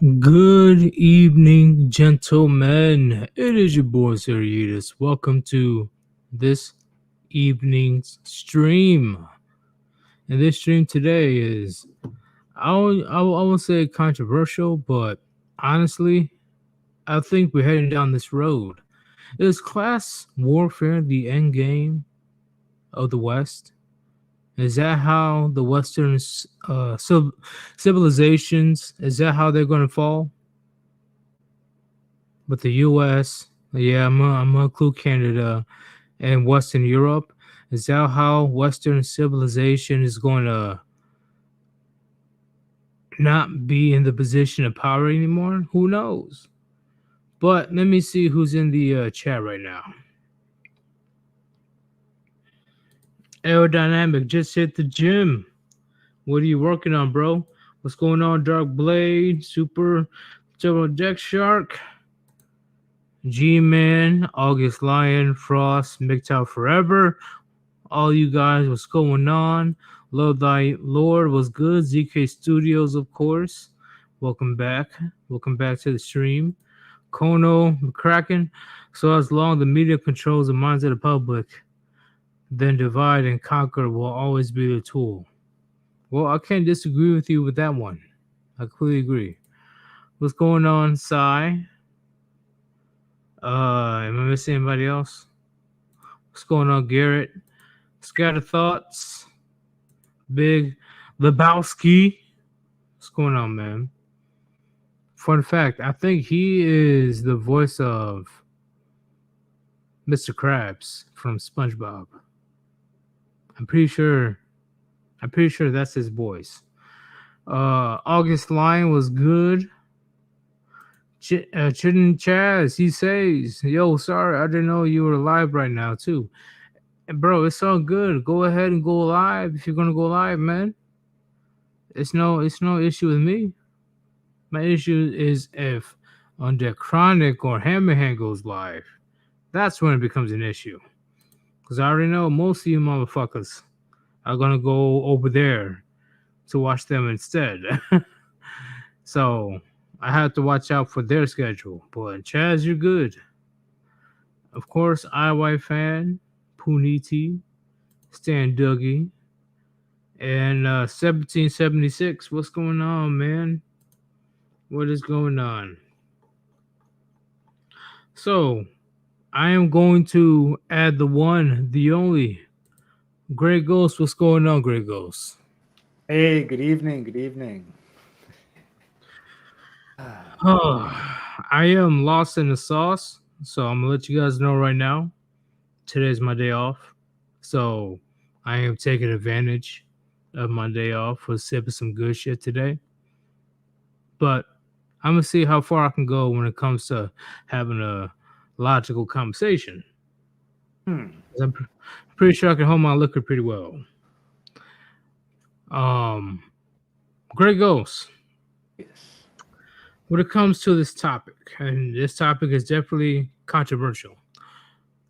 Good evening, gentlemen. It is your boy Sirius. Welcome to this evening's stream. And this stream today is, I won't say controversial, but honestly, I think we're heading down this road. Is class warfare the end game of the West? Is that how the Western civilizations? Is that how they're going to fall? But the U.S., yeah, I'm gonna include Canada and Western Europe. Is that how Western civilization is going to not be in the position of power anymore? Who knows? But let me see who's in the chat right now. Aerodynamic just hit the gym. What are you working on, bro? What's going on, Dark Blade, Super Turbo Deck Shark, G-Man, August Lion, Frost, MGTOW Forever? All you guys, what's going on? Love thy Lord was good. ZK Studios, of course. Welcome back. Welcome back to the stream. Kono McCracken. So as long the media controls the minds of the public, then divide and conquer will always be the tool. Well, I can't disagree with you with that one. I completely agree. What's going on, Sai? Am I missing anybody else? What's going on, Garrett? Scatter thoughts. Big Lebowski. What's going on, man? Fun fact, I think he is the voice of Mr. Krabs from SpongeBob. I'm pretty sure that's his voice. August Lion was good. Chidden Chaz, he says, yo, sorry, I didn't know you were live right now, too. And bro, it's all good. Go ahead and go live if you're gonna go live, man. It's no issue with me. My issue is if under Chronic or Hammerhand goes live. That's when it becomes an issue. Because I already know most of you motherfuckers are going to go over there to watch them instead. So I have to watch out for their schedule. But Chaz, you're good. Of course, IY fan, Puniti, Stan Dougie, and 1776. What's going on, man? What is going on? So I am going to add the one, the only, Grey Ghost. What's going on, Grey Ghost? Hey, good evening. Good evening. Oh, I am lost in the sauce, so I'm gonna let you guys know right now. Today's my day off, so I am taking advantage of my day off for sipping some good shit today. But I'm gonna see how far I can go when it comes to having a logical conversation. Hmm. 'Cause I'm pretty sure I can hold my liquor pretty well. Um, Grey Ghost. Yes. When it comes to this topic, and this topic is definitely controversial,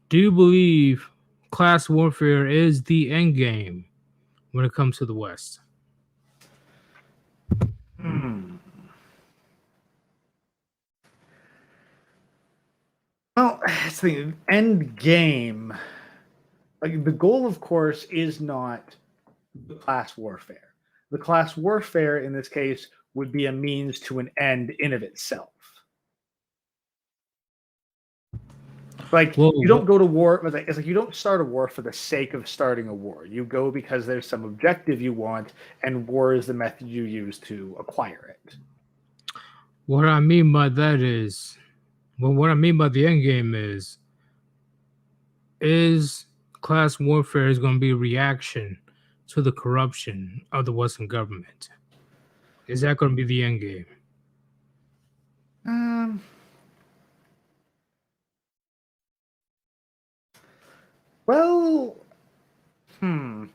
do you believe class warfare is the end game when it comes to the West? Hmm. Well, it's the end game. Like the goal, of course, is not the class warfare. The class warfare in this case would be a means to an end in of itself. Like you don't Well, go to war. It's like you don't start a war for the sake of starting a war. You go because there's some objective you want, and war is the method you use to acquire it. what I mean by that is, well, what I mean by the end game is class warfare is going to be a reaction to the corruption of the Western government. Is that going to be the end game? Um, well, hmm.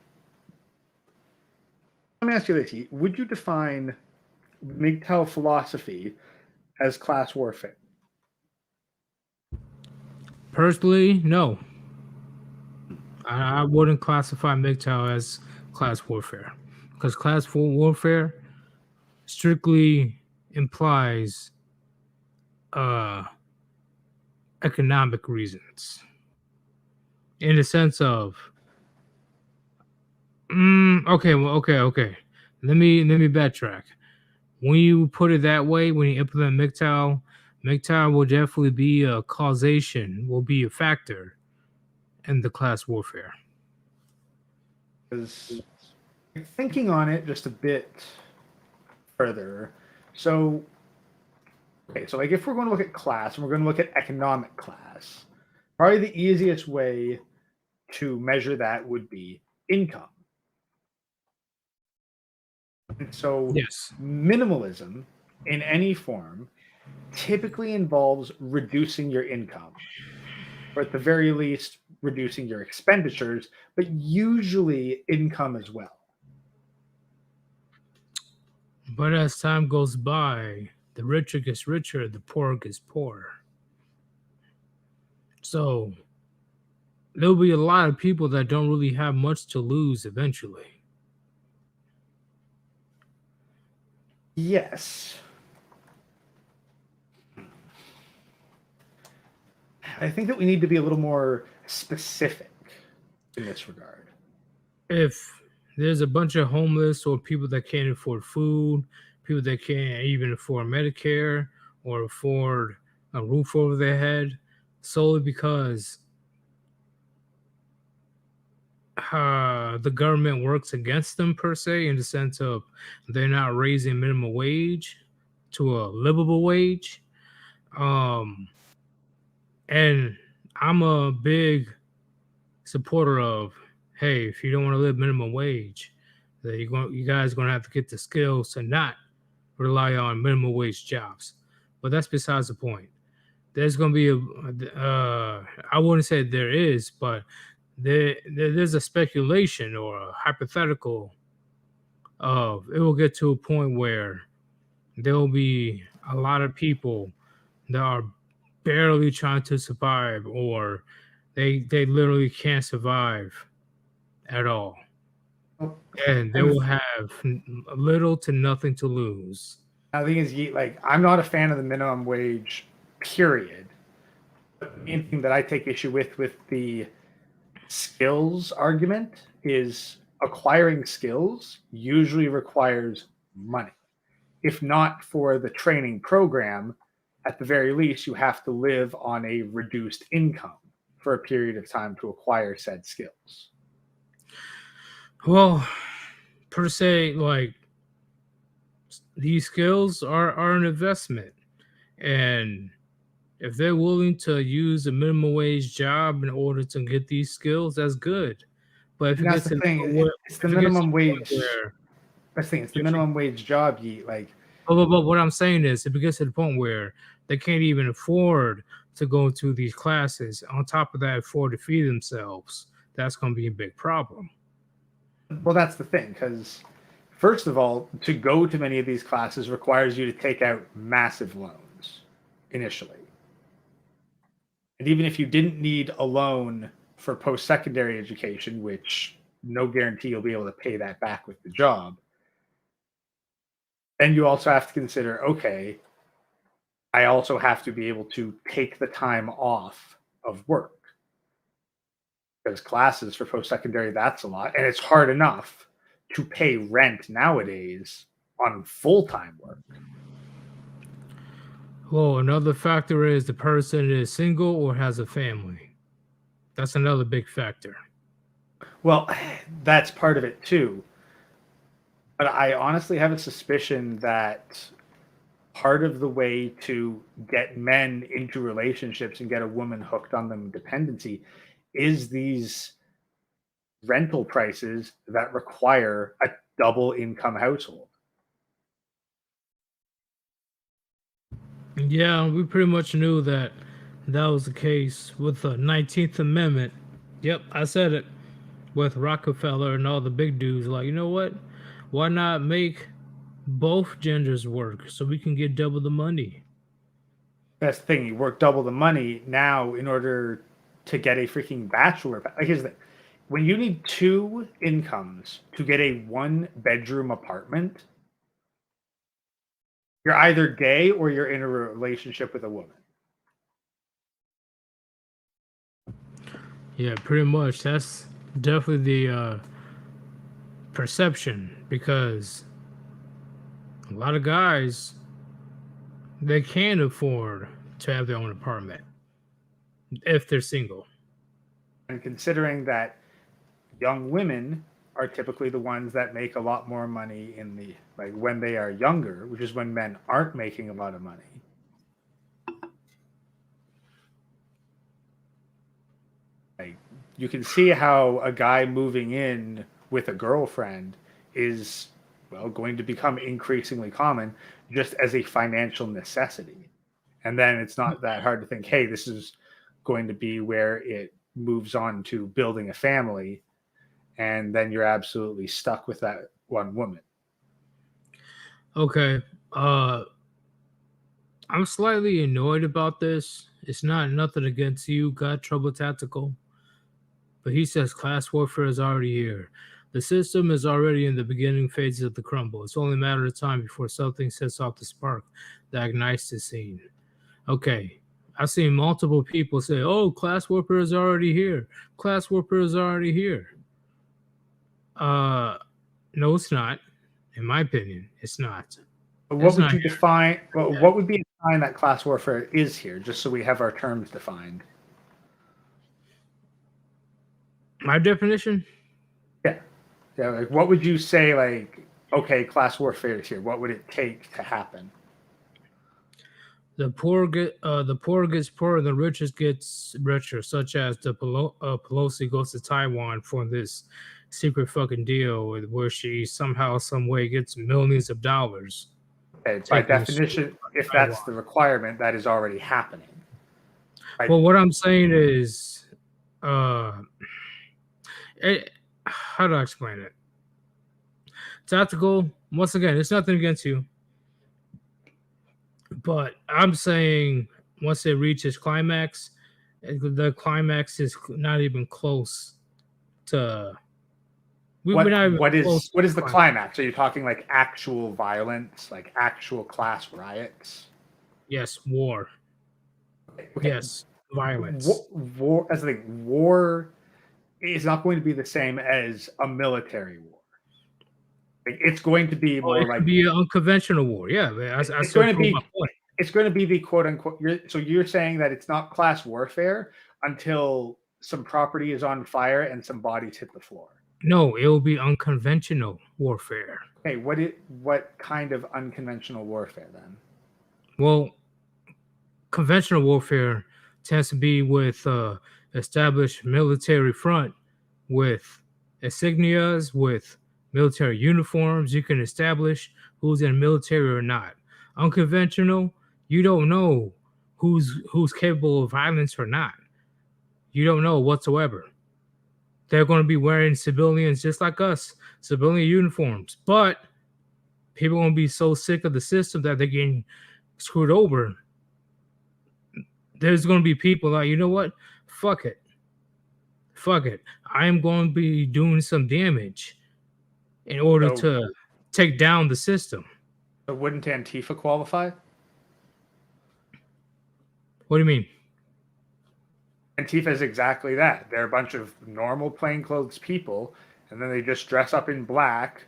Let me ask you this: would you define MGTOW philosophy as class warfare? Personally, no. I wouldn't classify MGTOW as class warfare because class warfare strictly implies uh economic reasons in the sense of okay. Let me backtrack. When you put it that way, when you implement MGTOW will definitely be a causation, will be a factor in the class warfare. Because thinking on it just a bit further, so okay, so like if we're going to look at class and we're going to look at economic class, probably the easiest way to measure that would be income. And so Yes. minimalism in any form typically involves reducing your income, or at the very least, reducing your expenditures, but usually income as well. But as time goes by, the richer gets richer, the poorer gets poorer. So there'll be a lot of people that don't really have much to lose eventually. Yes. I think that we need to be a little more specific in this regard. If there's a bunch of homeless or people that can't afford food, people that can't even afford Medicare or afford a roof over their head, solely because the government works against them per se, in the sense of they're not raising minimum wage to a livable wage. Um, and I'm a big supporter of, hey, if you don't want to live minimum wage, that you guys gonna have to get the skills to not rely on minimum wage jobs. But that's besides the point. There's gonna be I wouldn't say there is, but there's a speculation or a hypothetical of it will get to a point where there will be a lot of people that are barely trying to survive, or they literally can't survive at all, and they will And have little to nothing to lose. the thing is, like, I'm not a fan of the minimum wage, period. But the main thing that I take issue with the skills argument is acquiring skills usually requires money. If not for the training program, at the very least, you have to live on a reduced income for a period of time to acquire said skills. Well, per se, like these skills are an investment, and if they're willing to use a minimum wage job in order to get these skills, that's good. But if And it that's gets the to the thing. point where, It's the if it gets to minimum the point wage. where, That's the thing. It's the if it, minimum wage job. Like, but what I'm saying is, if it gets to the point where they can't even afford to go to these classes, on top of that, afford to feed themselves, that's going to be a big problem. well, that's the thing. Because first of all, to go to many of these classes requires you to take out massive loans initially. And even if you didn't need a loan for post secondary education, which no guarantee you'll be able to pay that back with the job, then you also have to consider, okay, I also have to be able to take the time off of work, because classes for post secondary, that's a lot. And it's hard enough to pay rent nowadays on full time work. Well, another factor is the person is single or has a family. That's another big factor. Well, that's part of it too. But I honestly have a suspicion that part of the way to get men into relationships and get a woman hooked on them dependency is these rental prices that require a double income household. Yeah, we pretty much knew that that was the case with the 19th Amendment. Yep, I said it, with Rockefeller and all the big dudes. Like, you know what? Why not make both genders work so we can get double the money? That's the thing. You work double the money now in order to get a freaking bachelor. Like, here's the thing. When you need two incomes to get a one bedroom apartment, You're either gay or you're in a relationship with a woman. Yeah, pretty much. That's definitely the perception because a lot of guys they can afford to have their own apartment if they're single. And considering that young women are typically the ones that make a lot more money in the like when they are younger, which is when men aren't making a lot of money. Like you can see how a guy moving in with a girlfriend is well going to become increasingly common just as a financial necessity. And then it's not that hard to think, hey, this is going to be where it moves on to building a family, and then you're absolutely stuck with that one woman. Okay. Uh I'm slightly annoyed about this. It's not nothing against you, God Trouble Tactical, but he says class warfare is already here. The system is already in the beginning phases of the crumble. It's only a matter of time before something sets off the spark that ignites the scene. Okay. I've seen multiple people say, oh, class warfare is already here. Class warfare is already here. Uh no, it's not. In my opinion, it's not. But what It's would not you here define? Well, yet. what would be a sign that class warfare is here, just so we have our terms defined? My definition, Yeah, yeah. Like, what would you say? Like, okay, class warfare is here. What would it take to happen? the poor gets poorer, the richest gets richer, such as Pelosi goes to Taiwan for this secret fucking deal where she somehow, some way gets millions of dollars Okay, by taking shit definition, from if Taiwan. that's the requirement, that is already happening. Right? Well, what I'm saying is, uh, how do I explain it? Tactical. Once again, it's nothing against you, but I'm saying once it reaches climax, the climax is not even close to we're What not even what close is to what the is the climax. climax? Are you talking like actual violence, like actual class riots? Yes, war. Okay, Yes, violence. war as I think war is not going to be the same as a military war. Like, it's going to be Oh, more it could like be an unconventional war. Yeah, I it's still going to prove my be point. it's going to be the quote unquote. So you're saying that it's not class warfare until some property is on fire and some bodies hit the floor. No, it will be unconventional warfare. Okay, what kind of unconventional warfare then? Well, conventional warfare tends to be with established military front with insignias, with military uniforms. You can establish who's in the military or not. Unconventional, you don't know who's capable of violence or not. You don't know whatsoever. They're going to be wearing civilians just like us, civilian uniforms. But people are going to be so sick of the system that they're getting screwed over. There's going to be people like, you know what? Fuck it. Fuck it. I am going to be doing some damage in order So, to take down the system. so wouldn't Antifa qualify? What do you mean? Antifa is exactly that. They're a bunch of normal plainclothes people, and then they just dress up in black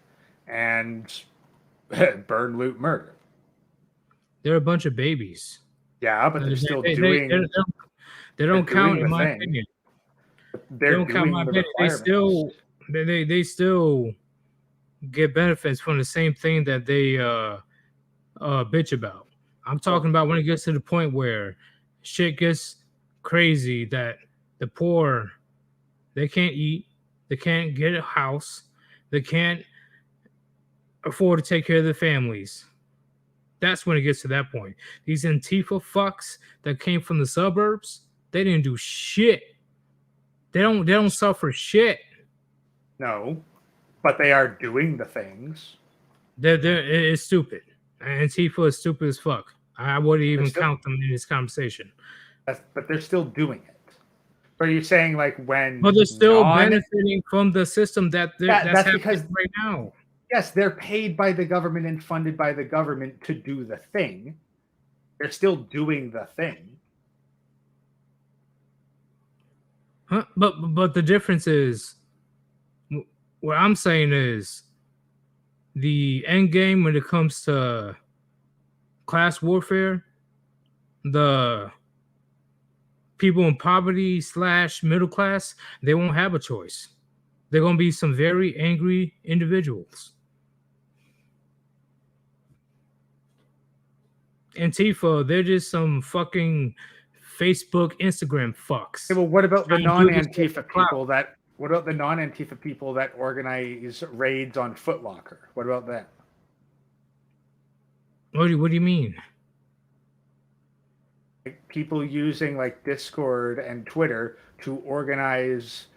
and burn, loot, murder. They're a bunch of babies. Yeah, but They, they're they, still they, they, they doing don't they they're don't count doing in the my thing. opinion. They They're don't count in my doing the opinion. They requirements. still they still get benefits from the same thing that they bitch about. I'm talking Well, about when it gets to the point where shit gets crazy that the poor they can't eat, they can't get a house, they can't afford to take care of their families. That's when it gets to that point. These Antifa fucks that came from the suburbs, they didn't do shit. They don't suffer shit. no, but they are doing the things. It's stupid. Antifa is stupid as fuck. I wouldn't But they're even still count them in this conversation. but they're still doing it. So are you saying like when But they're still non benefiting from the system that yeah, that's that's happening because right now. Yes, they're paid by the government and funded by the government to do the thing. They're still doing the thing. Huh? But the difference is, what I'm saying is, the end game when it comes to class warfare, the people in poverty slash middle class, they won't have a choice. They're gonna be some very angry individuals. Antifa, they're just some fucking Facebook, Instagram Okay, fucks well, what about the trying to do this for non-Antifa clout. people that? What about the non-Antifa people that organize raids on Foot Locker? What about them? What do you mean? Like people using like Discord and Twitter to organize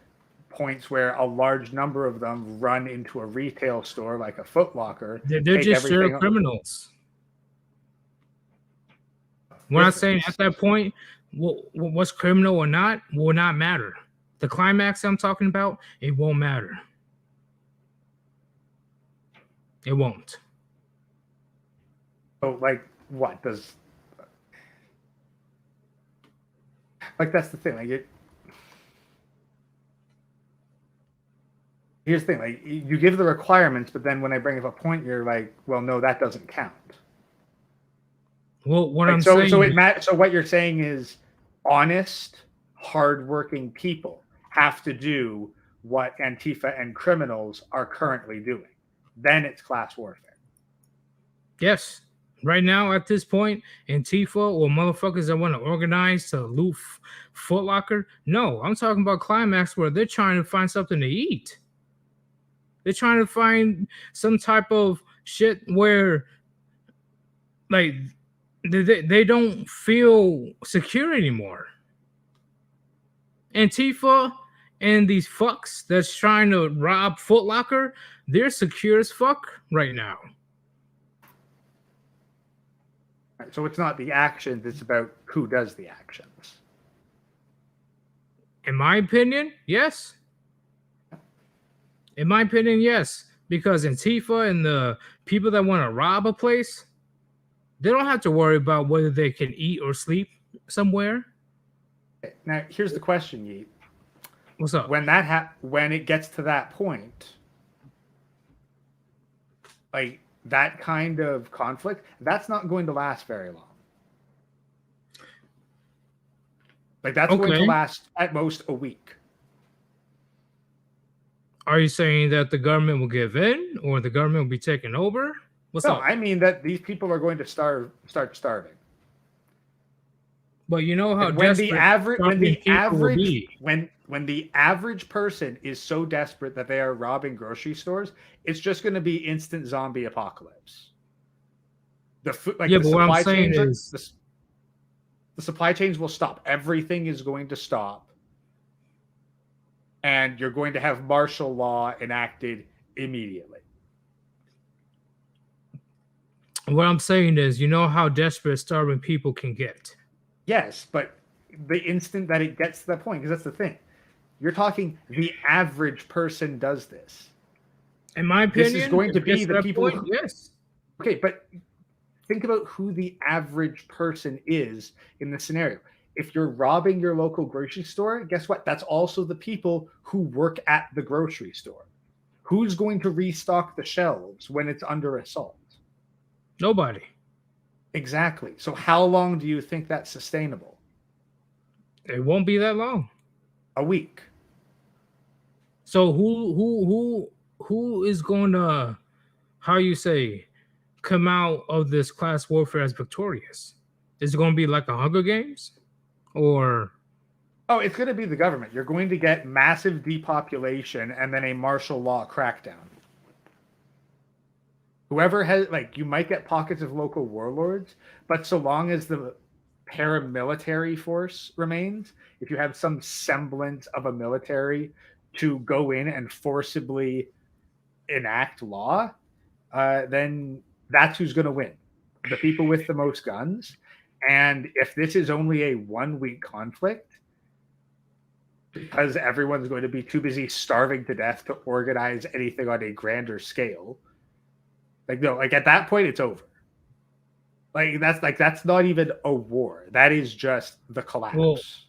points where a large number of them run into a retail store like a Foot Locker, They're take just serial everything. criminals. When I'm saying at Difference. that point, what's criminal or not will not matter. The climax I'm talking about, it won't matter. It won't. So, like, what does like that's the thing. Like, here's the thing. Like, you give the requirements, but then when I bring up a point, you're like, well, no, that doesn't count. Well, what Like, I'm so saying, so what you're saying is honest, hardworking people have to do what Antifa and criminals are currently doing. Then it's class warfare. yes, right now at this point, Antifa or motherfuckers that want to organize to loot Foot Locker. No, I'm talking about climax where they're trying to find something to eat. They're trying to find some type of shit where, like, they don't feel secure anymore. Antifa and these fucks that's trying to rob Foot Locker, they're secure as fuck right now. Right? So it's not the actions; it's about who does the actions. In my opinion, yes. In my opinion, yes. Because Antifa and the people that want to rob a place, they don't have to worry about whether they can eat or sleep somewhere. Okay, now, here's the question, Yeet. What's up? When it gets to that point, like that kind of conflict, that's not going to last very long. Like that's going to Okay. last at most a week. Are you saying that the government will give in or the government will be taken over? What's No, up? I mean that these people are going to start starving. But you know how Like desperate starving people will be. when the average person is so desperate that they are robbing grocery stores, it's just going to be instant zombie apocalypse. The food, like Yeah, but what I'm saying is, the supply chains will stop. Everything is going to stop, and you're going to have martial law enacted immediately. you know how desperate starving people can get. Yes, but the instant that it gets to that point, because that's the thing, you're talking the average person does this. In my This is opinion, going if to it gets be to the that people point, who, yes. okay, but think about who the average person is in this scenario. If you're robbing your local grocery store, guess what? That's also the people who work at the grocery store. Who's going to restock the shelves when it's under assault? Nobody. Exactly. So how long do you think that's sustainable? It won't be that long. A week. So who is going to, how you say, come out of this class warfare as victorious? Is it going to be like a Hunger Games, or Oh, it's going to be the government. You're going to get massive depopulation and then a martial law crackdown. Whoever has, like, you might get pockets of local warlords, but so long as the paramilitary force remains, if you have some semblance of a military to go in and forcibly enact law, then that's who's going to win. The people with the most guns. And if this is only a 1 week conflict, because everyone's going to be too busy starving to death to organize anything on a grander scale, Like no, like at that point, it's over. That's not even a war. That is just the Well, collapse.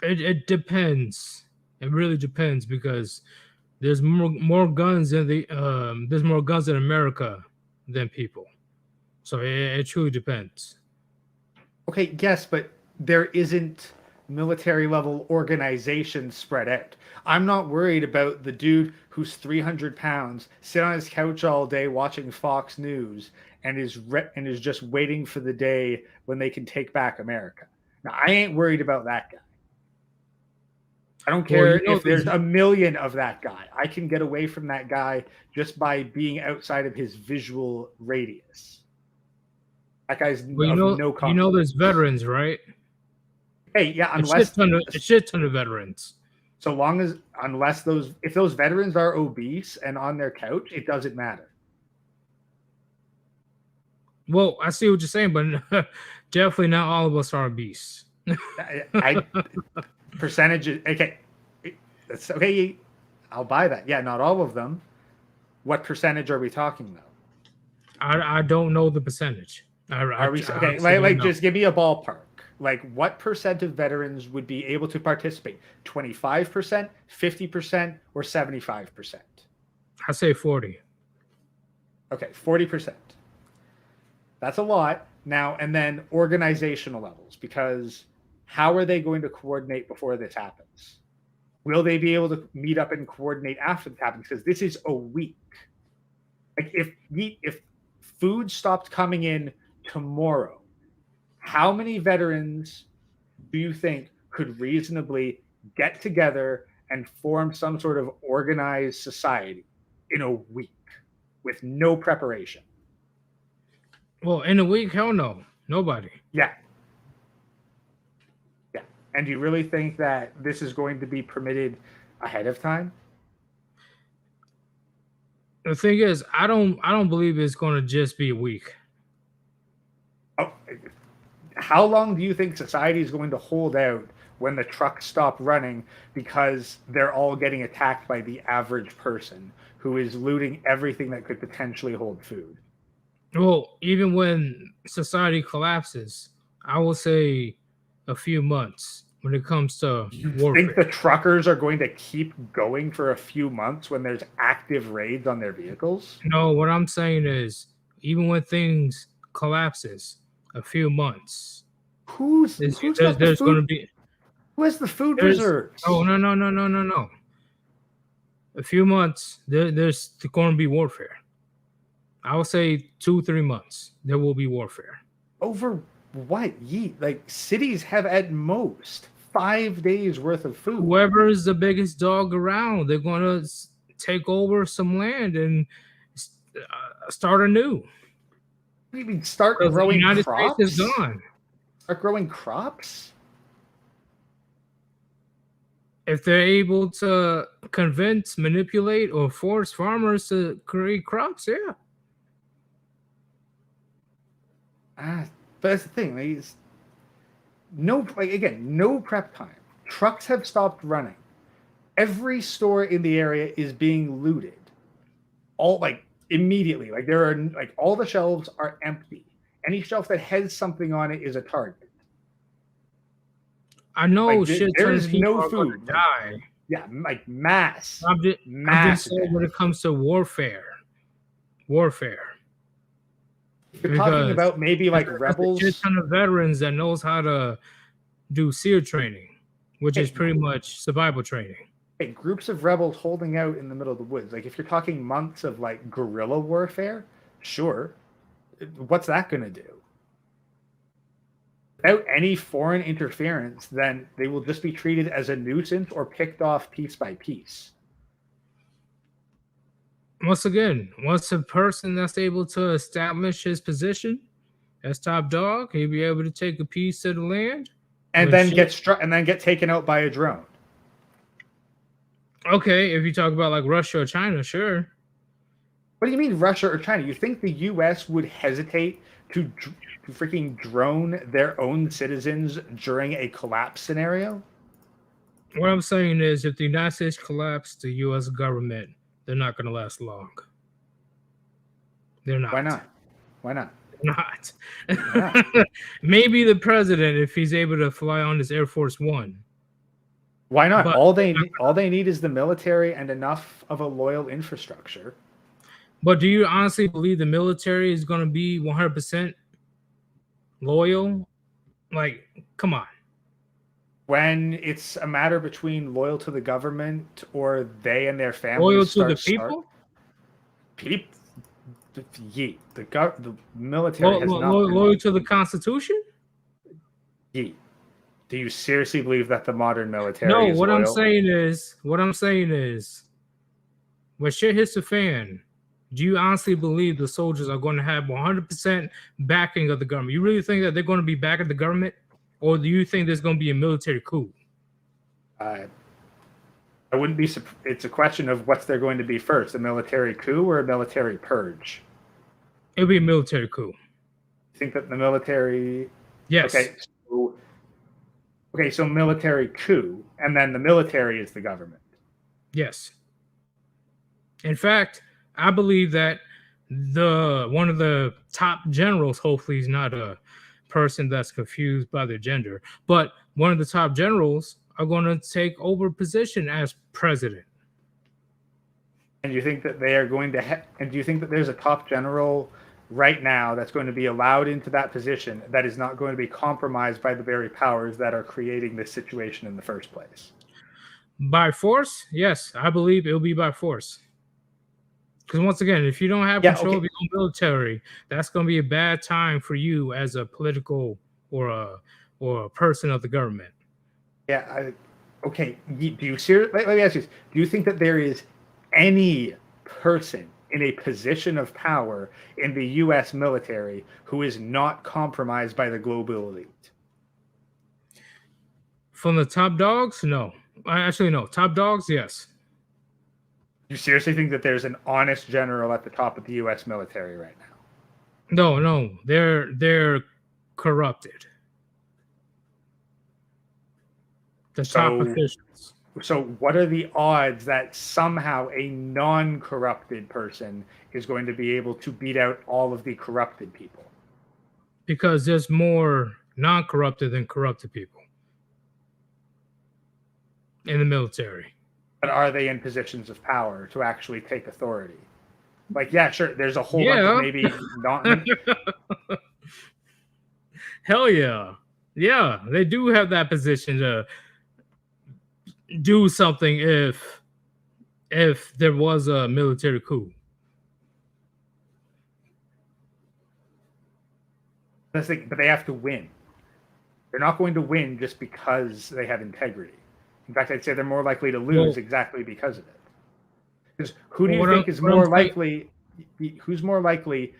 it depends. It really depends because there's more guns in the there's more guns in America than people. So it truly depends. Okay, yes, but there isn't military level organization spread out. I'm not worried about the dude who's 300 pounds, sit on his couch all day watching Fox News, and is just waiting for the day when they can take back America. Now, I ain't worried about that guy. I don't Well, care you know if there's there's a million of that guy. I can get away from that guy just by being outside of his visual radius. That guy's well of no you know consequence. there's veterans, right? Hey, yeah, A shit ton of veterans. so long as unless those if those veterans are obese and on their couch, it doesn't matter. Well, I see what you're saying, but definitely not all of us are beasts. I percentages okay. That's okay. I'll buy that. Yeah, not all of them. What percentage are we talking about? I don't know the percentage. Are we I okay? honestly don't know. Just give me a ballpark. Like what percent of veterans would be able to participate? 25%, 50%, or 75%? I say 40. Okay, 40%. That's a lot. Now, and then organizational levels, because how are they going to coordinate before this happens? Will they be able to meet up and coordinate after it happens? Because this is a week. Like if food stopped coming in tomorrow, how many veterans do you think could reasonably get together and form some sort of organized society in a week with no preparation? Well, in a week, hell no, nobody. Yeah, yeah. And do you really think that this is going to be permitted ahead of time? The thing is, I don't believe it's going to just be a week. Oh, how long do you think society is going to hold out when the trucks stop running because they're all getting attacked by the average person who is looting everything that could potentially hold food? Well, even when society collapses, I will say a few months when it comes to You think the warfare. truckers are going to keep going for a few months when there's active raids on their vehicles? No, what I'm saying is, even when things collapses, a few months, Who's got the there's going food? to be Who has the food there's reserves? no. A few months, there's going to be warfare. I would say 2 3 months. There will be warfare. Over what? Yeet. Like cities have at most 5 days worth of food. Whoever is the biggest dog around, they're going to take over some land and start anew You mean start because the growing United States is crops? gone. Start growing crops? If they're able to convince, manipulate, or force farmers to create crops, yeah. Ah, but that's the thing. No, like again, no prep time. Trucks have stopped running. Every store in the area is being looted. All like immediately. Like there are like all the shelves are empty. Any shelf that has something on it is a target. I know Like shit there ton of is people no are going food. to Like die. yeah, like mass, I'm just mass saying when death. it comes to warfare, If you're talking because about maybe like there's a shit rebels, ton of veterans that knows how to do SEER training, which is hey, pretty much survival training. hey, groups of rebels holding out in the middle of the woods. Like if you're talking months of like guerrilla warfare, sure. What's that going to do? Without any foreign interference, then they will just be treated as a nuisance or picked off piece by piece. Once again, once a person that's able to establish his position as top dog, he'll be able to take a piece of the land. And When then shit, get struck and then get taken out by a drone. okay, if you talk about like Russia or China, sure. What do you mean Russia or China? You think the US would hesitate to freaking drone their own citizens during a collapse scenario? What I'm saying is, if the United States collapse, the U.S. government, they're not going to last long. They're Why not. not? Why not? Not. Why not? Maybe the president if he's able to fly on his Air Force One. Why not? But All they need is the military and enough of a loyal infrastructure. do you honestly believe the military is going to be 100% loyal? Like, come on. When it's a matter between loyal to the government or they and their Loyal families to the start people? peep yeet. The military has not been Loyal to the Constitution? yeet. Do you seriously believe that the modern No, military is loyal? what I'm saying is, when shit hits the fan, do you honestly believe the soldiers are going to have 100% backing of the government? You really think that they're going to be backing the government? Or do you think there's going to be a military coup? Uh, I wouldn't be. It's a question of what's there going to be first: a military coup or a military purge. It'll be a military coup. I think that the military. Yes. Okay, so military coup, and then the military is the government. Yes. In fact, I believe that the one of the top generals, hopefully he's not a person that's confused by their gender, but one of the top generals are going to take over position as president. And you think that they are going to? And do you think that there's a top general right now that's going to be allowed into that position that is not going to be compromised by the very powers that are creating this situation in the first place? By force? Yes, I believe it'll be by force. Because once again, if you don't have Yeah. control of Okay. your own military, that's going to be a bad time for you as a political or a person of the government. Yeah. Okay. Do you seriously? Let me ask you this: do you think that there is any person in a position of power in the U.S. military who is not compromised by the global elite? From the top dogs, no. Actually, no. Top dogs, yes. You seriously think that there's an honest general at the top of the U.S. military right now? No, no. They're corrupted. The top So, officials. so what are the odds that somehow a non-corrupted person is going to be able to beat out all of the corrupted people? Because there's more non-corrupted than corrupted people in the military. But are they in positions of power to actually take authority? Like, yeah, sure. There's a whole bunch of Yeah. maybe not. Hell yeah. Yeah, they do have that position to do something if there was a military coup. But they have to win. They're not going to win just because they have integrity. In fact, I'd say they're more likely to lose Well, exactly because of it. Because who do well you think is what I'm more saying, likely? Who's more likely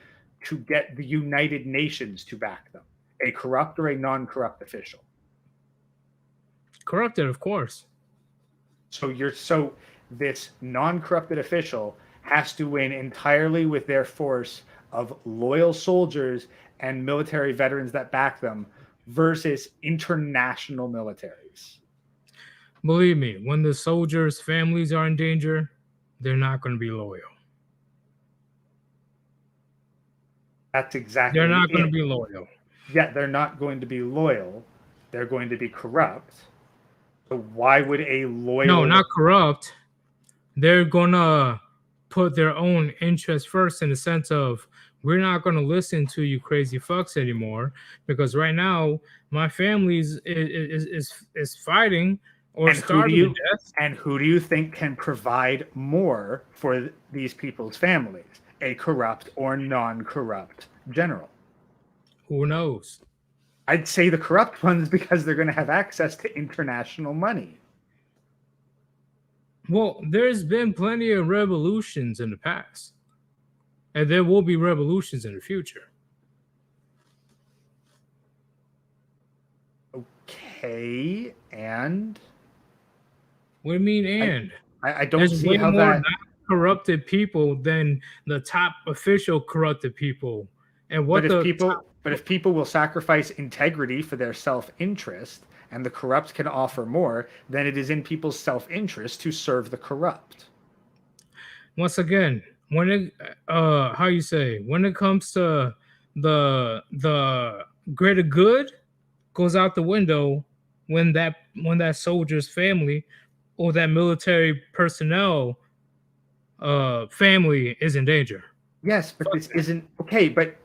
to get the United Nations to back them? A corrupt or a non-corrupt official? corrupted, of course. So this non-corrupted official has to win entirely with their force of loyal soldiers and military veterans that back them versus international militaries. Believe me, when the soldiers' families are in danger, they're not going to be loyal. That's They're exactly not going to it. be loyal. Yet they're not going to be loyal. They're going to be corrupt. So why would a No, loyal? not corrupt. They're going to put their own interest first in the sense of we're not going to listen to you crazy fucks anymore because right now my family's is fighting or And who do starving to you death. and who do you think can provide more for these people's families? A corrupt or non-corrupt general? Who knows? I'd say the corrupt ones because they're going to have access to international money. Well, there's been plenty of revolutions in the past, and there will be revolutions in the future. Okay, and What do you mean? I And I don't there's see way how more that. not corrupted people than the top official corrupted people. And But what if the people top, but if people will sacrifice integrity for their self-interest and the corrupt can offer more, then it is in people's self-interest to serve the corrupt. once again, when it how you say, when it comes to the greater good goes out the window when that soldier's family or that military personnel family is in danger. Yes, but this isn't okay. But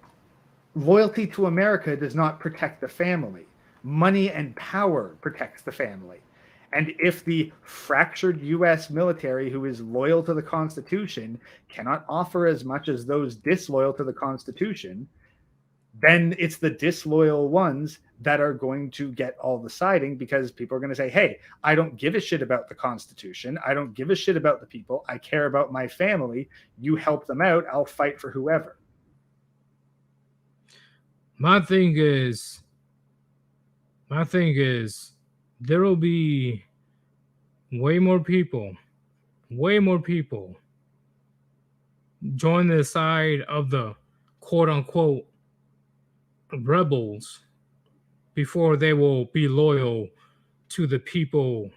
loyalty to America does not protect the family. Money and power protects the family. And if the fractured US military who is loyal to the Constitution cannot offer as much as those disloyal to the Constitution, then it's the disloyal ones that are going to get all the siding because people are going to say, hey, I don't give a shit about the Constitution. I don't give a shit about the people. I care about my family. You help them out. I'll fight for whoever. My thing is, my thing is, there will be way more people, way more people join the side of the quote unquote rebels before they will be loyal to the people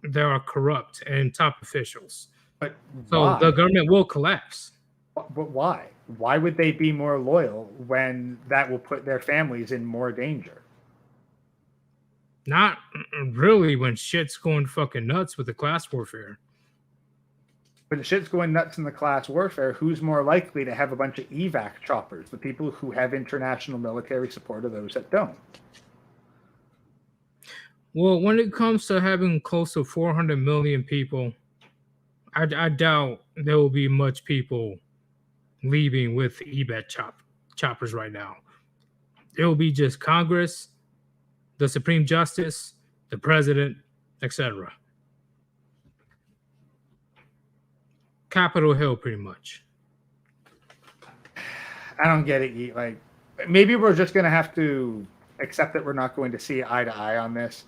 that are corrupt and top officials. But So the why? government will collapse. But why? Why would they be more loyal when that will put their families in more danger? Not really when shit's going fucking nuts with the class warfare. But the shit's going nuts in the class warfare. Who's more likely to have a bunch of evac choppers? The people who have international military support or those that don't? Well, when it comes to having close to 400 million people, I doubt there will be much people leaving with choppers right now. It will be just Congress, the Supreme Justice, the President, etc. Capitol Hill, pretty much. I don't get it. Like, maybe we're just going to have to accept that we're not going to see eye to eye on this.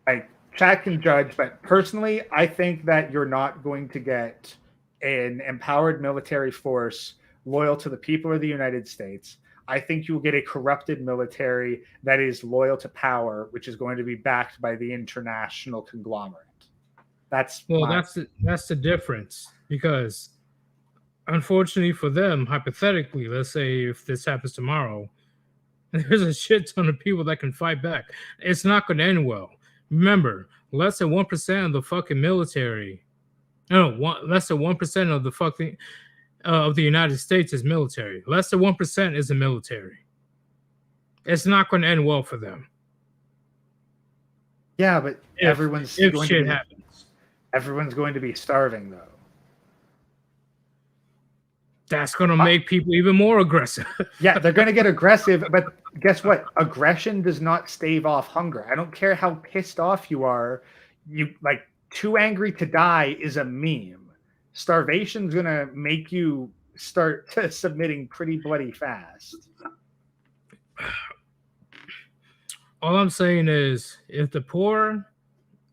Like, Chad can judge, but personally, I think that you're not going to get an empowered military force loyal to the people of the United States. I think you will get a corrupted military that is loyal to power, which is going to be backed by the international conglomerate. That's Well, my that's the difference because unfortunately for them, hypothetically, let's say if this happens tomorrow, there's a shit ton of people that can fight back. It's not going to end well. Remember, less than 1% of the fucking military, less than 1% of the fucking of the United States is military. Less than 1% is the military. It's not going to end well for them. yeah, but If shit happens, everyone's going to be starving though. that's going to make people even more aggressive. Yeah, they're going to get aggressive, but guess what? Aggression does not stave off hunger. I don't care how pissed off you are. You like too angry to die is a meme. Starvation's going to make you start submitting pretty bloody fast. All I'm saying is, if the poor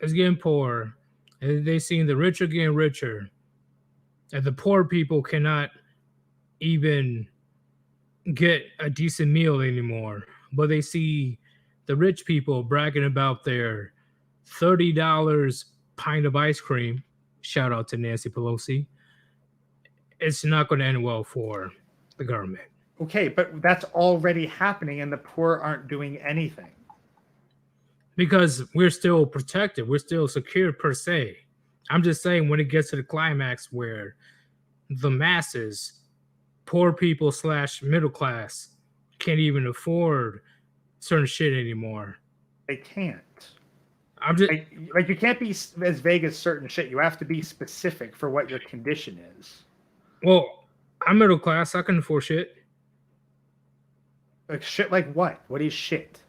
is getting poorer, and they seeing the rich are getting richer, and the poor people cannot even get a decent meal anymore, but they see the rich people bragging about their $30 pint of ice cream. Shout out to Nancy Pelosi. It's not going to end well for the government. Okay, but that's already happening, and the poor aren't doing anything. Because we're still protected, we're still secure per se. I'm just saying when it gets to the climax where the masses, poor people / middle class, can't even afford certain shit anymore. They can't. I'm just like you can't be as vague as certain shit. You have to be specific for what your condition is. well, I'm middle class. I can afford shit. Like shit like what? What is shit?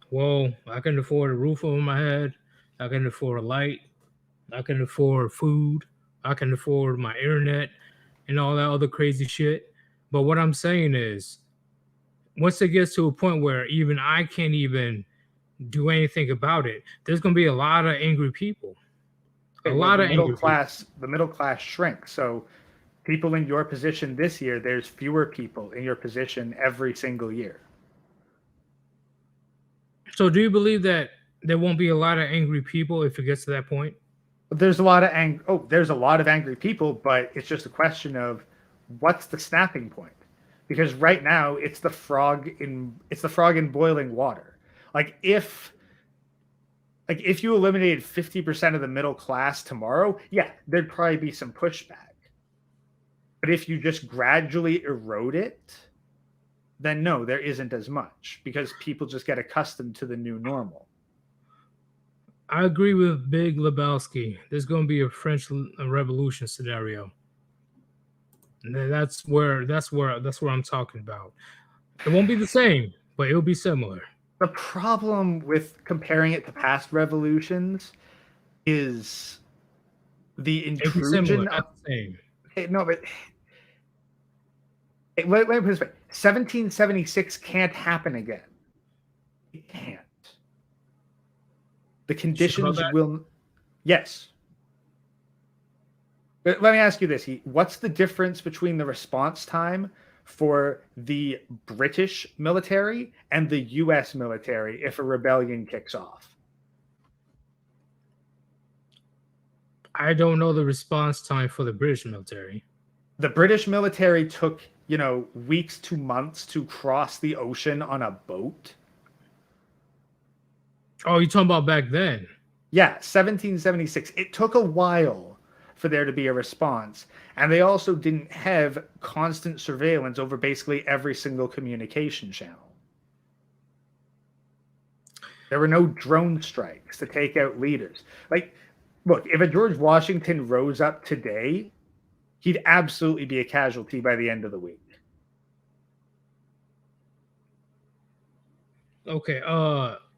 Well, I can afford a roof over my head. I can afford a light. I can afford food. I can afford my internet and all that other crazy shit. But what I'm saying is, once it gets to a point where even I can't even do anything about it, there's going to be a lot of angry people. Okay, the middle class shrinks. So people in your position this year, there's fewer people in your position every single year. So do you believe that there won't be a lot of angry people if it gets to that point? there's a lot of there's a lot of angry people, but it's just a question of what's the snapping point? Because right now it's the frog in boiling water. Like if you eliminated 50% of the middle class tomorrow, yeah, there'd probably be some pushback. But if you just gradually erode it, then no, there isn't as much because people just get accustomed to the new normal. I agree with Big Lebowski. There's going to be a French Revolution scenario. And that's where I'm talking about. It won't be the same, but it'll be similar. The problem with comparing it to past revolutions is the It'll be similar, intrusion of not the same. no, but let me put it this way: 1776 can't happen again. It can't. The You sure about conditions that? will. Yes. But let me ask you this: what's the difference between the response time for the British military and the U.S. military if a rebellion kicks off? I don't know the response time for the British military. The British military took, weeks to months to cross the ocean on a boat. Oh, you talking about back then? Yeah, 1776. It took a while for there to be a response. And they also didn't have constant surveillance over basically every single communication channel. There were no drone strikes to take out leaders. Like, look, if a George Washington rose up today, he'd absolutely be a casualty by the end of the week. Okay.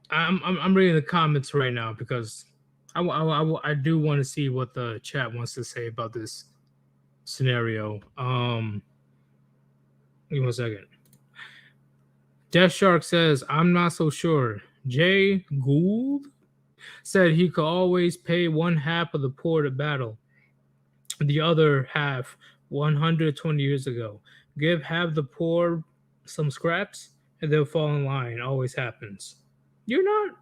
I'm reading the comments right now because I do want to see what the chat wants to say about this scenario. Give me 1 second. Death Shark says, I'm not so sure. Jay Gould said he could always pay one half of the poor to battle, the other half 120 years ago. Give half the poor some scraps and they'll fall in line. Always happens. You're not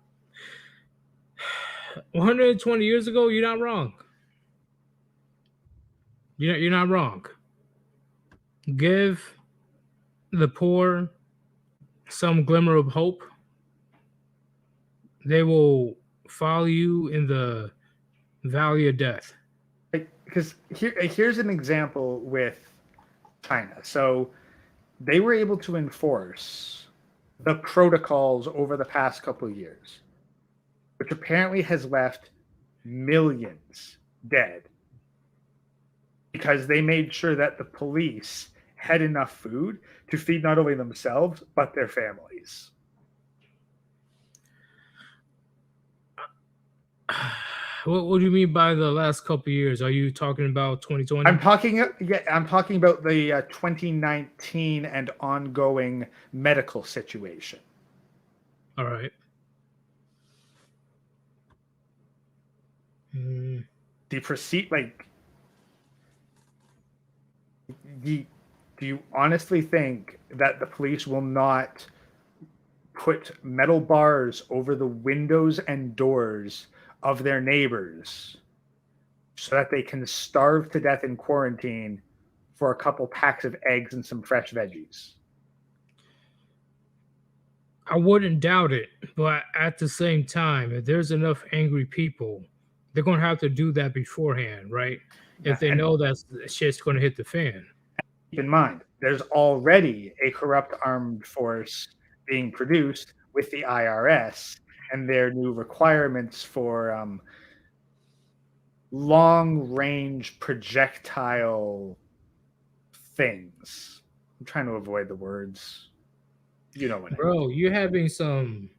120 years ago, you're not wrong. You're not wrong. Give the poor some glimmer of hope. They will follow you in the valley of death. Because here's an example with China. So they were able to enforce the protocols over the past couple of years, which apparently has left millions dead because they made sure that the police had enough food to feed not only themselves but their families. What do you mean by the last couple of years? Are you talking about 2020? I'm talking about the 2019 and ongoing medical situation. All right. The do you honestly think that the police will not put metal bars over the windows and doors of their neighbors so that they can starve to death in quarantine for a couple packs of eggs and some fresh veggies? I wouldn't doubt it, but at the same time, if there's enough angry people, they're gonna have to do that beforehand, right? If they And know that shit's gonna hit the fan. keep in mind, there's already a corrupt armed force being produced with the IRS and their new requirements for long range projectile things. I'm trying to avoid the words. You know what I mean. Bro, you're having some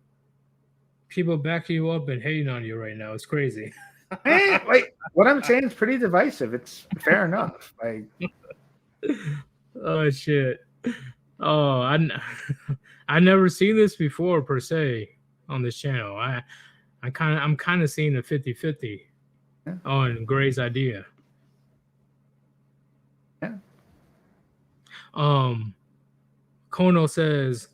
people backing you up and hating on you right now. It's crazy. Like what I'm saying is pretty divisive. It's fair enough. Like, Oh shit. Oh, I never seen this before per se on this channel. I'm kind of seeing a 50-50 yeah, on Gray's idea. yeah. Kono says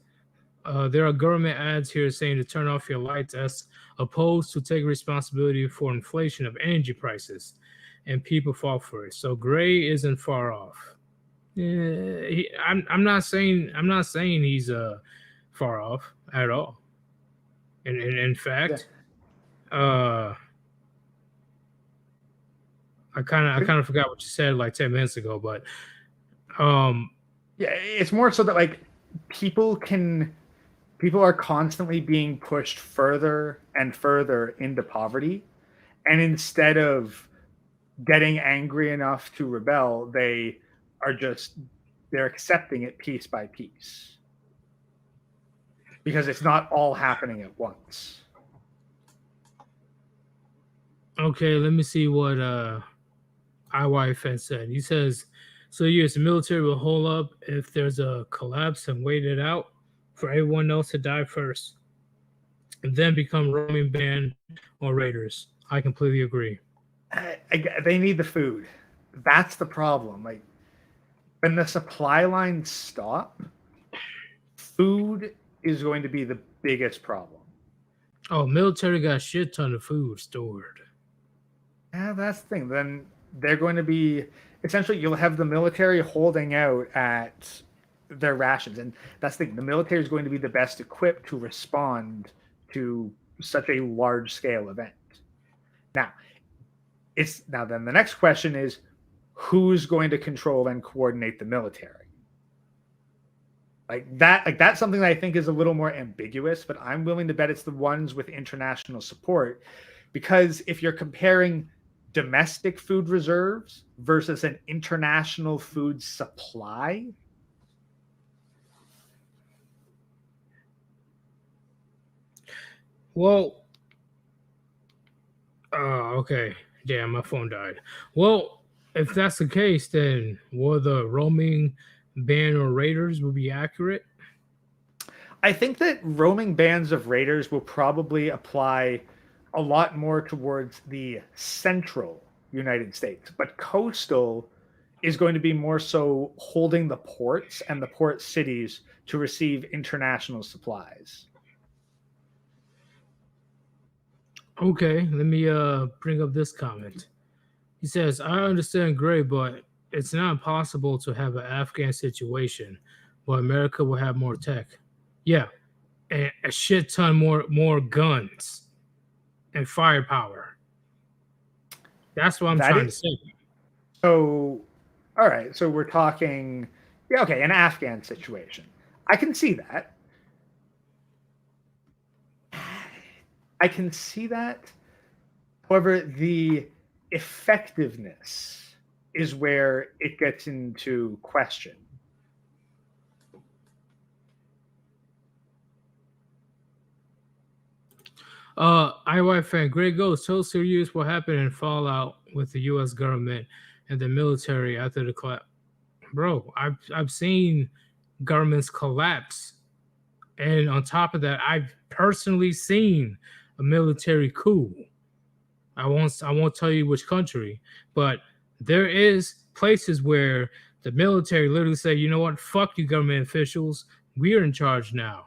there are government ads here saying to turn off your lights. That's opposed to take responsibility for inflation of energy prices, and people fall for it. So Gray isn't far off. I'm not saying he's far off at all. And in Yeah. fact, uh, I kind of forgot what you said like 10 minutes ago, but um, Yeah, it's more so that like people can people are constantly being pushed further and further into poverty, and instead of getting angry enough to rebel, they're accepting it piece by piece because it's not all happening at once. okay, let me see what IYFN said. He says, so yes, the military will hold up if there's a collapse and wait it out for everyone else to die first, and then become roaming band or raiders. I completely agree. They need the food. That's the problem. Like when the supply lines stop, food is going to be the biggest problem. Oh, military got a shit ton of food stored. Yeah, that's the thing. Then they're going to be essentially you'll have the military holding out at their rations, and that's the thing. The military is going to be the best equipped to respond to such a large scale event. Now, it's now then the next question is who's going to control and coordinate the military? Like that's something that I think is a little more ambiguous, but I'm willing to bet it's the ones with international support because if you're comparing domestic food reserves versus an international food supply, Well, okay. Damn, my phone died. Well, if that's the case, then will the roaming band or raiders will be accurate? I think that roaming bands of raiders will probably apply a lot more towards the central United States, but coastal is going to be more so holding the ports and the port cities to receive international supplies. Okay, let me bring up this comment. He says, I understand Gray, but it's not possible to have an Afghan situation where America will have more tech. Yeah, and a shit ton more guns and firepower. That's what I'm That trying to is say. so. All right, so we're talking, yeah, okay, an Afghan situation. I can see that. I can see that. However, the effectiveness is where it gets into question. IY fan, Greg goes so serious what happened in Fallout with the US government and the military after the collapse. Bro, I've seen governments collapse. And on top of that, I've personally seen a military coup. I won't tell you which country, but there is places where the military literally say, you know what, fuck you government officials, we're in charge now.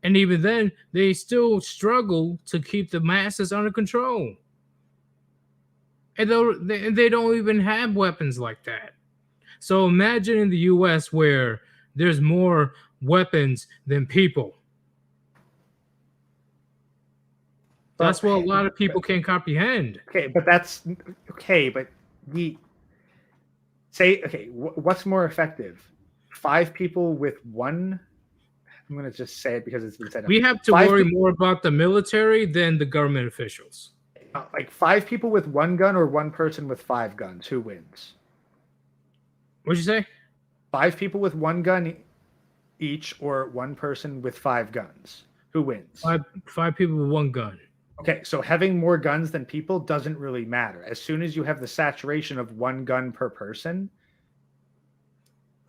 And even then, they still struggle to keep the masses under control. And they don't even have weapons like that. So imagine in the US where there's more weapons than people. Well, That's what a lot of people can't comprehend. okay, but that's okay. But the say okay, what's more effective? Five people with one. I'm going to just say it because it's been said. We have to Five worry people, more about the military than the government officials. like five people with one gun or one person with five guns. Who wins? What'd you say? Five people with one gun each, or one person with five guns. Who wins? Five people with one gun. Okay, so having more guns than people doesn't really matter. As soon as you have the saturation of one gun per person,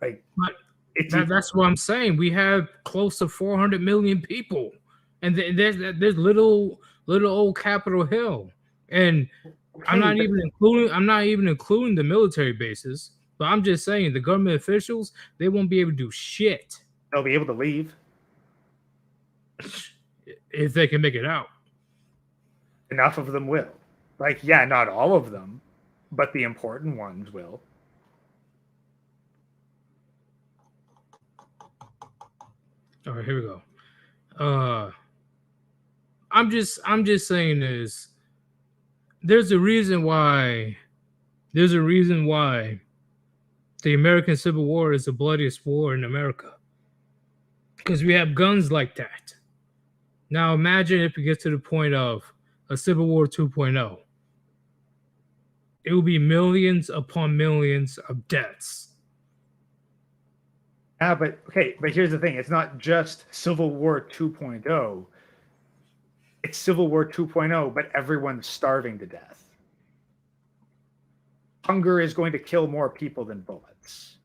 like But it's that's what I'm saying. We have close to 400 million people, and there's little old Capitol Hill, and okay, but I'm not even including the military bases. But I'm just saying the government officials they won't be able to do shit they'll be able to leave. if they can make it out. Enough of them will. Like, yeah, not all of them, but the important ones will. All right, here we go. Uh, I'm just saying this. There's a reason why. There's a reason why the American Civil War is the bloodiest war in America because we have guns like that. Now imagine if we get to the point of a Civil War 2.0. It will be millions upon millions of deaths. Yeah, but okay, but here's the thing. It's not just Civil War 2.0. It's Civil War 2.0, but everyone's starving to death. Hunger is going to kill more people than bullets.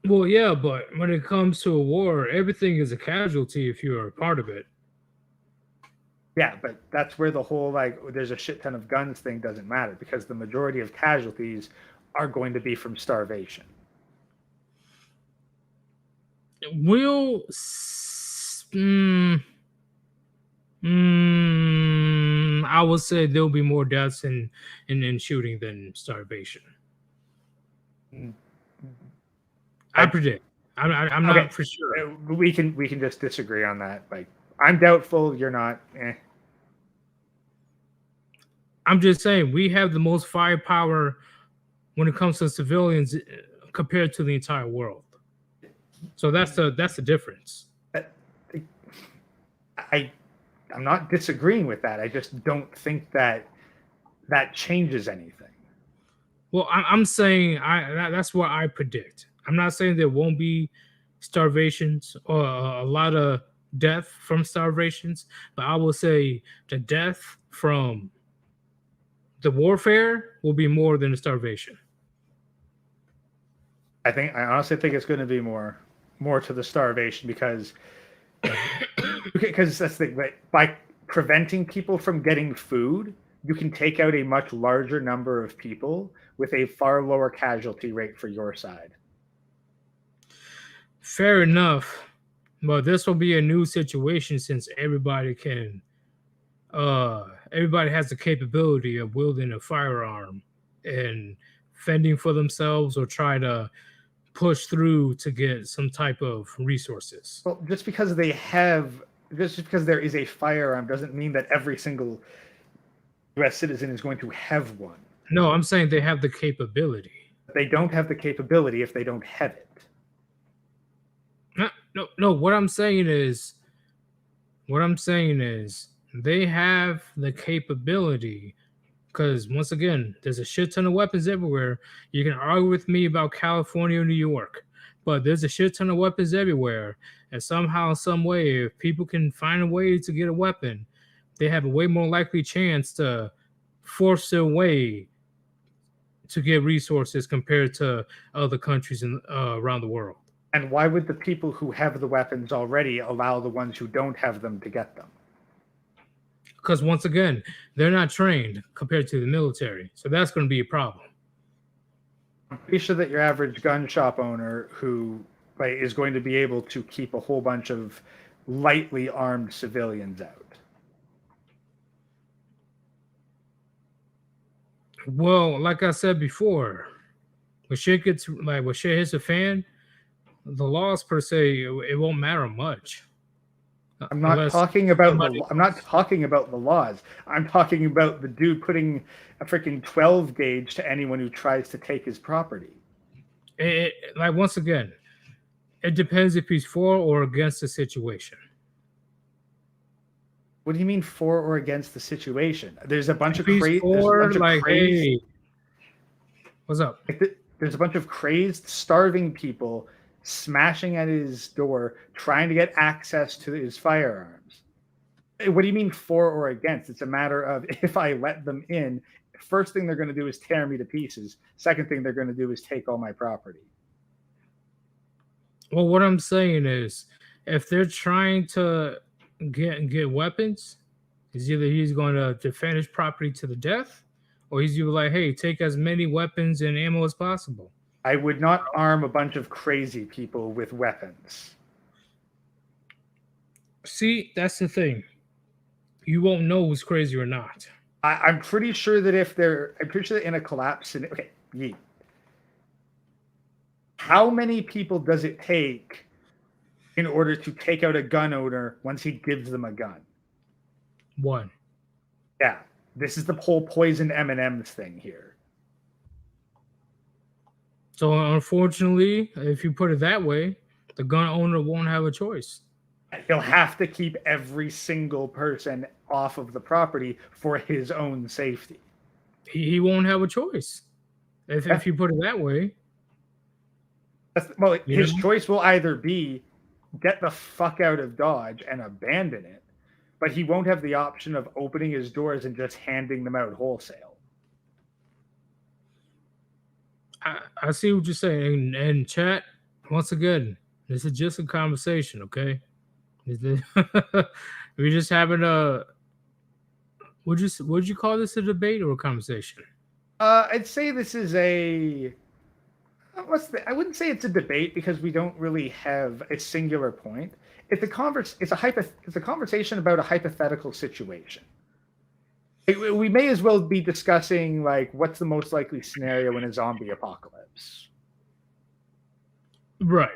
Well, yeah, but when it comes to a war, everything is a casualty if you're a part of it. Yeah, but that's where the whole like there's a shit ton of guns thing doesn't matter because the majority of casualties are going to be from starvation. Will I would say there'll be more deaths in shooting than starvation. I predict. I'm Okay, not for sure. we can just disagree on that. Like I'm doubtful. You're not. I'm just saying we have the most firepower when it comes to civilians compared to the entire world. So that's the difference. I I'm not disagreeing with that. I just don't think that that changes anything. Well, I'm saying that's what I predict. I'm not saying there won't be starvations or a lot of death from starvations, but I will say the death from the warfare will be more than the starvation. I honestly think it's going to be more to the starvation because that's the thing. By preventing people from getting food, you can take out a much larger number of people with a far lower casualty rate for your side. Fair enough, but this will be a new situation since everybody has the capability of wielding a firearm and fending for themselves or try to push through to get some type of resources. Well, just because there is a firearm doesn't mean that every single U.S. citizen is going to have one. No, I'm saying they have the capability. They don't have the capability if they don't have it. No. What I'm saying is they have the capability because once again, there's a shit ton of weapons everywhere. You can argue with me about California or New York, but there's a shit ton of weapons everywhere. And somehow, some way, if people can find a way to get a weapon, they have a way more likely chance to force their way to get resources compared to other countries around the world. And why would the people who have the weapons already allow the ones who don't have them to get them? Because once again, they're not trained compared to the military, so that's going to be a problem. I'm pretty sure that your average gun shop owner who is going to be able to keep a whole bunch of lightly armed civilians out. Well, like I said before, when shit hits a fan, the laws per se it won't matter much. I'm not Unless talking about somebody I'm not talking about the laws. I'm talking about the dude putting a freaking 12 gauge to anyone who tries to take his property. like once again, it depends if he's for or against the situation. What do you mean for or against the situation? There's a bunch If of he's crazy. There's a for, bunch of like, crazed. hey, what's up? There's a bunch of crazed, starving people smashing at his door, trying to get access to his firearms. What do you mean for or against? It's a matter of if I let them in, first thing they're going to do is tear me to pieces. Second thing they're going to do is take all my property. Well, what I'm saying is, if they're trying to get weapons, is either he's going to defend his property to the death, or he's either like, hey, take as many weapons and ammo as possible. I would not arm a bunch of crazy people with weapons. See, that's the thing. You won't know who's crazy or not. I'm pretty sure that if they're, I'm pretty sure that in a collapse, okay, how many people does it take in order to take out a gun owner once he gives them a gun? One. Yeah, this is the whole poisoned M&M's thing here. So unfortunately, if you put it that way, the gun owner won't have a choice. He'll have to keep every single person off of the property for his own safety. He won't have a choice. Yeah. If you put it that way, Well, you his know. choice will either be get the fuck out of Dodge and abandon it, but he won't have the option of opening his doors and just handing them out wholesale. I see what you're saying. And chat, once again, this is just a conversation, okay? We're just having a would you call this a debate or a conversation? I'd say this is a I wouldn't say it's a debate because we don't really have a singular point. It's a conversation about a hypothetical situation. We may as well be discussing like what's the most likely scenario in a zombie apocalypse. Right.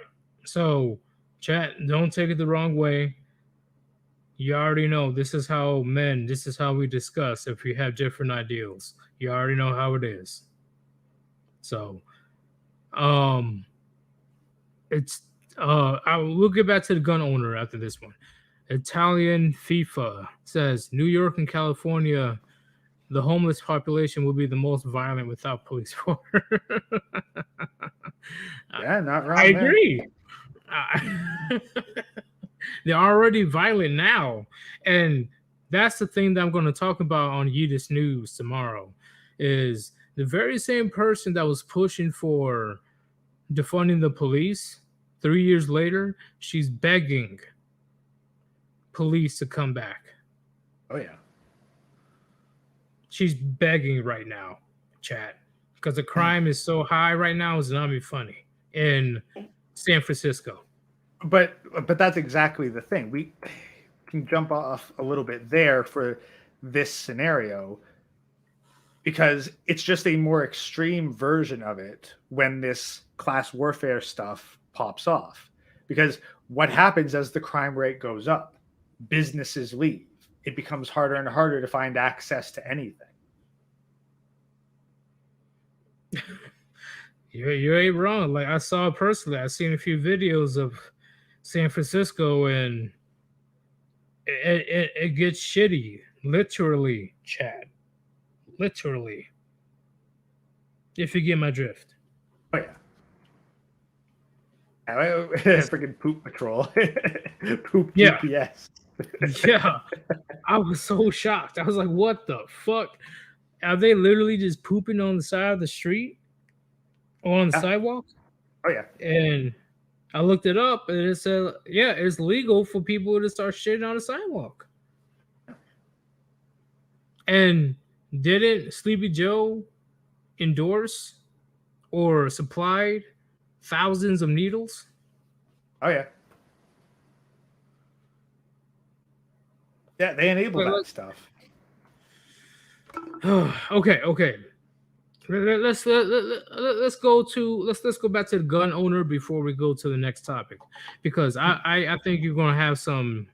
So, chat, don't take it the wrong way. You already know this is how we discuss if we have different ideals. You already know how it is. So, um, it's we'll get back to the gun owner after this one. Italian FIFA says New York and California, the homeless population will be the most violent without police force. Yeah, not I wrong there. agree. They're already violent now, and that's the thing that I'm going to talk about on Yiddish News tomorrow. Is the very same person that was pushing for defunding the police 3 years later, she's begging police to come back. Oh yeah. She's begging right now, chat, because the crime is so high right now. It's not even funny in San Francisco. But that's exactly the thing. We can jump off a little bit there for this scenario because it's just a more extreme version of it when this class warfare stuff pops off. Because what happens as the crime rate goes up? Businesses leave. It becomes harder and harder to find access to anything. You ain't wrong. Like I saw personally, I've seen a few videos of San Francisco, and it gets shitty, literally, Chad, literally. If you get my drift. Oh yeah. Freaking poop patrol. Poop Yeah, GPS. yeah. I was so shocked. I was like, "What the fuck? Are they literally just pooping on the side of the street or on the Yeah. sidewalk?" Oh yeah. And I looked it up, and it said, "Yeah, it's legal for people to start shitting on the sidewalk." And didn't Sleepy Joe endorse or supplied thousands of needles? Oh yeah. Yeah, they enable that stuff. Okay. Let's go to let's go back to the gun owner before we go to the next topic, because I think you're gonna have some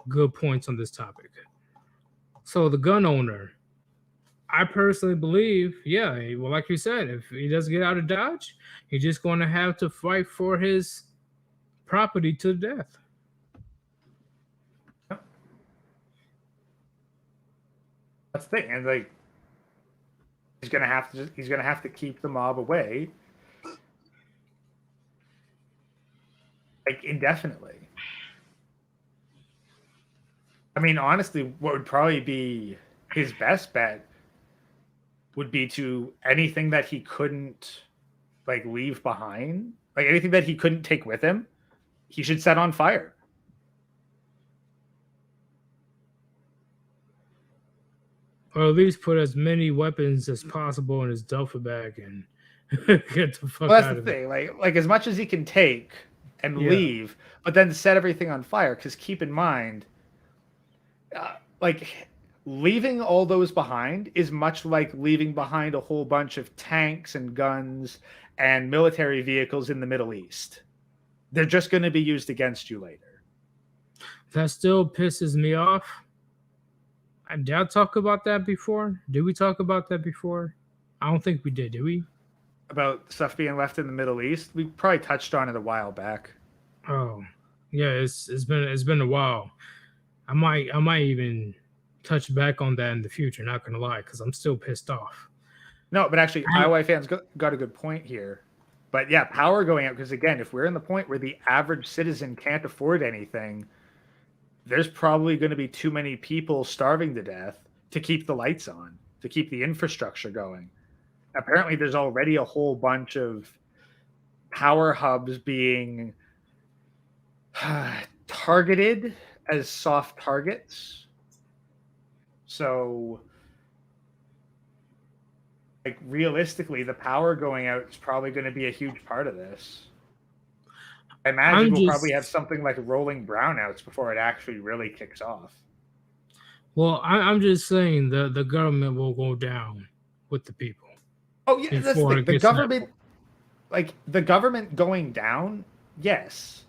good points on this topic. So the gun owner, I personally believe, yeah, well, like you said, if he doesn't get out of Dodge, he's just going to have to fight for his property to death. That's the thing, and like he's gonna have to keep the mob away, like indefinitely. I mean, honestly, what would probably be his best bet would be to anything that he couldn't like leave behind, like anything that he couldn't take with him, he should set on fire. Or at least put as many weapons as possible in his duffel bag and get the fuck Well, that's out the of it. thing, like as much as he can take and Yeah. leave, but then set everything on fire. Because keep in mind, like leaving all those behind is much like leaving behind a whole bunch of tanks and guns and military vehicles in the Middle East. They're just going to be used against you later. That still pisses me off. Did I talk about that before? Did we talk about that before? I don't think we did we? About stuff being left in the Middle East, we probably touched on it a while back. Oh, yeah. It's been a while. I might even touch back on that in the future. Not gonna lie, because I'm still pissed off. No, but actually, I, IOI fans got a good point here. But yeah, power going out, because again, if we're in the point where the average citizen can't afford anything, there's probably going to be too many people starving to death to keep the lights on, to keep the infrastructure going. Apparently, there's already a whole bunch of power hubs being targeted as soft targets. So, like realistically, the power going out is probably going to be a huge part of this. I imagine I'm we'll probably have just something like rolling brownouts before it actually really kicks off. well. I'm just saying the government will go down with the people Oh yeah, that's the before thing. it gets to that point. The government going down, yes,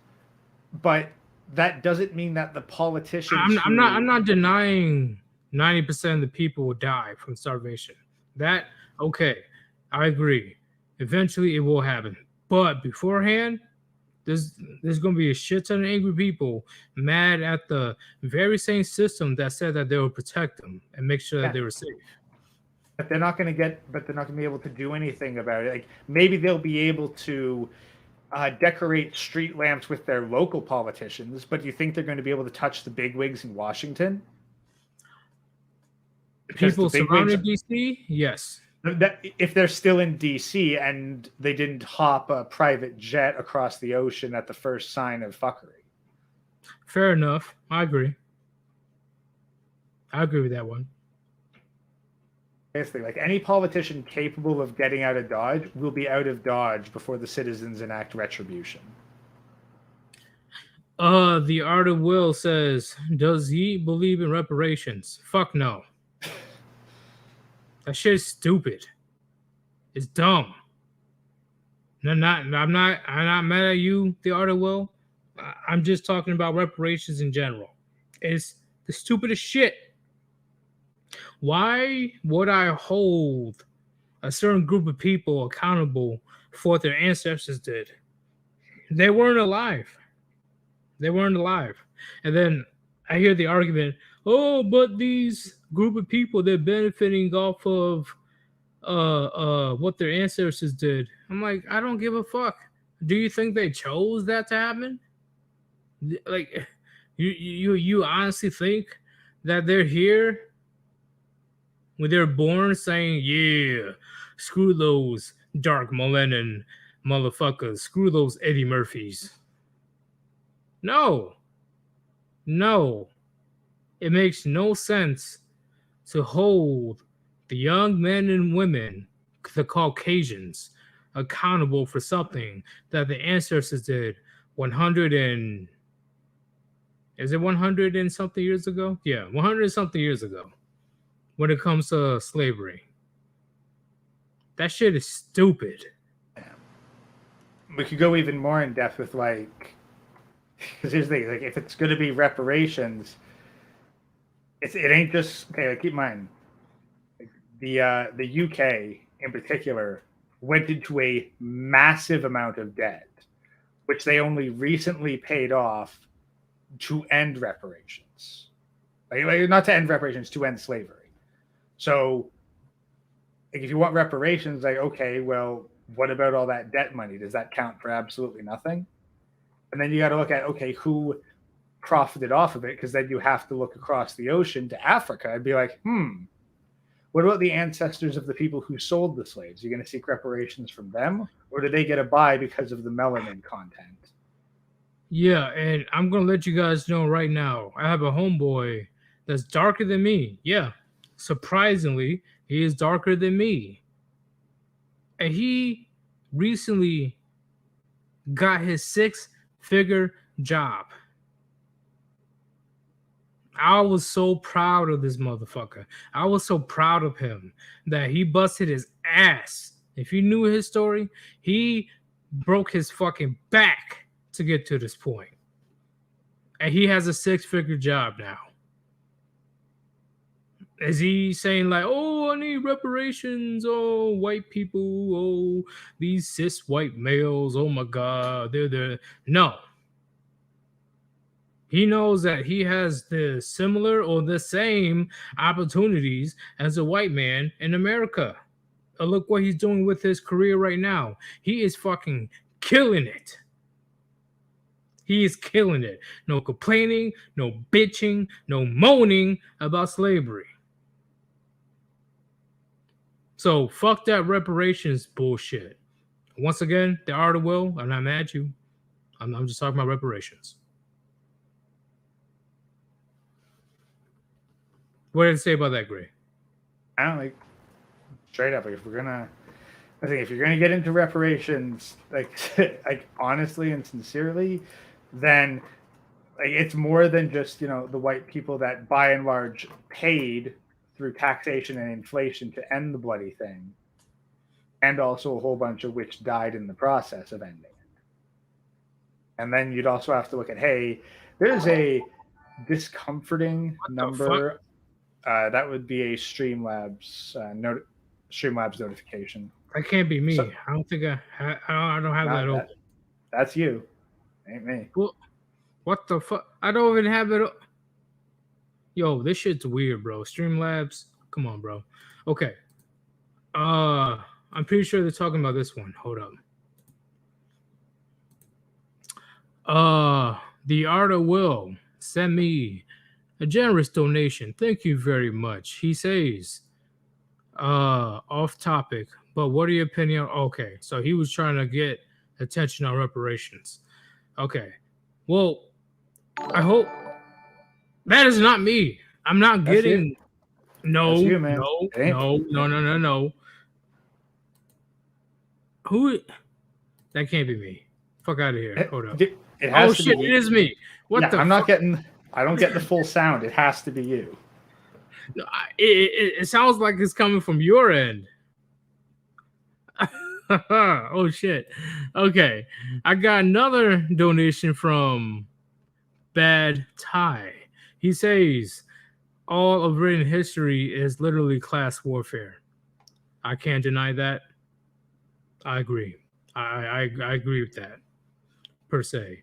but that doesn't mean that the politicians I'm who not denying 90% of the people will die from starvation. That okay, I agree. Eventually, it will happen, but beforehand, there's gonna be a shit ton of angry people mad at the very same system that said that they will protect them and make sure that yeah, they were safe. but they're not going to be able to do anything about it. Like maybe they'll be able to decorate street lamps with their local politicians, but do you think they're going to be able to touch the bigwigs in Washington? Because the People bigwigs, surrounding DC, yes, that if they're still in DC and they didn't hop a private jet across the ocean at the first sign of fuckery. fair enough. I agree. I agree with that one. Basically, like any politician capable of getting out of Dodge will be out of Dodge before the citizens enact retribution. The Art of Will says, does he believe in reparations? Fuck no. That shit is stupid. It's dumb. I'm not mad at you, the Art of Will. I'm just talking about reparations in general. It's the stupidest shit. Why would I hold a certain group of people accountable for what their ancestors did? They weren't alive. They weren't alive. And then I hear the argument, oh, but these group of people they're benefiting off of what their ancestors did. I'm like, I don't give a fuck. Do you think they chose that to happen? Like you honestly think that they're here when they're born saying, yeah, screw those dark millennium motherfuckers, screw those Eddie Murphys. No, no, it makes no sense to hold the young men and women, the Caucasians, accountable for something that the ancestors did 100 and is it 100 and something years ago? Yeah, 100 and something years ago when it comes to slavery. That shit is stupid. We could go even more in depth with like, because here's the thing: like, if it's going to be reparations, it ain't just okay. Like, keep in mind, the UK in particular went into a massive amount of debt, which they only recently paid off to end reparations. Like not to end reparations, to end slavery. So, like, if you want reparations, like okay, well, what about all that debt money? Does that count for absolutely nothing? And then you got to look at okay, who profited off of it? Because then you have to look across the ocean to Africa and be like, what about the ancestors of the people who sold the slaves? Are you going to seek reparations from them, or do they get a buy because of the melanin content? Yeah, and I'm gonna let you guys know right now. I have a homeboy that's darker than me. Yeah, surprisingly, he is darker than me, and he recently got his six-figure job. I was so proud of this motherfucker. I was so proud of him that he busted his ass. If you knew his story, he broke his fucking back to get to this point. And he has a six-figure job now. Is he saying like, "Oh, I need reparations. Oh, white people. Oh, these cis white males. Oh my god, they're the no." He knows that he has the similar or the same opportunities as a white man in America. Look what he's doing with his career right now. He is fucking killing it. He is killing it. No complaining, no bitching, no moaning about slavery. So fuck that reparations bullshit. Once again, the art of will. I'm not mad at you. I'm just talking about reparations. What did it say about that, Gray? I don't like straight up. Like if we're gonna, I think if you're gonna get into reparations, like like honestly and sincerely, then like it's more than just the white people that by and large paid through taxation and inflation to end the bloody thing, and also a whole bunch of which died in the process of ending it. And then you'd also have to look at, hey, there's a discomforting What the fuck? number. That would be a Streamlabs notification. That can't be So me. I don't think I don't have that that open. that's you, ain't me. Well, what the fuck? I don't even have it. Yo, this shit's weird, bro. Streamlabs. Come on, bro. Okay. Uh, I'm pretty sure they're talking about this one. Hold up. The Art of Will sent me a generous donation. Thank you very much. He says, off topic, but what are your opinion? Okay, so he was trying to get attention on reparations. Okay, well, I hope that is not me. I'm not That's you. getting That's no, you, man. no, It ain't. no, no, no, no, no. Who? That can't be me. Fuck out of here. Hold up. It Oh has to be shit, it you. is me. What Yeah, the I'm not fuck? getting. I don't get the full sound. It has to be you. It sounds like it's coming from your end. Oh shit. Okay. I got another donation from Bad Tie. He says all of written history is literally class warfare. I can't deny that. I agree. I agree with that per se.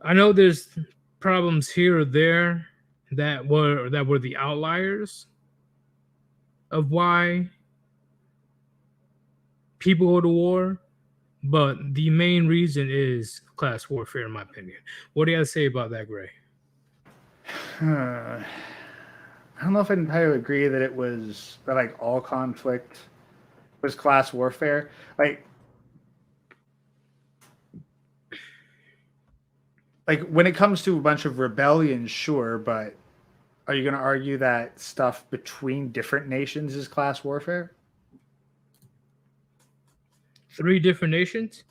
I know there's problems here or there that were the outliers of why people go to war, but the main reason is class warfare, in my opinion. What do you have to say about that, Gray? I don't know if I entirely agree that it was that like all conflict was class warfare. Like when it comes to a bunch of rebellions, sure, but are you going to argue that stuff between different nations is class warfare? Three different nations?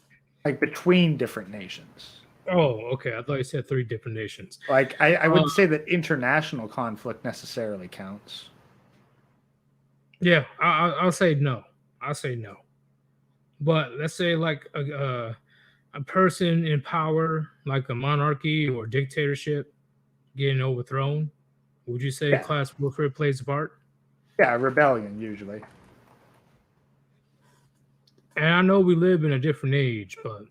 Like between different nations. Oh, okay. I thought you said three different nations. Like I Uh, wouldn't say that international conflict necessarily counts. yeah, I'll say no. I'll say no. But let's say like a person in power, like a monarchy or dictatorship, getting overthrown. Would you say Yeah, class warfare plays a part? yeah, rebellion usually. And I know we live in a different age, but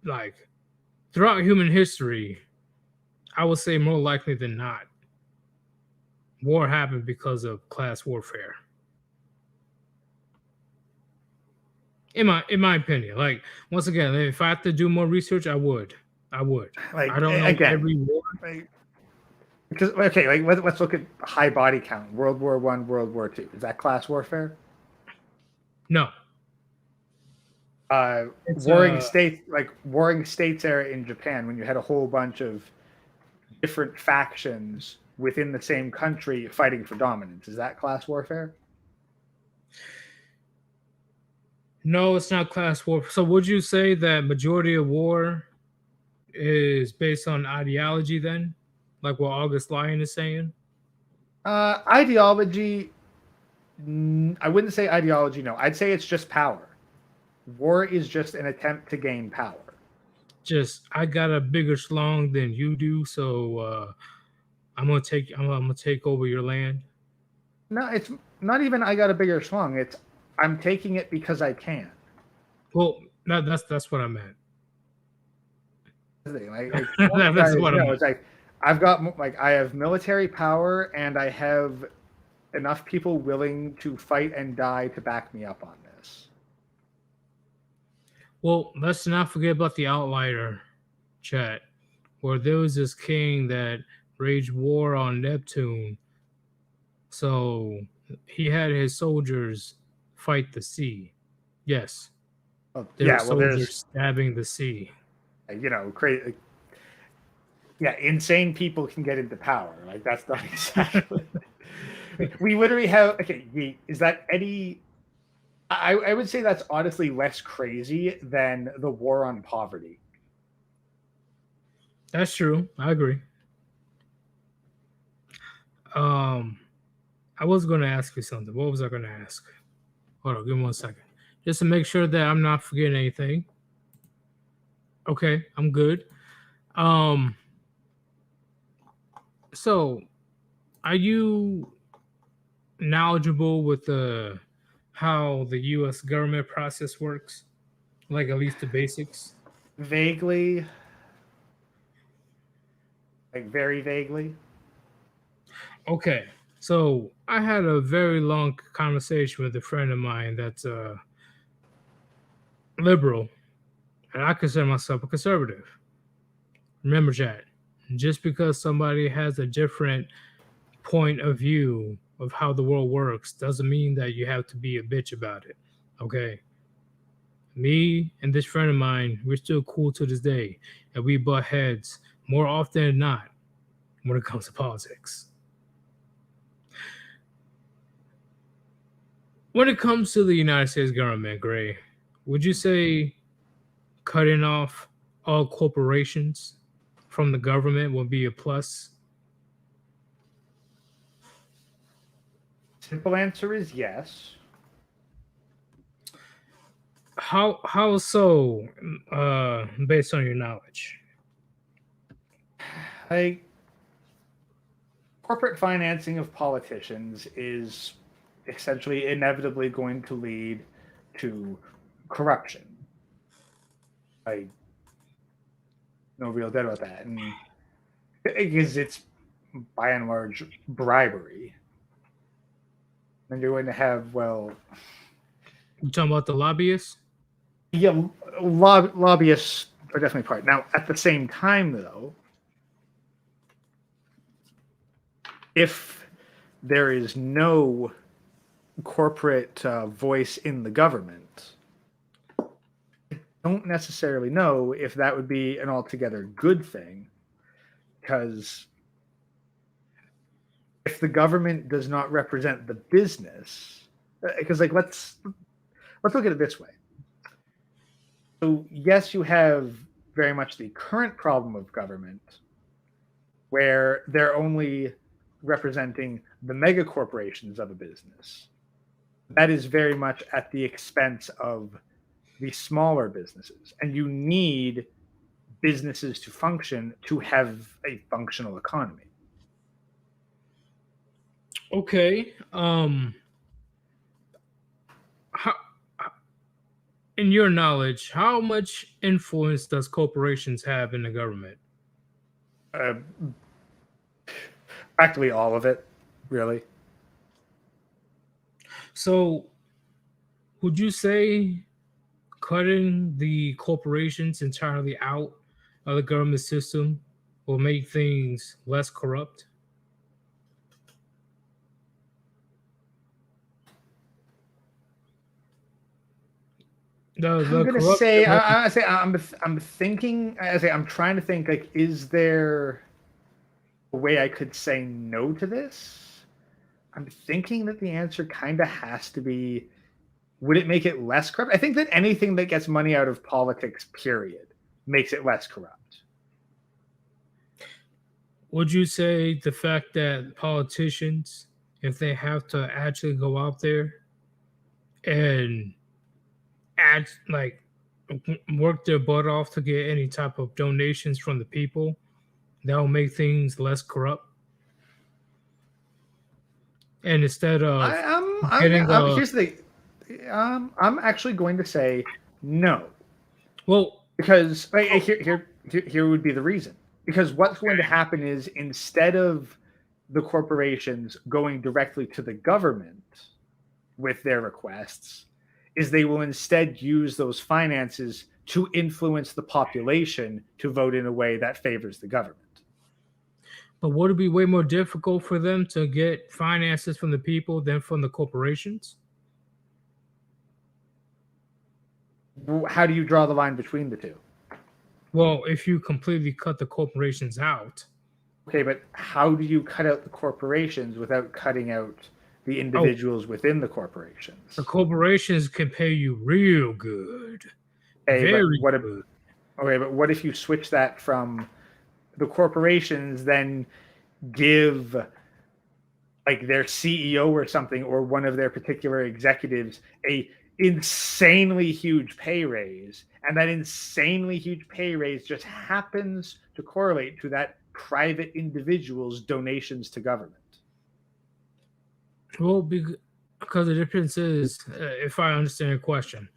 like throughout human history, I would say more likely than not, war happened because of class warfare. In my opinion, like once again, if I have to do more research, I would. I would. I Like don't know again, every war. like, because okay, like let's look at high body count. World War I, World War II. Is that class warfare? No, it's Warring states era in Japan, when you had a whole bunch of different factions within the same country fighting for dominance. Is that class warfare? no, it's not class war. So would you say that majority of war is based on ideology then? like what August Lyon is saying? Ideology, I wouldn't say ideology, no. I'd say it's just power. War is just an attempt to gain power. Just I got a bigger schlong than you do, so I'm gonna take over your land. No, it's not even I got a bigger swung. It's I'm taking it because I can. Well, that's what I meant. Like most That's guys what I know, meant. it's like I've got like I have military power and I have enough people willing to fight and die to back me up on this. Well, let's not forget about the outlier chat, where there was this king that waged war on Neptune. So he had his soldiers fight the sea. Yes, Well, there were yeah, well, there's soldiers stabbing the sea. crazy. Yeah, insane people can get into power. Like that's not exactly. We literally have. Okay, is that any? I would say that's honestly less crazy than the war on poverty. That's true. I agree. Um, I was going to ask you something. What was I going to ask? Hold on, give me 1 second, just to make sure that I'm not forgetting anything. Okay, I'm good. Um, so are you knowledgeable with the how the U.S. government process works? Like at least the basics. Vaguely, like very vaguely. Okay, so I had a very long conversation with a friend of mine that's liberal, and I consider myself a conservative. Remember, Chad, just because somebody has a different point of view of how the world works doesn't mean that you have to be a bitch about it. Okay. Me and this friend of mine, we're still cool to this day, and we butt heads more often than not when it comes to politics. When it comes to the United States government, Gray, would you say cutting off all corporations from the government would be a plus? Simple answer is yes. How so? Based on your knowledge. Like corporate financing of politicians is essentially inevitably going to lead to corruption. I no real doubt about that, and because it's by and large bribery. And you're going to have You talking about the lobbyists? yeah, lobbyists are definitely part. Now, at the same time, though, if there is no corporate voice in the government, don't necessarily know if that would be an altogether good thing, because if the government does not represent the business, because like let's look at it this way. So yes, you have very much the current problem of government where they're only representing the mega corporations of a business. That is very much at the expense of the smaller businesses. And you need businesses to function to have a functional economy. Okay. How, in your knowledge, how much influence does corporations have in the government? Uh, Practically all of it, really. So, would you say cutting the corporations entirely out of the government system will make things less corrupt? I'm The gonna corruption say won't. I say I'm thinking I say I'm trying to think like is there a way I could say no to this? I'm thinking that the answer kind of has to be would it make it less corrupt? I think that anything that gets money out of politics, period, makes it less corrupt. Would you say the fact that politicians, if they have to actually go out there and act like work their butt off to get any type of donations from the people, that will make things less corrupt? And instead of getting a Here's the thing. I'm actually going to say no, well, because here would be the reason. Because what's going to happen is, instead of the corporations going directly to the government with their requests, is they will instead use those finances to influence the population to vote in a way that favors the government. but would it be way more difficult for them to get finances from the people than from the corporations? How do you draw the line between the two? Well, if you completely cut the corporations out. Okay, but how do you cut out the corporations without cutting out the Oh, individuals within the corporations? the corporations can pay you real good. Okay, Very good. but what if you switch that from the corporations then give like their CEO or something, or one of their particular executives, a insanely huge pay raise, and that insanely huge pay raise just happens to correlate to that private individual's donations to government? Well, because the difference is, if I understand your question,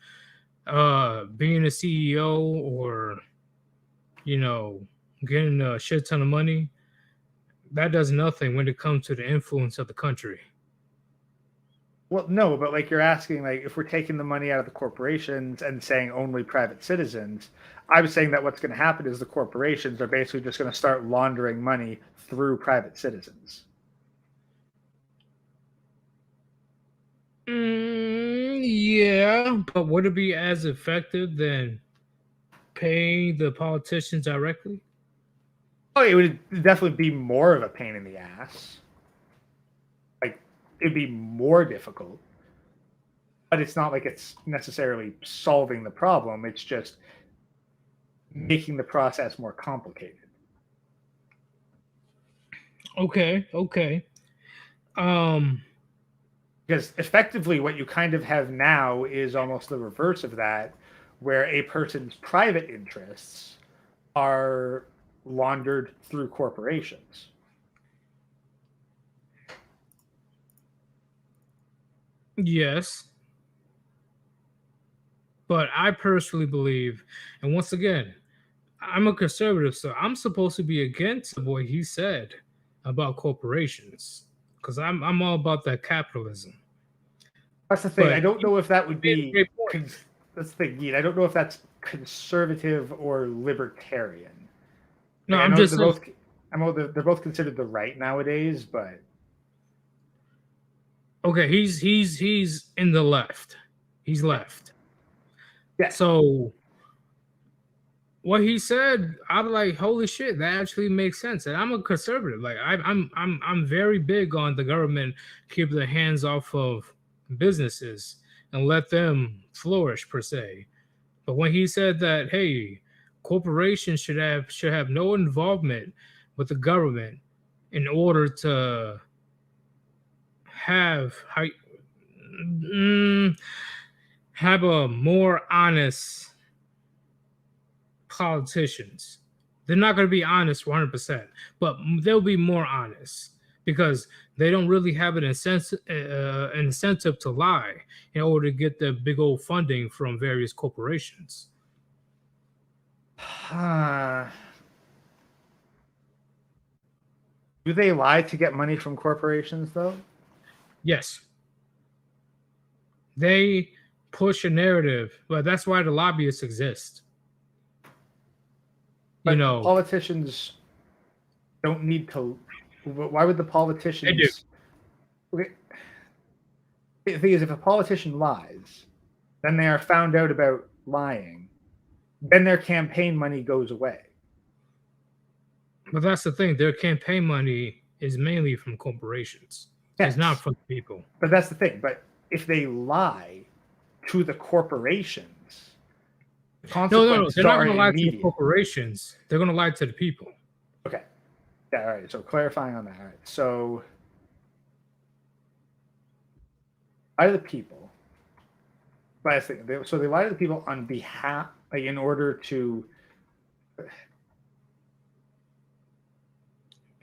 being a CEO or, you know, getting a shit ton of money, that does nothing when it comes to the influence of the country. Well, no, but like you're asking, like if we're taking the money out of the corporations and saying only private citizens, I was saying that what's going to happen is the corporations are basically just going to start laundering money through private citizens. Yeah, but would it be as effective than paying the politicians directly? Oh, it would definitely be more of a pain in the ass. Like it'd be more difficult, but it's not like it's necessarily solving the problem. It's just making the process more complicated. Okay, okay. Um, Because effectively, what you kind of have now is almost the reverse of that, where a person's private interests are laundered through corporations. yes, but I personally believe, and once again, I'm a conservative, so I'm supposed to be against what he said about corporations because I'm all about that capitalism. That's the thing. I But don't he know if that would made a be. great point. That's the thing, Ian. I don't know if that's conservative or libertarian. No, Like, I I'm know just they're saying. both. I know they're both considered the right nowadays, but Okay, he's in the left. He's yeah, left. yeah. So what he said, I'm like, holy shit, that actually makes sense. And I'm a conservative. Like I'm very big on the government keep their hands off of businesses and let them flourish per se. But when he said that, hey, corporations should have no involvement with the government in order to have how mm, have a more honest politicians. They're not going to be honest 100%, but they'll be more honest because they don't really have an incentive to lie in order to get the big old funding from various corporations. Do they lie to get money from corporations, though? Yes, they push a narrative, but that's why the lobbyists exist. You But the know, politicians don't need to. Why would the they do. politicians? Okay, the thing is, if a politician lies, then they are found out about lying, then their campaign money goes away. But that's the thing. Their campaign money is mainly from corporations. It's not Yes, from people. but that's the thing. But if they lie to the corporations, the No, no, no. consequences They're not going are to lie to the immediate. corporations. They're going to lie to the people. Okay. Yeah, all right. So clarifying on that. All right. So lie to the people. Last thing. So they lie to the people on behalf, like in order to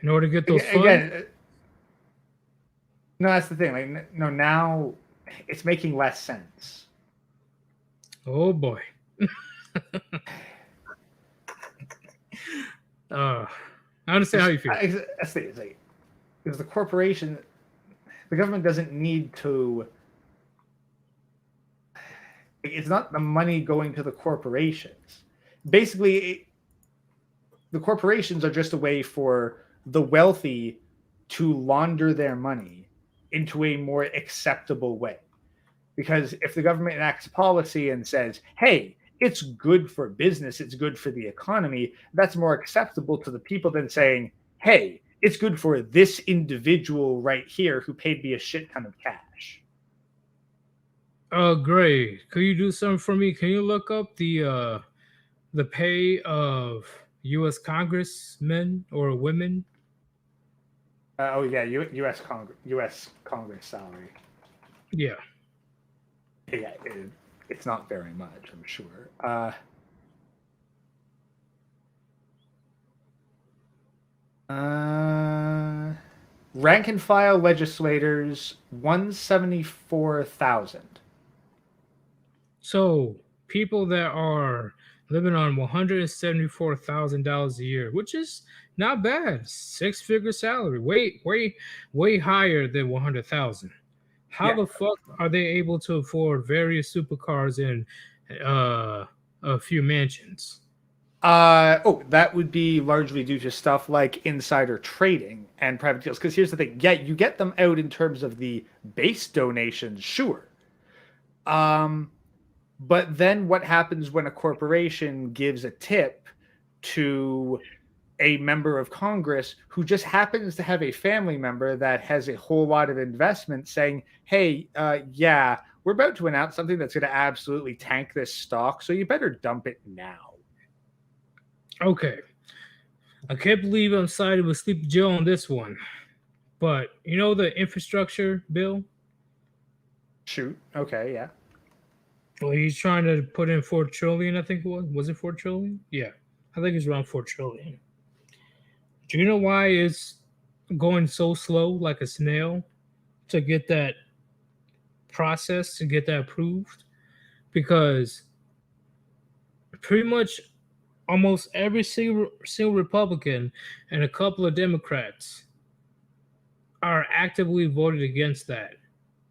in order to get those funds. again. No, that's the thing. Like no, now it's making less sense. Oh boy. uh, I understand how you feel. That's the thing. It's like because the corporation, the government doesn't need to. It's not the money going to the corporations. Basically, the corporations are just a way for the wealthy to launder their money into a more acceptable way. Because if the government enacts policy and says, hey, it's good for business, it's good for the economy, that's more acceptable to the people than saying, hey, it's good for this individual right here who paid me a shit ton of cash. Gray, could you do something for me? Can you look up the pay of U.S. congressmen or women? Oh yeah, U.S. Congress salary. Yeah. Yeah, it's not very much, I'm sure. Rank and file legislators 174,000. So people that are living on $174,000 a year, which is not bad, six-figure salary, way higher than 100,000. How Yeah. the fuck are they able to afford various supercars and uh, a few mansions? That would be largely due to stuff like insider trading and private deals. Because here's the thing: yeah, you get them out in terms of the base donations, sure. Um, but then what happens when a corporation gives a tip to a member of Congress who just happens to have a family member that has a whole lot of investment saying, hey, yeah, we're about to announce something that's going to absolutely tank this stock, so you better dump it now. Okay, I can't believe I'm siding with Sleepy Joe on this one. But you know the infrastructure bill? Shoot. Okay. Yeah. Well, he's trying to put in 4 trillion, I think it was. Was it 4 trillion? Yeah. I think it's around 4 trillion. Do you know why it's going so slow like a snail to get that process to get that approved? Because pretty much almost every single Republican and a couple of Democrats are actively voted against that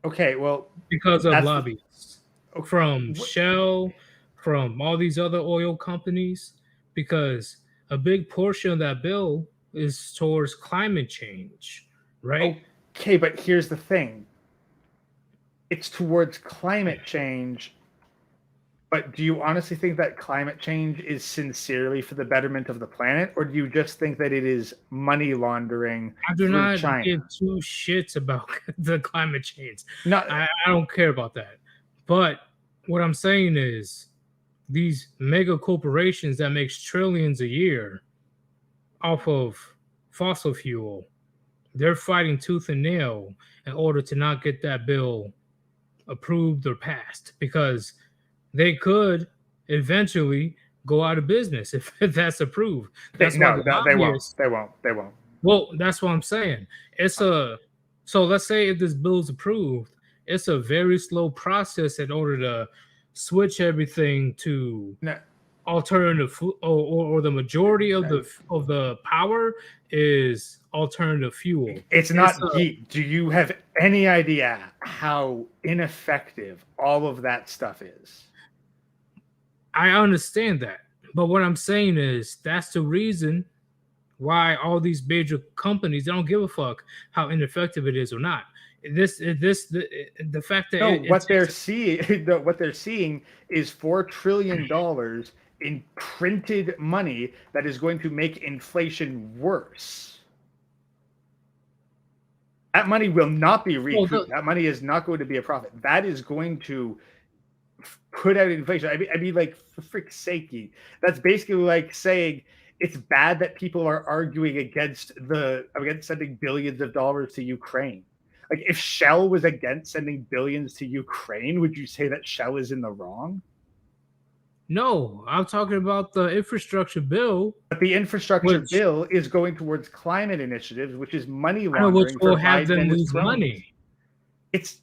Okay. Well, because of that's the. lobbyists Okay, from Shell, from all these other oil companies, because a big portion of that bill is towards climate change, right? okay, but here's the thing: it's towards climate change. But do you honestly think that climate change is sincerely for the betterment of the planet, or do you just think that it is money laundering I do through not give China? two shits about the climate change. Not I don't care about that. But what I'm saying is these mega corporations that makes trillions a year off of fossil fuel, they're fighting tooth and nail in order to not get that bill approved or passed because they could eventually go out of business if that's approved. That's why the they won't. lobbyists. They won't. They won't. Well, that's what I'm saying. It's a so let's say if this bill is approved, it's a very slow process in order to switch everything to No, alternative or the majority of the power is alternative fuel. it's It's not geek. Do you have any idea how ineffective all of that stuff is? I understand that, but what I'm saying is that's the reason why all these major companies they don't give a fuck how ineffective it is or not. The fact that No, it what they're takes seeing, what they're seeing is $4 trillion in printed money that is going to make inflation worse. That money will not be well, recouped. That money is not going to be a profit. That is going to put out inflation. I mean, like for frick's sake, that's basically like saying it's bad that people are arguing against sending billions of dollars to Ukraine. Like, if Shell was against sending billions to Ukraine, would you say that Shell is in the wrong? No, I'm talking about the infrastructure bill, But the infrastructure which bill is going towards climate initiatives, which is money I know which laundering for will have Biden them and his lose cronies. money. It's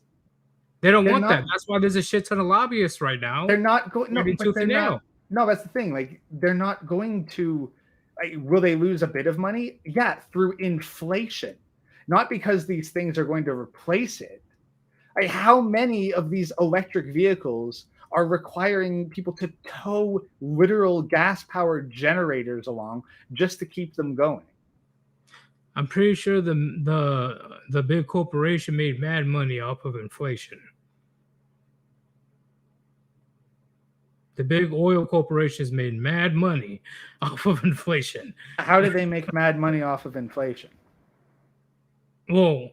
They don't they're want that. not That's why there's a shit ton of lobbyists right now. they're not going no, Fighting but tooth they're and not nail. no, that's the thing. Like, they're not going to, like, will they lose a bit of money? Yeah, through inflation. Not because these things are going to replace it. Like, how many of these electric vehicles are requiring people to tow literal gas powered generators along just to keep them going? I'm pretty sure the big corporation made mad money off of inflation. The big oil corporations made mad money off of inflation. How did they make mad money off of inflation? Well,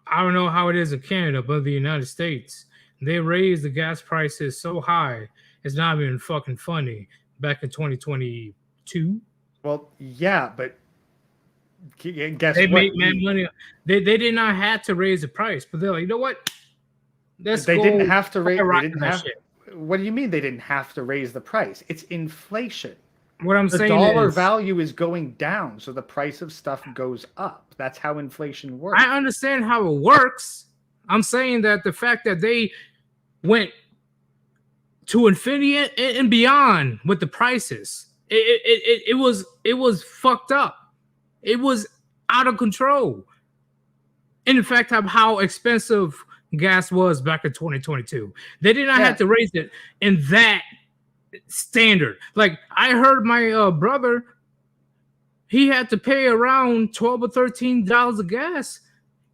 I don't know how it is in Canada, but the United States, they raised the gas prices so high, it's not even fucking funny. Back in 2022, Well, yeah, but guess they what? made mad money. They did not have to raise the price, but they're like, you know what? Let's They go didn't have to raise. They skyrocket didn't that have. shit. What do you mean they didn't have to raise the price? It's inflation. What I'm The saying dollar is, value is going down, so the price of stuff goes up. That's how inflation works. I understand how it works. I'm saying that the fact that they went to infinity and beyond with the prices, it was fucked up. It was out of control. And in fact, how expensive gas was back in 2022, they did not have to raise it in that standard. Like, I heard my brother, he had to pay around $12 or $13 of gas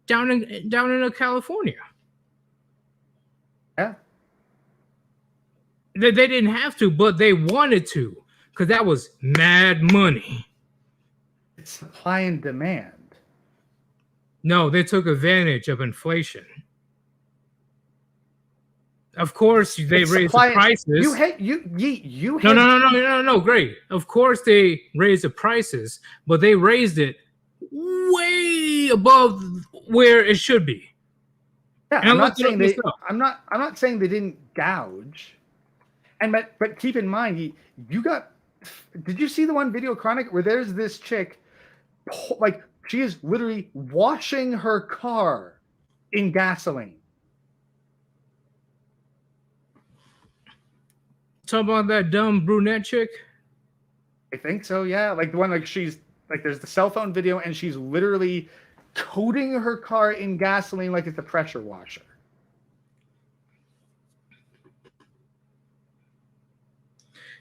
down in California. Yeah. They didn't have to, but they wanted to, because that was mad money. It's supply and demand. No, they took advantage of inflation. Of course, they raised the prices. No, great. Of course, they raised the prices, but they raised it way above where it should be. Yeah, I'm not saying they. I'm not saying they didn't gouge. And but keep in mind, you got. Did you see the one video chronic where there's this chick, like, she is literally washing her car in gasoline? Talk about that dumb brunette chick? I think so, yeah. Like the one, like, she's like, there's the cell phone video and she's literally coating her car in gasoline like it's a pressure washer.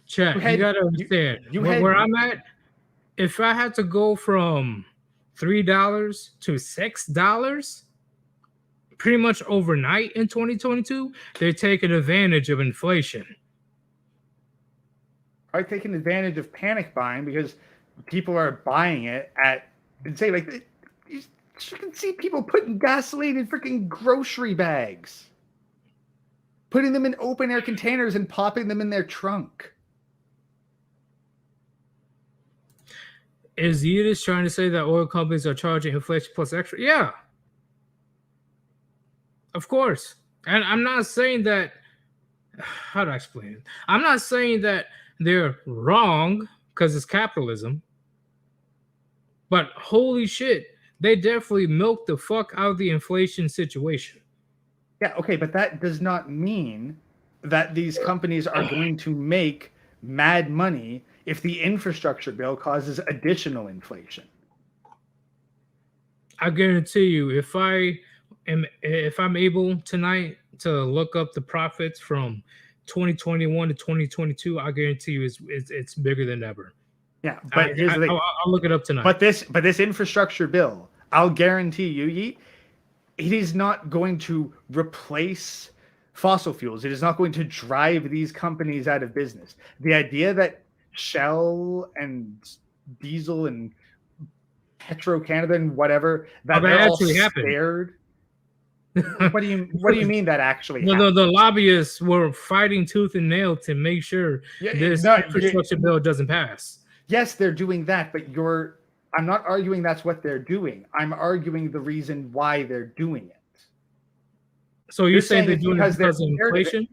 Chat, you gotta understand where I'm at. If I had to go from $3 to $6, pretty much overnight in 2022, they're taking advantage of inflation. Are taking advantage of panic buying because people are buying it at, and say, like, you can see people putting gasoline in freaking grocery bags, putting them in open air containers and popping them in their trunk. Is Yiddish trying to say that oil companies are charging inflation plus extra? Yeah. Of course. And I'm not saying that, how do I explain it? I'm not saying that they're wrong because it's capitalism. But holy shit, they definitely milked the fuck out of the inflation situation. Yeah, okay, but that does not mean that these companies are going to make mad money if the infrastructure bill causes additional inflation. I guarantee you, if I'm able tonight to look up the profits from 2021 to 2022, I guarantee you it's bigger than ever. Yeah, but here's the thing. I'll look it up tonight. But this infrastructure bill, I'll guarantee you, it is not going to replace fossil fuels. It is not going to drive these companies out of business. The idea that Shell and Diesel and Petro-Canada and whatever, that they're all scared. What do you mean that actually happened? The lobbyists were fighting tooth and nail to make sure this infrastructure bill doesn't pass. Yes, they're doing that, but I'm not arguing that's what they're doing. I'm arguing the reason why they're doing it. So you're You're saying saying they're it's doing it because they're because of scared of it. inflation?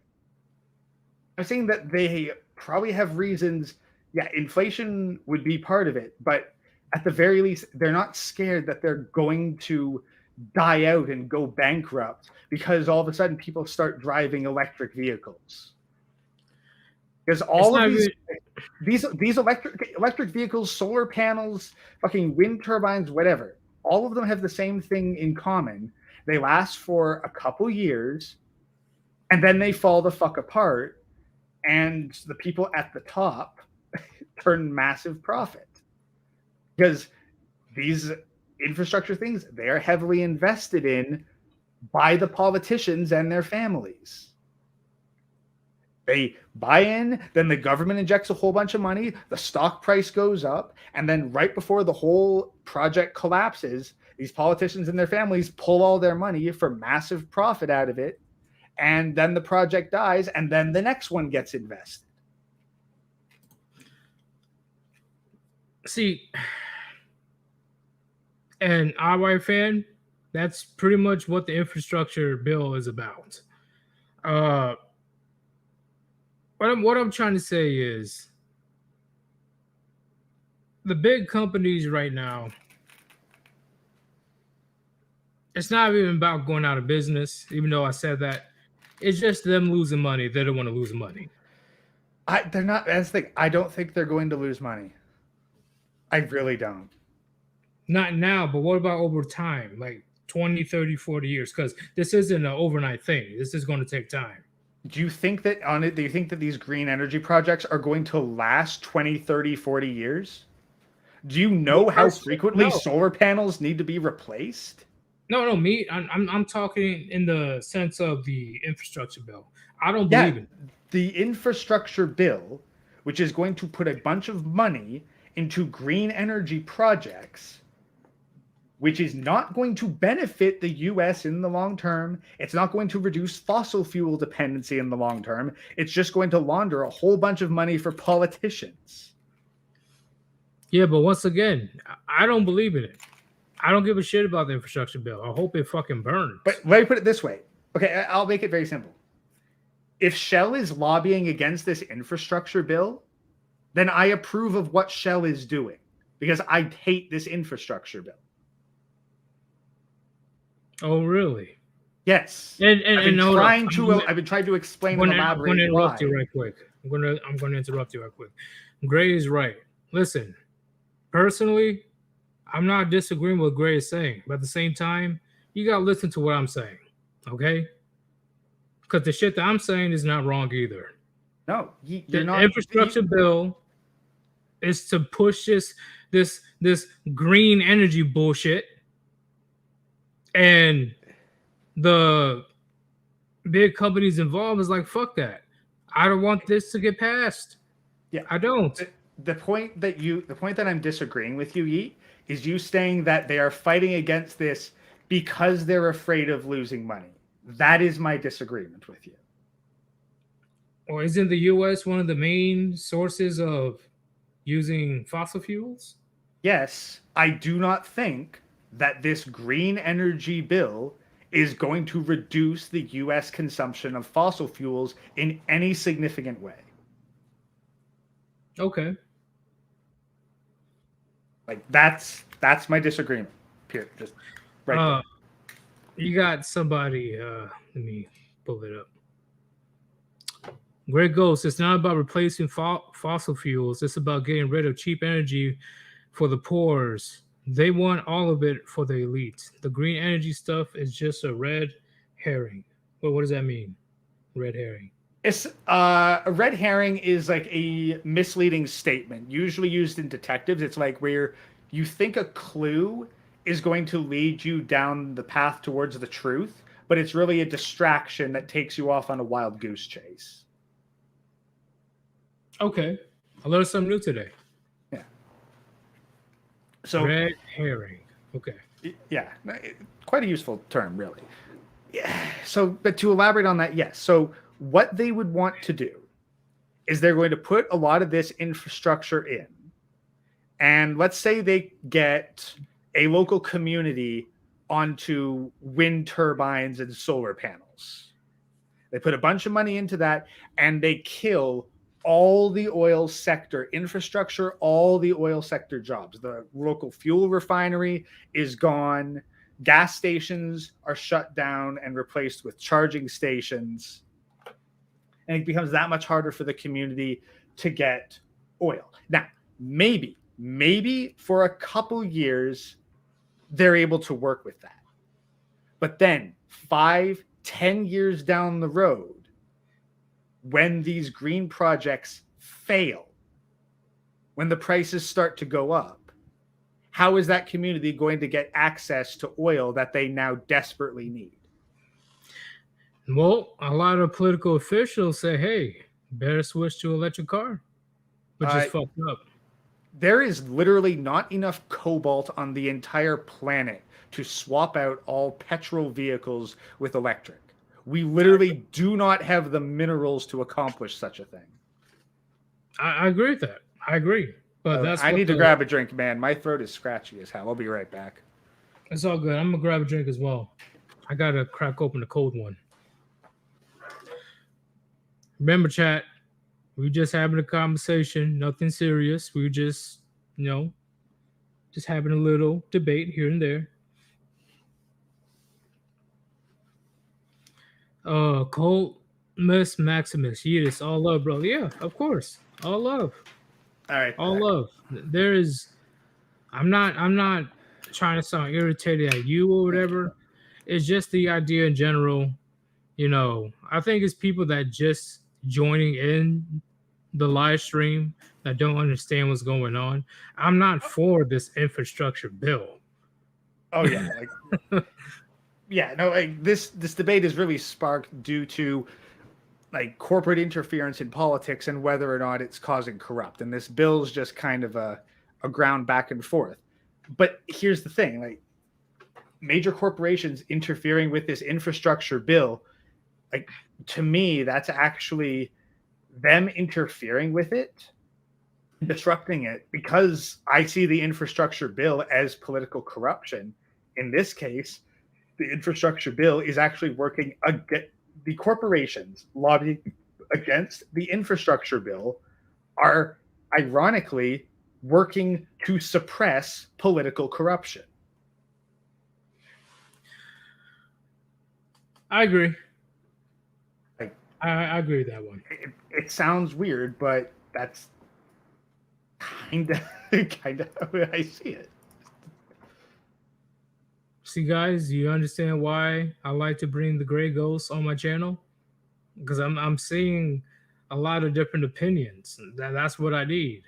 I'm saying that they probably have reasons. Yeah, inflation would be part of it, but at the very least, they're not scared that they're going to die out and go bankrupt because all of a sudden people start driving electric vehicles. Because It's all of not even. these electric vehicles, solar panels, fucking wind turbines, whatever, all of them have the same thing in common. They last for a couple years and then they fall the fuck apart, and the people at the top turn massive profit because these infrastructure things, they are heavily invested in by the politicians and their families. They buy in, then the government injects a whole bunch of money, the stock price goes up, and then right before the whole project collapses, these politicians and their families pull all their money for massive profit out of it, and then the project dies, and then the next one gets invested. See, and outright fan, that's pretty much what the infrastructure bill is about. Uh, what I'm trying to say is the big companies right now, it's not even about going out of business, even though I said that. It's just them losing money. They don't want to lose money. They're not. That's the thing. I don't think they're going to lose money. I really don't. Not now, but what about over time? Like 20, 30, 40 years? Because this isn't an overnight thing. This is going to take time. Do you think that on it? Do you think that these green energy projects are going to last 20, 30, 40 years? Do you know how frequently No, solar panels need to be replaced? no. Me, I'm talking in the sense of the infrastructure bill. I don't Yeah, believe in it. the infrastructure bill, which is going to put a bunch of money into green energy projects, which is not going to benefit the US in the long term. It's not going to reduce fossil fuel dependency in the long term. It's just going to launder a whole bunch of money for politicians. Yeah, but once again, I don't believe in it. I don't give a shit about the infrastructure bill. I hope it fucking burns. But let me put it this way. Okay, I'll make it very simple. If Shell is lobbying against this infrastructure bill, then I approve of what Shell is doing because I hate this infrastructure bill. Oh, really? Yes. I've been hold up. trying to explain and I'm going elaborate to why. interrupt you right quick. I'm going to interrupt you right quick. Gray is right. Listen, personally, I'm not disagreeing with what Gray is saying, but at the same time, you gotta listen to what I'm saying, okay? Because the shit that I'm saying is not wrong either. No, The infrastructure bill is to push this green energy bullshit, and the big companies involved is like, fuck that. I don't want this to get passed. Yeah, I don't. The point that I'm disagreeing with you, Yeet, is you saying that they are fighting against this because they're afraid of losing money. That is my disagreement with you. Or isn't the US one of the main sources of using fossil fuels? Yes, I do not think that this green energy bill is going to reduce the US consumption of fossil fuels in any significant way. Okay. Like that's my disagreement. Period. Just right there. You got somebody, let me pull it up. Greg Ghost, it's not about replacing fossil fuels. It's about getting rid of cheap energy for the poors. They want all of it for the elite. The green energy stuff is just a red herring. Well, what does that mean? Red herring. It's a red herring is like a misleading statement, usually used in detectives. It's like where you think a clue is going to lead you down the path towards the truth, but it's really a distraction that takes you off on a wild goose chase. Okay. I learned something new today. Yeah. So red herring. Okay. Yeah, quite a useful term, really. Yeah. So, but to elaborate on that, yes. So, what they would want to do is they're going to put a lot of this infrastructure in, And let's say they get a local community onto wind turbines and solar panels. They put a bunch of money into that and they kill all the oil sector infrastructure, all the oil sector jobs. The local fuel refinery is gone. Gas stations are shut down and replaced with charging stations. And it becomes that much harder for the community to get oil. Now, maybe for a couple years, they're able to work with that. But then 5, 10 years down the road, when these green projects fail, when the prices start to go up, how is that community going to get access to oil that they now desperately need? Well, a lot of political officials say, "Hey, better switch to electric car," which is Uh, fucked up. there is literally not enough cobalt on the entire planet to swap out all petrol vehicles with electric. We literally do not have the minerals to accomplish such a thing. I agree with that. I agree, but that's I what need to the. grab a drink, man. My throat is scratchy as hell. I'll be right back. It's all good. I'm gonna grab a drink as well. I gotta crack open the cold one. Remember, chat. We just having a conversation, nothing serious. We just, you know, just having a little debate here and there. Colt Miss Maximus, yes, all love, bro. Yeah, of course, all love, All right, all back. love. There is. I'm not trying to sound irritated at you or whatever. It's just the idea in general. I think it's people that just joining in the live stream that don't understand what's going on. I'm not for this infrastructure bill. Oh yeah, like yeah, no, like this debate is really sparked due to like corporate interference in politics and whether or not it's causing corrupt. And this bill's just kind of a ground back and forth. But here's the thing, like major corporations interfering with this infrastructure bill, like to me, that's actually them interfering with it, disrupting it, because I see the infrastructure bill as political corruption. In this case, the infrastructure bill is actually working against the corporations lobbying against the infrastructure bill are ironically working to suppress political corruption. I agree. Like I agree with that one. it sounds weird, but that's kind of kind of how I see it. See, guys, you understand why I like to bring the gray ghosts on my channel? Because I'm seeing a lot of different opinions. That's what I need.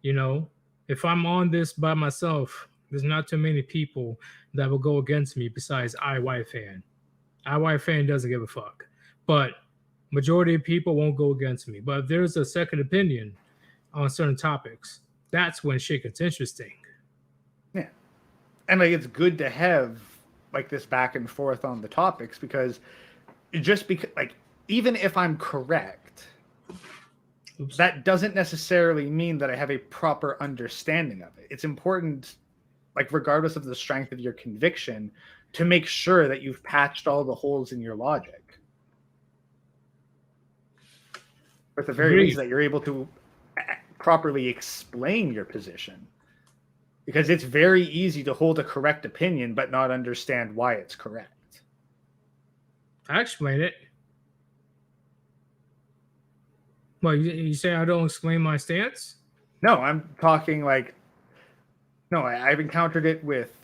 You know, if I'm on this by myself, there's not too many people that will go against me besides IY fan. IY fan doesn't give a fuck. But majority of people won't go against me. But if there's a second opinion on certain topics, that's when shit gets interesting. Yeah, and like it's good to have like this back and forth on the topics because just because like even if I'm correct, Oops. that doesn't necessarily mean that I have a proper understanding of it. It's important, like regardless of the strength of your conviction, to make sure that you've patched all the holes in your logic. Or at the very least, Agreed. that you're able to properly explain your position. Because it's very easy to hold a correct opinion but not understand why it's correct. I explain it. Well, you say I don't explain my stance? No, I'm talking like no, I've encountered it with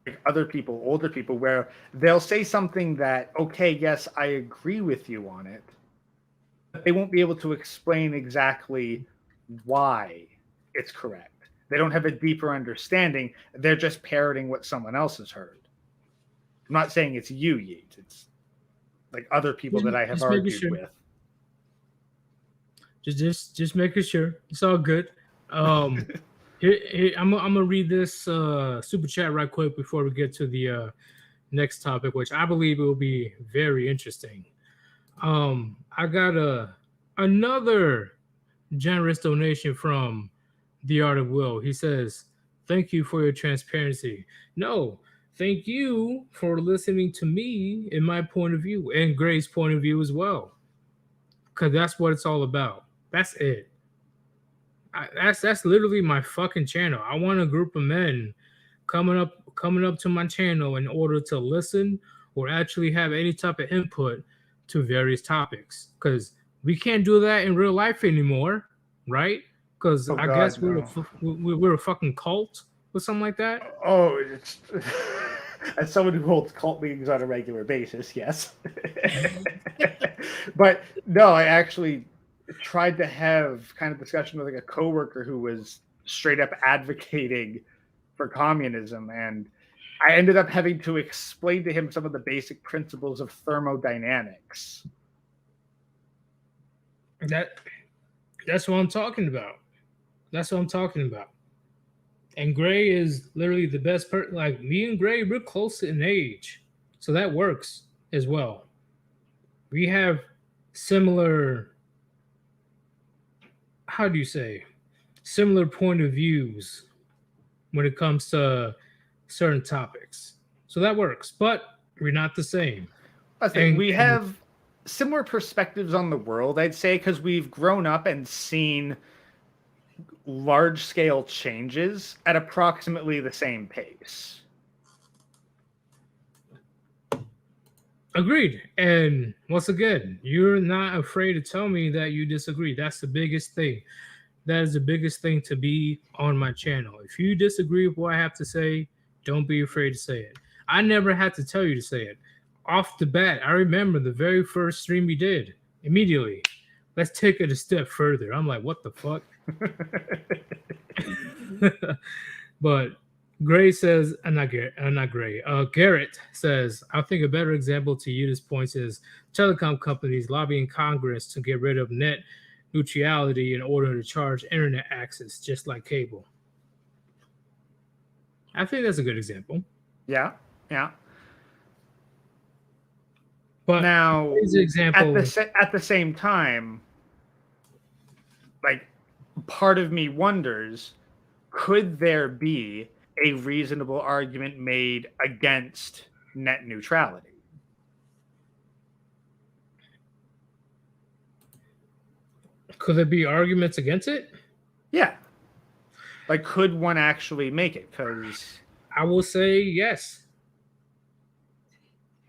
like other people, older people, where they'll say something that, okay, yes, I agree with you on it, but they won't be able to explain exactly why it's correct. They don't have a deeper understanding. They're just parroting what someone else has heard. I'm not saying it's you, Yeet. It's like other people that I have Just making argued sure. with. Just making sure. It's all good. Um, here I'm gonna read this super chat right quick before we get to the next topic, which I believe it will be very interesting. I got another generous donation from The Art of Will. He says, "Thank you for your transparency." No, thank you for listening to me and my point of view and Gray's point of view as well, because that's what it's all about. That's it. That's literally my fucking channel. I want a group of men coming up to my channel in order to listen or actually have any type of input to various topics, because we can't do that in real life anymore, right? Because Oh I guess God, no. we're a fucking cult or something like that. Oh, it's as someone who holds cult meetings on a regular basis, yes. But no, I actually tried to have kind of discussion with like a coworker who was straight up advocating for communism, and I ended up having to explain to him some of the basic principles of thermodynamics. That that's what I'm talking about. That's what I'm talking about. And Gray is literally the best person. Like me and Gray, we're close in age, so that works as well. We have similar, how do you say, similar point of views when it comes to certain topics, so that works. But we're not the same. I think And we have similar perspectives on the world, I'd say, because we've grown up and seen large scale changes at approximately the same pace. agreed. And once again, you're not afraid to tell me that you disagree. That's the biggest thing. That is the biggest thing to be on my channel. If you disagree with what I have to say, don't be afraid to say it. I never had to tell you to say it. Off the bat, I remember the very first stream you did. Immediately, let's take it a step further. I'm like, what the fuck? But Gray says, not Gray. Garrett says, I think a better example to use points is telecom companies lobbying Congress to get rid of net neutrality in order to charge internet access, just like cable. I think that's a good example. Yeah, yeah. But Now, his example, at the same time, like part of me wonders, could there be a reasonable argument made against net neutrality? could there be arguments against it? Yeah. Like, could one actually make it? Because I will say yes.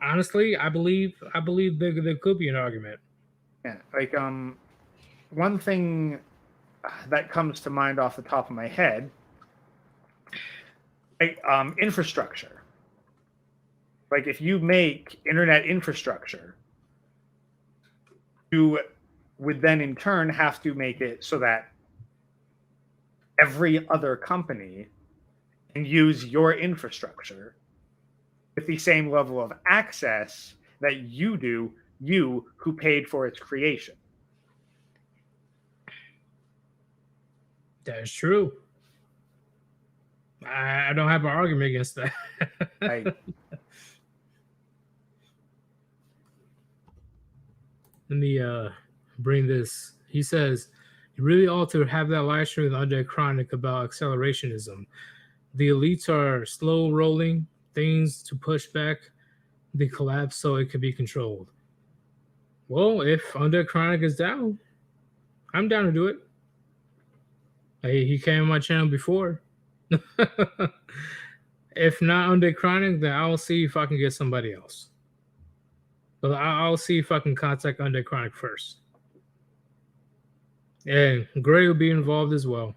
Honestly, I believe there could be an argument. yeah, like one thing that comes to mind off the top of my head, like, infrastructure. Like, if you make internet infrastructure, you would then in turn have to make it so that every other company can use your infrastructure with the same level of access that you do, you who paid for its creation. That is true. I don't have an argument against that. I Let me bring this. He says, you really ought to have that live stream with Andre Chronic about accelerationism. The elites are slow rolling things to push back the collapse so it can be controlled. Well, if Under Chronic is down, I'm down to do it. He came on my channel before. If not Under Chronic, then I'll see if I can get somebody else. But I'll see if I can contact Under Chronic first. And Gray will be involved as well.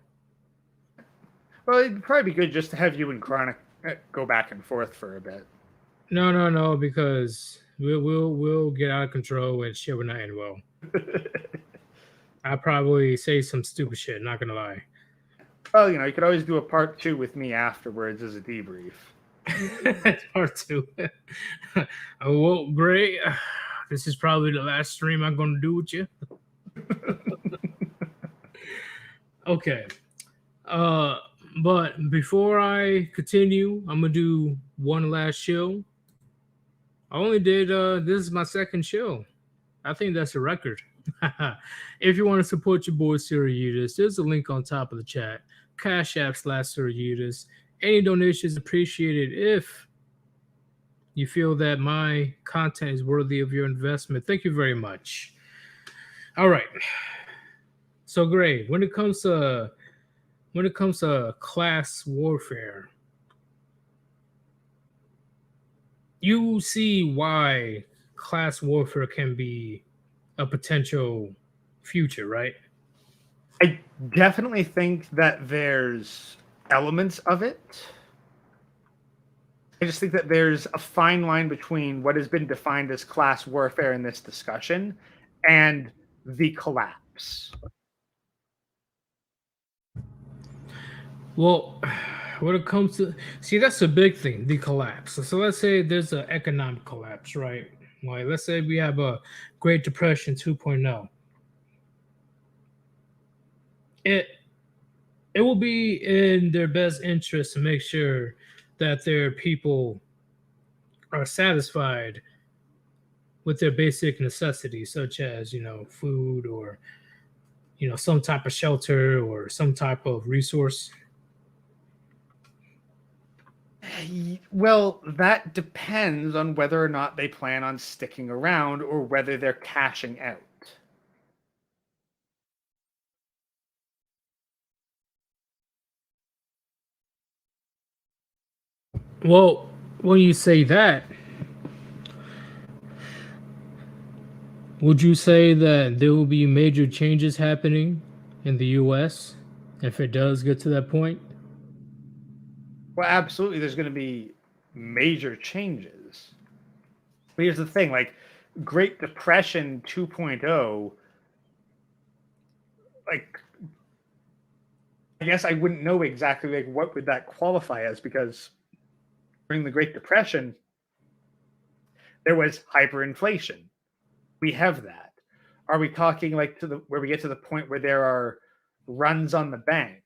well, it'd probably be good just to have you and Chronic go back and forth for a bit. No, because we'll get out of control and shit will not end well. I'll probably say some stupid shit, not gonna lie. Well, you could always do a part 2 with me afterwards as a debrief. That's part 2. Well, Gray, this is probably the last stream I'm gonna do with you. Okay. But before I continue, I'm gonna do one last show. I only did this is my second show. I think that's a record. If you want to support your boy Siri Udis, there's a link on top of the chat. Cash App slash Sir. Any donations appreciated if you feel that my content is worthy of your investment. Thank you very much. All right. So great. When it comes to class warfare, you see why class warfare can be a potential future, right? I definitely think that there's elements of it. I just think that there's a fine line between what has been defined as class warfare in this discussion and the collapse. Well, when it comes to see, that's a big thing, the collapse. So let's say there's an economic collapse, right? Like let's say we have a Great Depression 2.0. It it will be in their best interest to make sure that their people are satisfied with their basic necessities, such as food or some type of shelter or some type of resource. Well, that depends on whether or not they plan on sticking around or whether they're cashing out. Well, when you say that, would you say that there will be major changes happening in the US if it does get to that point? Well, absolutely, there's going to be major changes. But here's the thing, like Great Depression 2.0, like I guess I wouldn't know exactly like what would that qualify as because during the Great Depression there was hyperinflation. We have that. Are we talking like to the where we get to the point where there are runs on the bank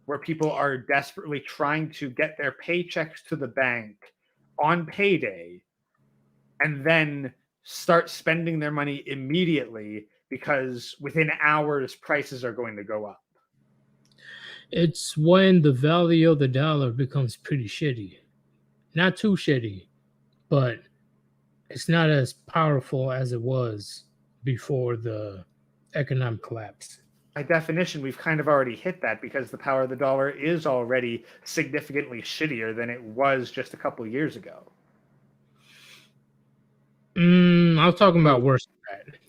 where people are desperately trying to get their paychecks to the bank on payday and then start spending their money immediately because within hours prices are going to go up? It's when the value of the dollar becomes pretty shitty. Not too shitty, but it's not as powerful as it was before the economic collapse. By definition, we've kind of already hit that because the power of the dollar is already significantly shittier than it was just a couple years ago. I was talking about So, worse than that.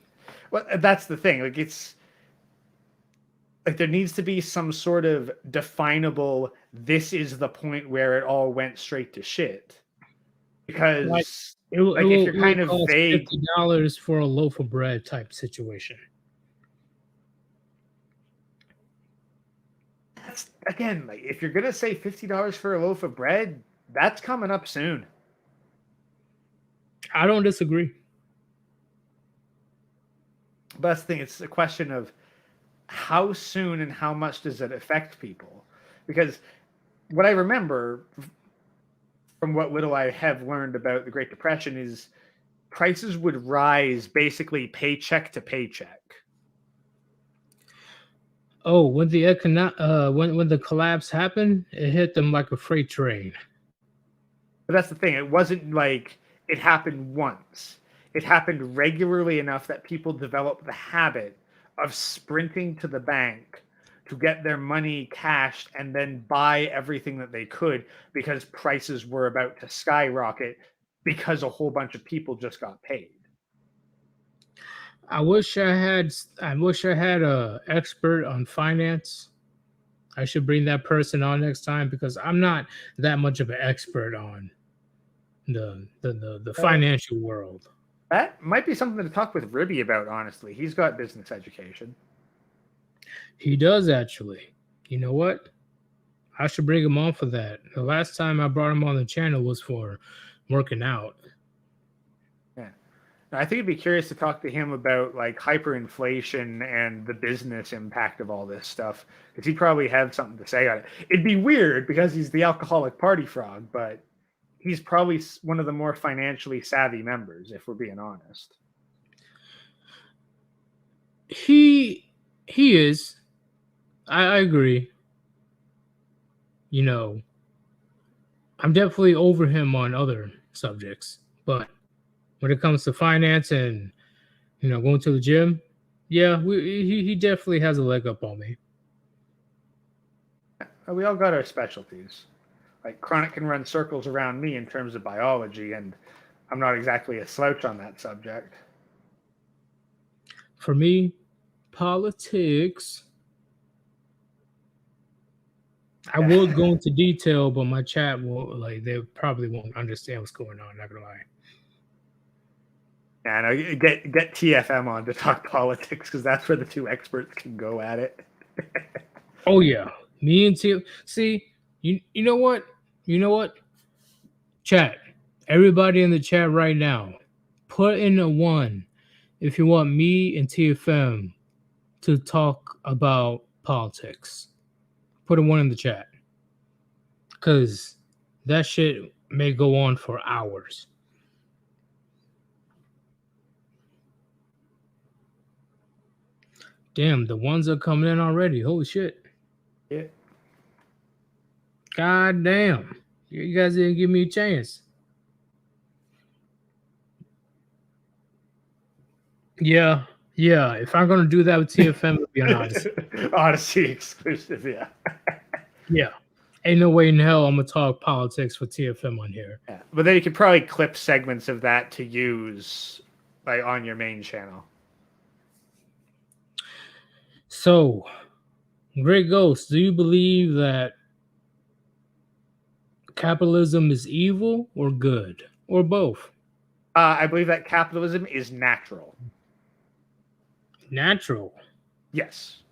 well, that's the thing. Like, it's like there needs to be some sort of definable, this is the point where it all went straight to shit. Like Because, it will, it like, if will, you're it will kind of cost vague, $50 for a loaf of bread type situation. that's again, like, if you're going to say $50 for a loaf of bread, that's coming up soon. I don't disagree. But that's the thing. It's a question of how soon and how much does it affect people? Because what I remember from what little I have learned about the Great Depression is prices would rise basically paycheck to paycheck. Oh, when the collapse happened, it hit them like a freight train. But that's the thing. It wasn't like it happened once. It happened regularly enough that people developed the habit of sprinting to the bank to get their money cashed and then buy everything that they could because prices were about to skyrocket because a whole bunch of people just got paid. I wish I had a expert on finance. I should bring that person on next time because I'm not that much of an expert on the Uh, financial world. that might be something to talk with Ribby about, honestly. He's got business education. He does actually. You know what? I should bring him on for that. The last time I brought him on the channel was for working out. Yeah. I think it'd be curious to talk to him about like hyperinflation and the business impact of all this stuff because he'd probably have something to say on it. It'd be weird because he's the alcoholic party frog, but he's probably one of the more financially savvy members, if we're being honest. He he is. I agree. you know, I'm definitely over him on other subjects, but when it comes to finance and going to the gym, yeah, he definitely has a leg up on me. We all got our specialties. Like Chronic can run circles around me in terms of biology, and I'm not exactly a slouch on that subject. For me, politics. I would go into detail, but my chat will like they probably won't understand what's going on. Not gonna lie. And get TFM on to talk politics because that's where the two experts can go at it. Oh yeah, me and T. See, you know what? You know what? Chat. Everybody in the chat right now, put in a one if you want me and TFM to talk about politics. Put a one in the chat, cause that shit may go on for hours. Damn, the ones are coming in already. Holy shit. Yeah. God damn. You guys didn't give me a chance. Yeah, yeah. If I'm gonna do that with TFM, it'll be on Odyssey. Odyssey exclusive, yeah. Yeah. Ain't no way in hell I'm gonna talk politics with TFM on here. Yeah. But then you could probably clip segments of that to use like on your main channel. So, Great Ghost, do you believe that capitalism is evil or good? Or both? I believe that capitalism is natural. Natural. Yes.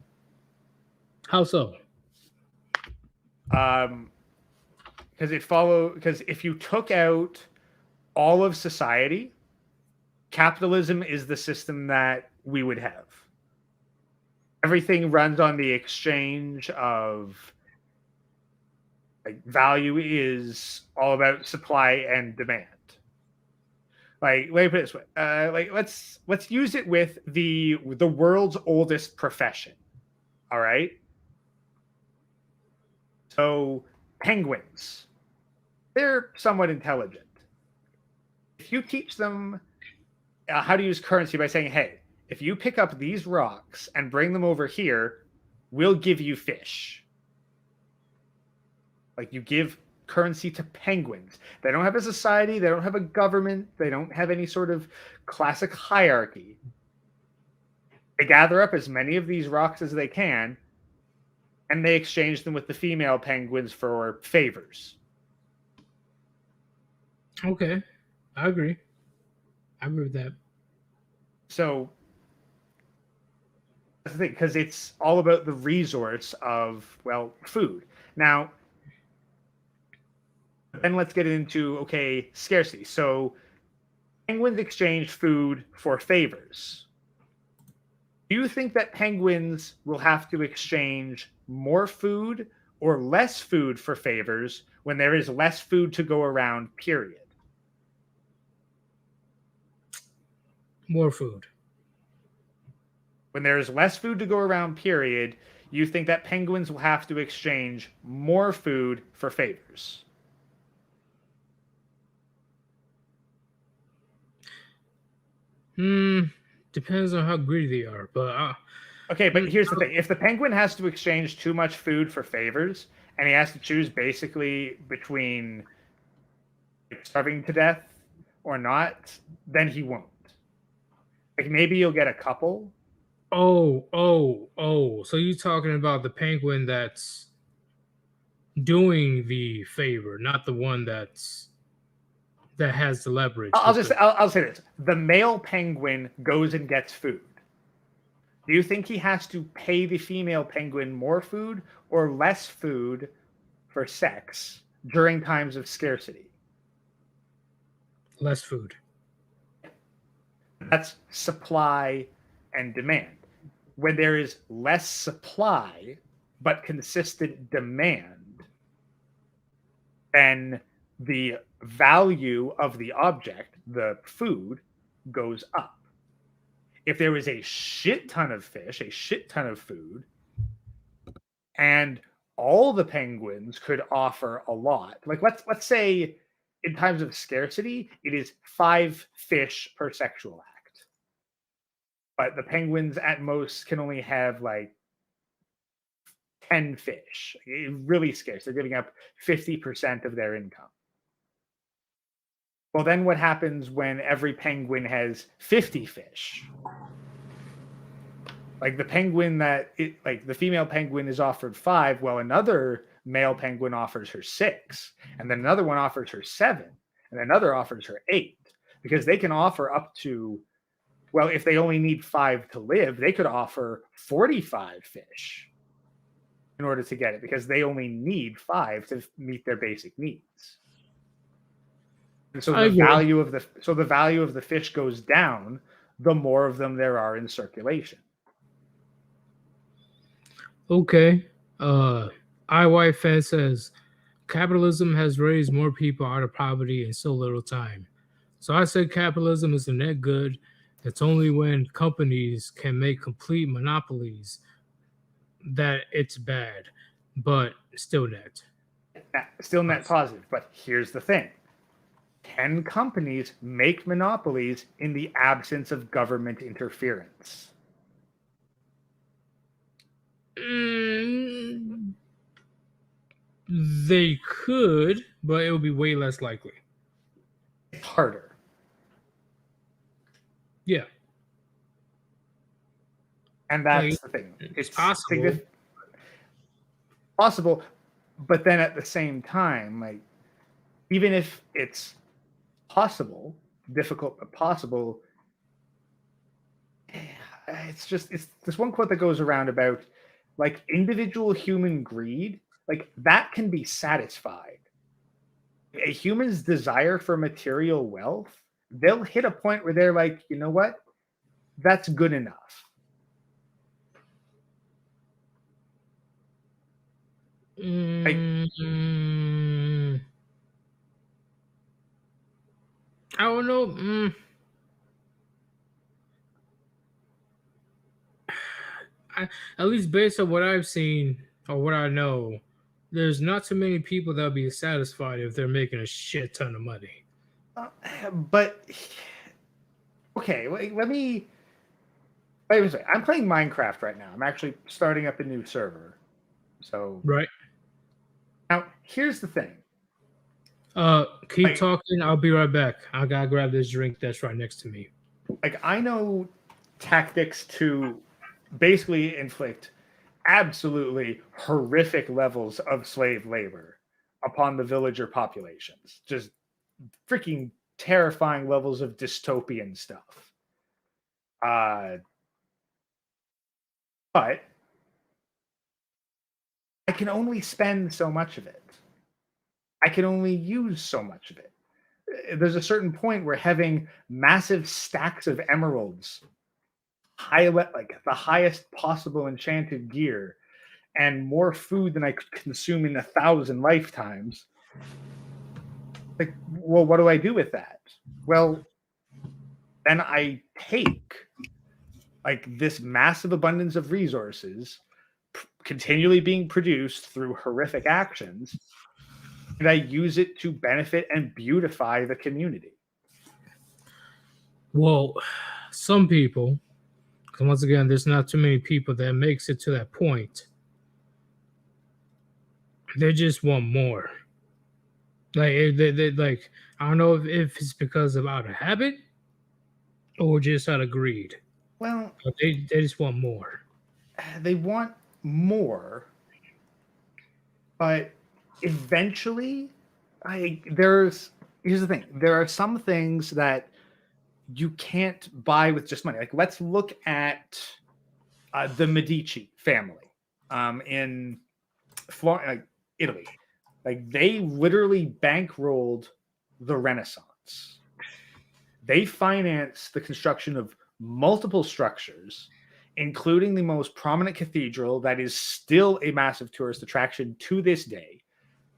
How so? Because if you took out all of society, capitalism is the system that we would have. Everything runs on the exchange of like value is all about supply and demand. Like let me put it this way. Like let's use it with the world's oldest profession. All right. So penguins, they're somewhat intelligent. If you teach them how to use currency by saying, hey, if you pick up these rocks and bring them over here, we'll give you fish. Like you give currency to penguins. They don't have a society, they don't have a government, they don't have any sort of classic hierarchy. They gather up as many of these rocks as they can, and they exchange them with the female penguins for favors. Okay. I agree. I agree with that. So that's the thing, because it's all about the resource of, well, food. Now, then let's get into, okay, scarcity. So penguins exchange food for favors. Do you think that penguins will have to exchange more food or less food for favors when there is less food to go around, period? More food. When there is less food to go around, period, you think that penguins will have to exchange more food for favors? Hmm. Depends on how greedy they are, but Okay, but here's the thing. If the penguin has to exchange too much food for favors, and he has to choose basically between starving to death or not, then he won't. Like maybe you'll get a couple. oh. So you talking about the penguin that's doing the favor, not the one that has the leverage I'll with just the. I'll say this: the male penguin goes and gets food. Do you think he has to pay the female penguin more food or less food for sex during times of scarcity? Less food. That's supply and demand. When there is less supply but consistent demand, then the value of the object, the food, goes up. If there is a shit ton of fish, a shit ton of food, and all the penguins could offer a lot. Like let's say in times of scarcity, it is 5 fish per sexual act. But the penguins at most can only have like 10 fish. Really scarce. They're giving up 50% of their income. Well, then what happens when every penguin has 50 fish? Like the penguin like the female penguin is offered 5, well, another male penguin offers her 6, and then another one offers her 7, and another offers her 8, because they can offer up to, well, if they only need 5 to live, they could offer 45 fish in order to get it, because they only need 5 to meet their basic needs. And so I agree. the value of the fish goes down the more of them there are in circulation. Okay. IY Fed says capitalism has raised more people out of poverty in so little time. So I said capitalism is a net good. It's only when companies can make complete monopolies that it's bad, but still net. Still net Us. positive, but here's the thing. Can companies make monopolies in the absence of government interference? Mm, they could, but it would be way less likely. It's harder. Yeah, And like that's the thing. it's It's possible. possible, but then at the same time, like, even if it's possible, difficult but possible, it's this one quote that goes around about like individual human greed, like that can be satisfied. A human's desire for material wealth, they'll hit a point where they're like, you know what? That's good enough. Like, Mm, I don't know. At least based on what I've seen or what I know, there's not too many people that'll be satisfied if they're making a shit ton of money. but okay, let me. Wait a second. I'm playing Minecraft right now. I'm actually starting up a new server. So Right? now here's the thing. Keep Like, talking. I'll be right back. I gotta grab this drink that's right next to me. I know tactics to basically inflict absolutely horrific levels of slave labor upon the villager populations. Just freaking terrifying levels of dystopian stuff. Uh, but I can only spend so much of it. I can only use so much of it. There's a certain point where having massive stacks of emeralds, like the highest possible enchanted gear, and more food than I could consume in 1,000 lifetimes. Like, well, what do I do with that? Well, then I take like this massive abundance of resources continually being produced through horrific actions, and I use it to benefit and beautify the community. Well, some people, because once again, there's not too many people that makes it to that point. They just want more. Like they like I don't know if it's because of out of habit or just out of greed. Well, But they just want more. they want more, but eventually, I there's here's the thing: there are some things that you can't buy with just money. Like, let's look at the Medici family in like Italy. Like, they literally bankrolled the Renaissance. They financed the construction of multiple structures, including the most prominent cathedral that is still a massive tourist attraction to this day.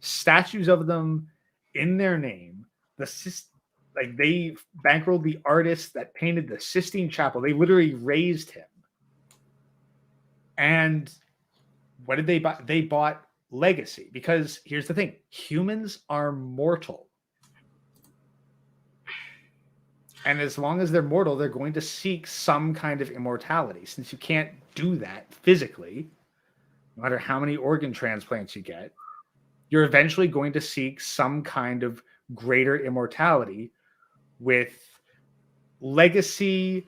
Statues of them in their name. Like, they bankrolled the artist that painted the Sistine Chapel. They literally raised him. And what did they buy? They bought legacy. Because here's the thing, humans are mortal. And as long as they're mortal, they're going to seek some kind of immortality. Since you can't do that physically, no matter how many organ transplants you get, you're eventually going to seek some kind of greater immortality with legacy,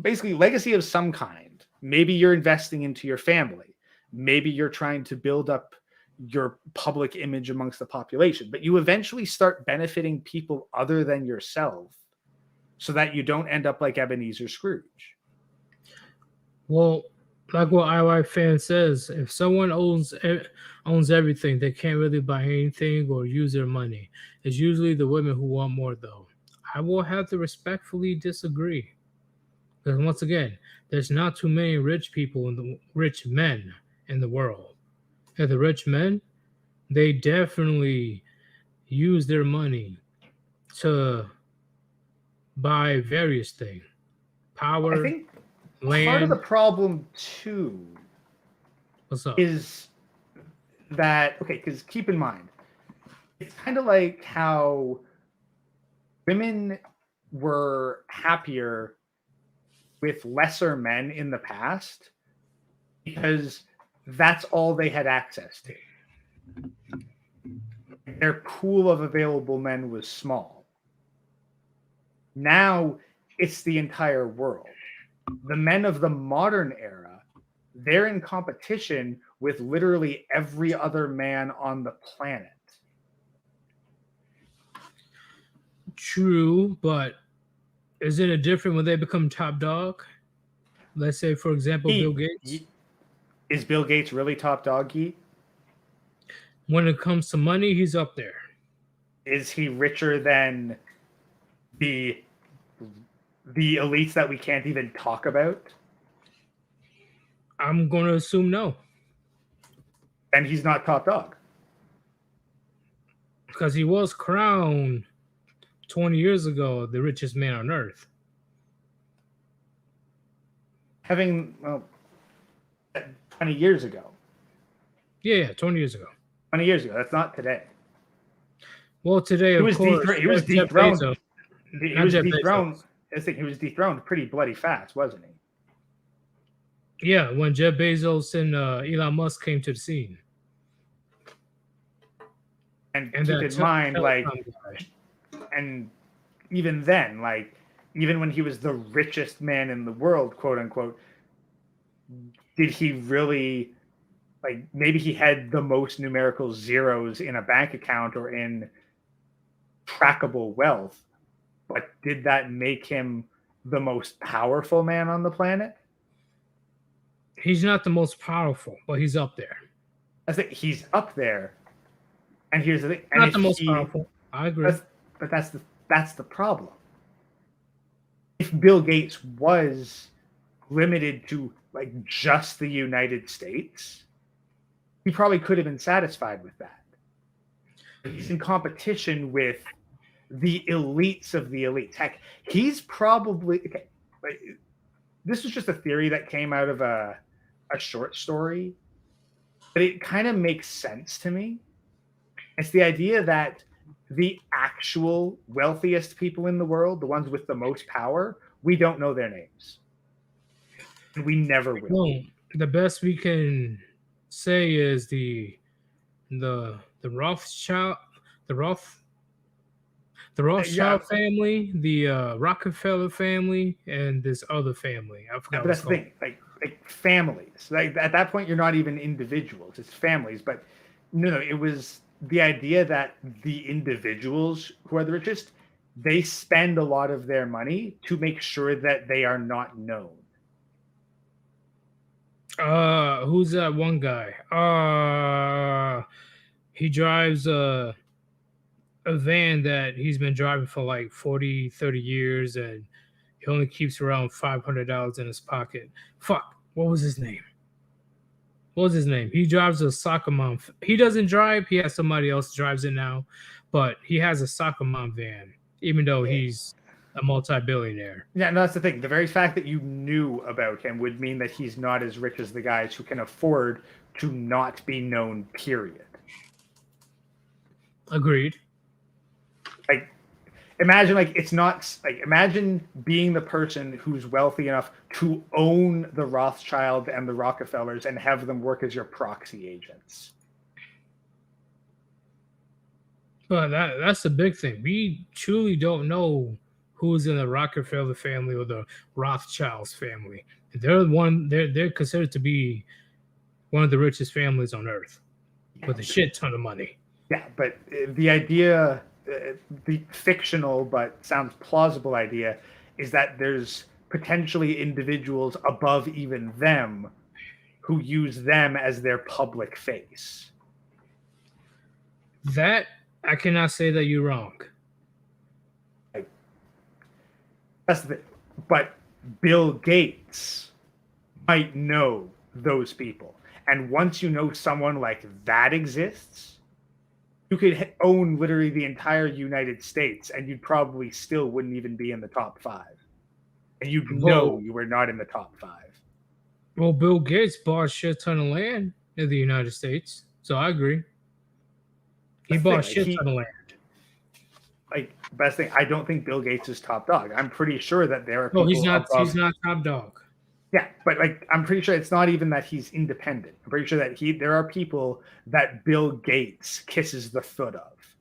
basically legacy of some kind. Maybe you're investing into your family. Maybe you're trying to build up your public image amongst the population, but you eventually start benefiting people other than yourself so that you don't end up like Ebenezer Scrooge. Well, like what IY fan says, if someone owns everything, they can't really buy anything or use their money. It's usually the women who want more, though. I will have to respectfully disagree. Because once again, there's not too many rich men in the world. And the rich men, they definitely use their money to buy various things. I Power, think part of the land. problem too What's up? is that, okay, because keep in mind, it's kind of like how women were happier with lesser men in the past because that's all they had access to. Their pool of available men was small. Now it's the entire world. The men of the modern era, they're in competition with literally every other man on the planet. True, but isn't it different when they become top dog? Let's say, for example, Bill Gates. Is Bill Gates really top dog? When it comes to money, he's up there. Is he richer than the elites that we can't even talk about? I'm going to assume no. And he's not top dog. Because he was crowned 20 years ago the richest man on earth. Having, 20 years ago. Yeah, 20 years ago. 20 years ago. That's not today. Well, today, of course, he was dethroned. Bezos, He not was Jeff dethroned. Bezos. I think he was dethroned pretty bloody fast, wasn't he? Yeah, when Jeff Bezos and Elon Musk came to the scene. And keep in mind, like, and even then, like, even when he was the richest man in the world, quote unquote, did he really, like, maybe he had the most numerical zeros in a bank account or in trackable wealth, but did that make him the most powerful man on the planet? He's not the most powerful, but he's up there. I think he's up there. And here's the thing. Not the most powerful. I agree. But that's the problem. If Bill Gates was limited to like just the United States, he probably could have been satisfied with that. He's in competition with the elites of the elites. Heck, he's probably okay, like, this was just a theory that came out of a short story, but it kind of makes sense to me. It's the idea that the actual wealthiest people in the world, the ones with the most power, we don't know their names. And we never will. Well, the best we can say is the Rothschild, the Rothschild family, the Rockefeller family, and this other family. I forgot. But that's the thing, like families. Like at that point, you're not even individuals; it's families. But no, it was the idea that the individuals who are the richest, they spend a lot of their money to make sure that they are not known. Who's that one guy? He drives a van that he's been driving for like 40, 30 years, and he only keeps around $500 in his pocket. Fuck, what was his name? He drives a soccer mom. He doesn't drive. He has somebody else drives it now, but he has a soccer mom van, even though he's a multi-billionaire. Yeah, no, that's the thing. The very fact that you knew about him would mean that he's not as rich as the guys who can afford to not be known, period. Agreed. Like, imagine, like, it's not, like, imagine being the person who's wealthy enough to own the Rothschild and the Rockefellers and have them work as your proxy agents. But that's the big thing. We truly don't know who's in the Rockefeller family or the Rothschilds family. They're considered to be one of the richest families on earth with a shit ton of money. Yeah, but the idea, the fictional but sounds plausible idea, is that there's potentially individuals above even them who use them as their public face. That I cannot say that you're wrong. Like, that's the thing. But Bill Gates might know those people. And once you know someone like that exists, you could own literally the entire United States and you'd probably still wouldn't even be in the top 5. And you'd know you were not in the top 5. Well, Bill Gates bought a shit ton of land in the United States. So I agree. He bought a shit ton of land. Like, best thing, I don't think Bill Gates is top dog. I'm pretty sure that there are people. No, he's not. He's not top dog. Yeah, but like, I'm pretty sure it's not even that he's independent. I'm pretty sure that there are people that Bill Gates kisses the foot of.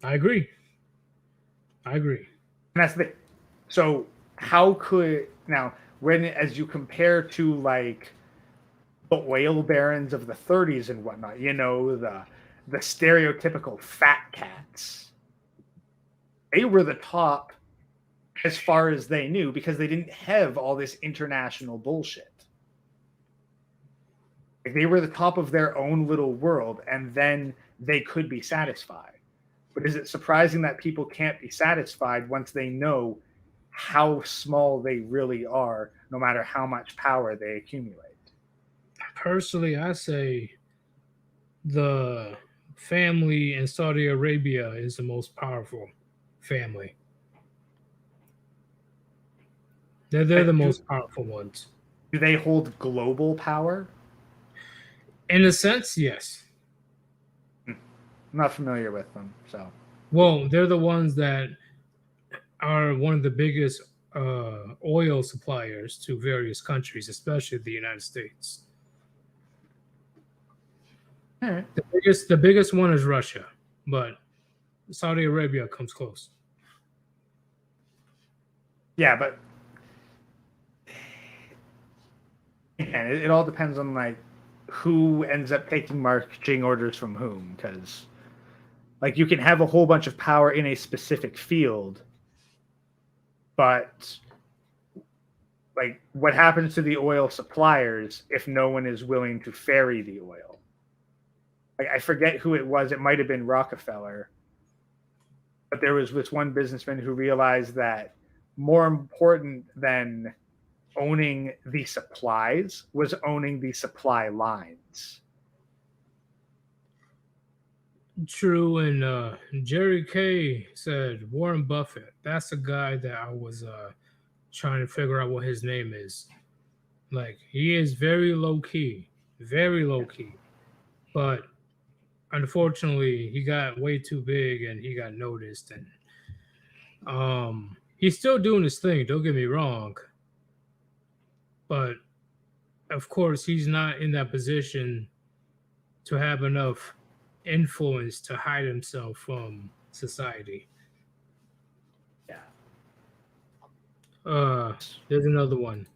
I agree. And that's the thing. So how could now when as you compare to like the oil barons of the 30s and whatnot, you know, the stereotypical fat cats, they were the top as far as they knew because they didn't have all this international bullshit. Like, they were the top of their own little world, and then they could be satisfied. But is it surprising that people can't be satisfied once they know how small they really are, no matter how much power they accumulate? Personally, I say the family in Saudi Arabia is the most powerful family. They're the most powerful ones. Do they hold global power? In a sense, yes. I'm not familiar with them, so. Well, they're the ones that are one of the biggest oil suppliers to various countries, especially the United States. Right. The biggest one is Russia, but Saudi Arabia comes close. Yeah, but and it all depends on like who ends up taking marching orders from whom, because like you can have a whole bunch of power in a specific field, but like what happens to the oil suppliers if no one is willing to ferry the oil? Like, I forget who it was. It might have been Rockefeller, but there was this one businessman who realized that more important than owning the supplies was owning the supply lines. True, and Jerry Kay said Warren Buffett. That's the guy that I was trying to figure out what his name is. Like, he is very low key, but unfortunately, he got way too big and he got noticed. And he's still doing his thing. Don't get me wrong, but of course, he's not in that position to have enough influence to hide himself from society. Yeah. There's another one.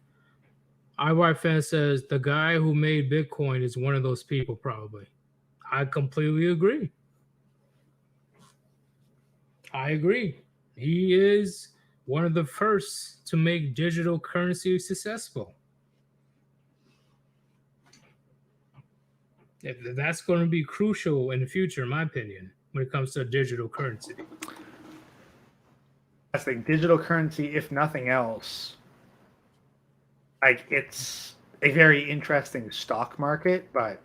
IY fan says the guy who made Bitcoin is one of those people, probably. I completely agree. He is one of the first to make digital currency successful. That's going to be crucial in the future, in my opinion, when it comes to digital currency. I think digital currency, if nothing else, like it's a very interesting stock market, but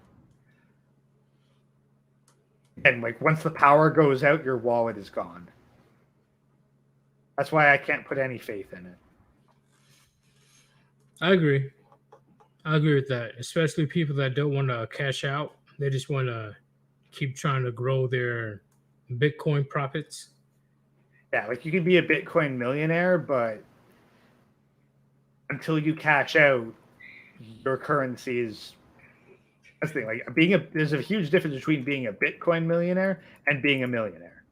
and like once the power goes out, your wallet is gone. That's why I can't put any faith in it. I agree. I agree with that. Especially people that don't want to cash out. They just want to keep trying to grow their Bitcoin profits. Yeah, like you can be a Bitcoin millionaire, but until you cash out, your currency is that's the thing. Like there's a huge difference between being a Bitcoin millionaire and being a millionaire.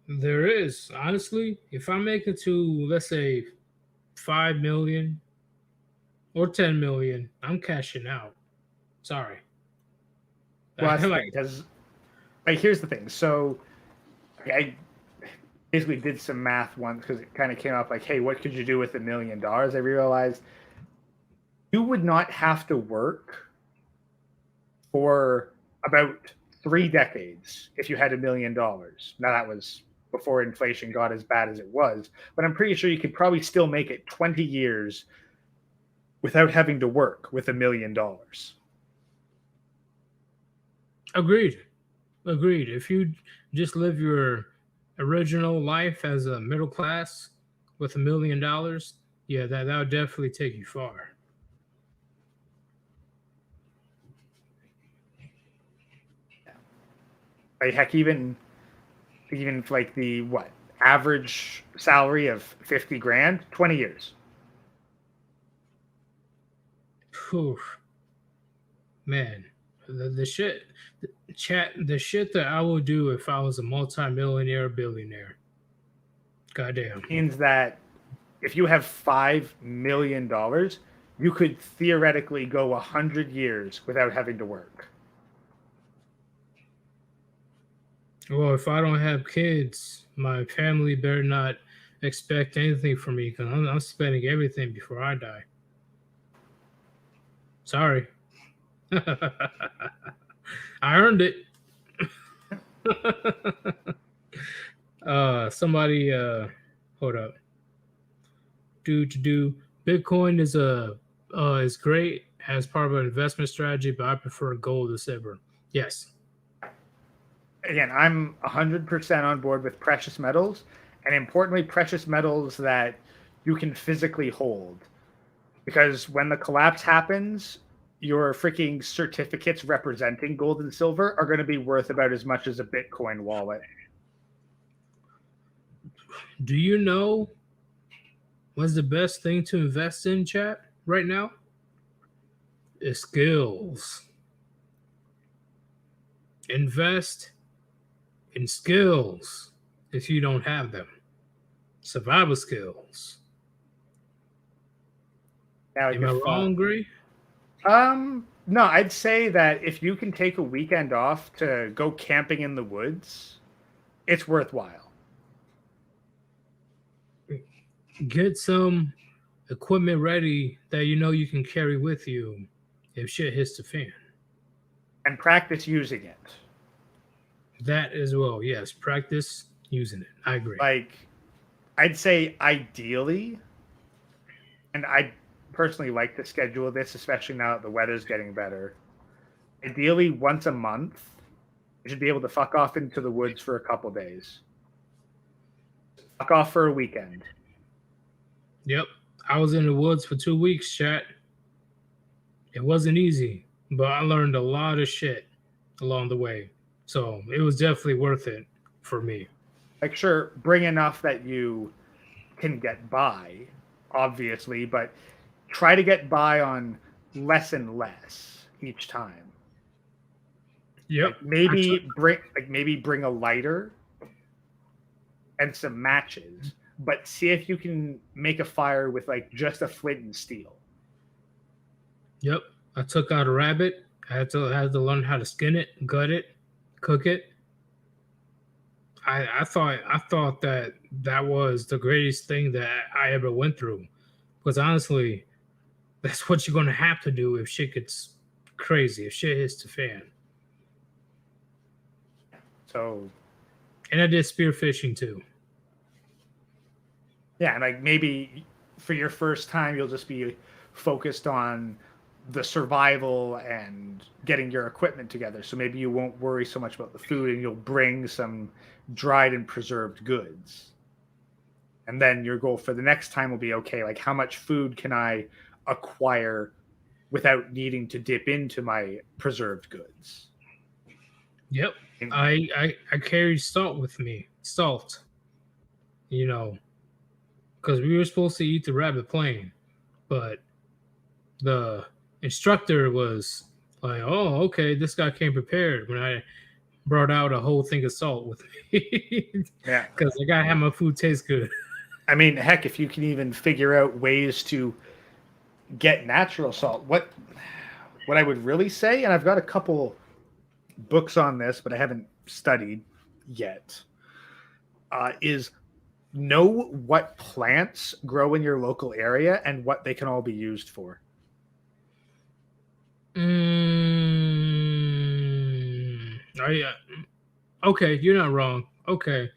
There is, honestly, if I make it to, let's say, 5 million or 10 million, I'm cashing out. Sorry. Well, that's the Like, thing because like here's the thing. So I basically did some math once because it kind of came up like, hey, what could you do with $1 million? I realized you would not have to work for about 3 decades if you had $1 million. Now that was before inflation got as bad as it was, but I'm pretty sure you could probably still make it 20 years without having to work with $1 million. agreed. Agreed. If you just live your original life as a middle class with $1 million, yeah, that would definitely take you far. Like heck, even like the what average salary of 50 grand, 20 years. Whew, man, the shit, chat, the shit that I would do if I was a multimillionaire billionaire. Goddamn. Means that if you have $5 million, you could theoretically go 100 years without having to work. Well, if I don't have kids, my family better not expect anything from me because I'm spending everything before I die. Sorry. I earned it. Somebody, hold up. Do Bitcoin is great as part of an investment strategy, but I prefer gold as ever. Yes. Again, I'm 100% on board with precious metals, and importantly, precious metals that you can physically hold. Because when the collapse happens, your freaking certificates representing gold and silver are going to be worth about as much as a Bitcoin wallet. Do you know what's the best thing to invest in, chat, right now? Is skills. Invest in skills if you don't have them. Survival skills. Now, like Am I if wrong, Gray? no, I'd say that if you can take a weekend off to go camping in the woods, it's worthwhile. Get some equipment ready that you know you can carry with you if shit hits the fan. And practice using it. That as well, yes. Practice using it. I agree. Like, I'd say ideally, and I personally like to schedule this, especially now that the weather's getting better. Ideally, once a month, you should be able to fuck off into the woods for a couple days. Fuck off for a weekend. Yep. I was in the woods for 2 weeks, chat. It wasn't easy, but I learned a lot of shit along the way. So it was definitely worth it for me. Like, sure, bring enough that you can get by, obviously, but try to get by on less and less each time. Yep. Like maybe bring a lighter and some matches, but see if you can make a fire with like just a flint and steel. Yep. I took out a rabbit. I had to learn how to skin it, gut it, cook it. I thought that was the greatest thing that I ever went through. Because honestly, that's what you're gonna have to do if shit gets crazy, if shit hits the fan. So And I did spearfishing too. yeah, and like maybe for your first time, you'll just be focused on the survival and getting your equipment together. So maybe you won't worry so much about the food and you'll bring some dried and preserved goods. And then your goal for the next time will be, okay, like how much food can I acquire without needing to dip into my preserved goods? Yep. And I carried salt with me. Salt. You know, because we were supposed to eat the rabbit plain, but the instructor was like, "Oh, okay, this guy came prepared." When I brought out a whole thing of salt with me, yeah, because I gotta have my food taste good. I mean, heck, if you can even figure out ways to get natural salt, what I would really say, and I've got a couple books on this, but I haven't studied yet, is know what plants grow in your local area and what they can all be used for. Okay, you're not wrong. Okay,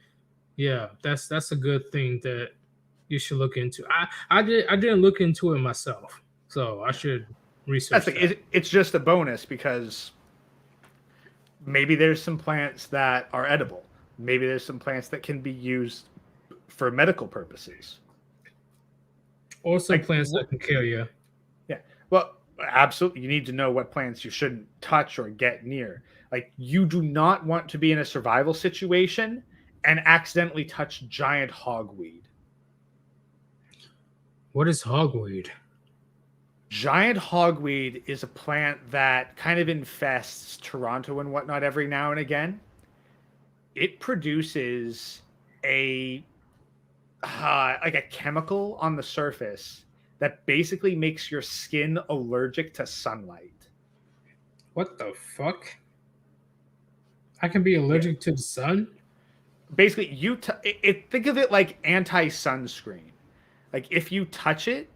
yeah, that's a good thing that you should look into. I didn't look into it myself, so I should That's research like that. it's just a bonus because maybe there's some plants that are edible. Maybe there's some plants that can be used for medical purposes. Or some Like, plants that can kill you. yeah, well, absolutely. You need to know what plants you shouldn't touch or get near. Like, you do not want to be in a survival situation and accidentally touch giant hogweed. What is hogweed? Giant hogweed is a plant that kind of infests Toronto and whatnot every now and again. It produces a like a chemical on the surface that basically makes your skin allergic to sunlight. What the fuck? I can be Yeah. allergic to the sun? Basically, think of it like anti sunscreen. Like if you touch it,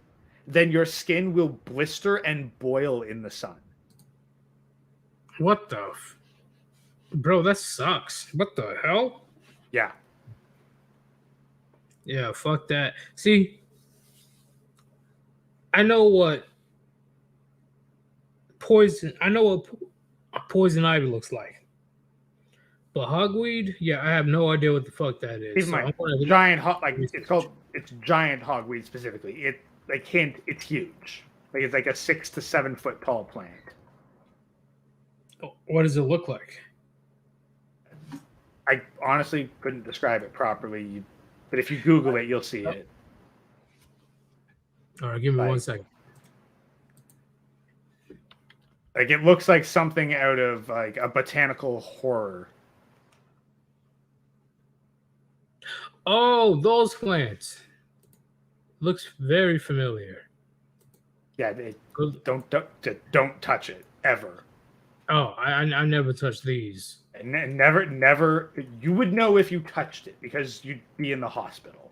then your skin will blister and boil in the sun. What the bro, that sucks. What the hell? Yeah. Yeah, fuck that. See, I know what I know what poison ivy looks like. But hogweed, yeah, I have no idea what the fuck that Keep is. in So mind, I'm gonna giant hog like research. it's giant hogweed specifically. It like hint it's huge. Like it's like a 6 to 7 foot tall plant. What does it look like? I honestly couldn't describe it properly, but if you Google it, you'll see Oh, it. all right, give me one Like second. like it looks like something out of like a botanical horror. Oh, those plants. Looks very familiar. Yeah, don't touch it ever. Oh, I never touched these. And never you would know if you touched it because you'd be in the hospital.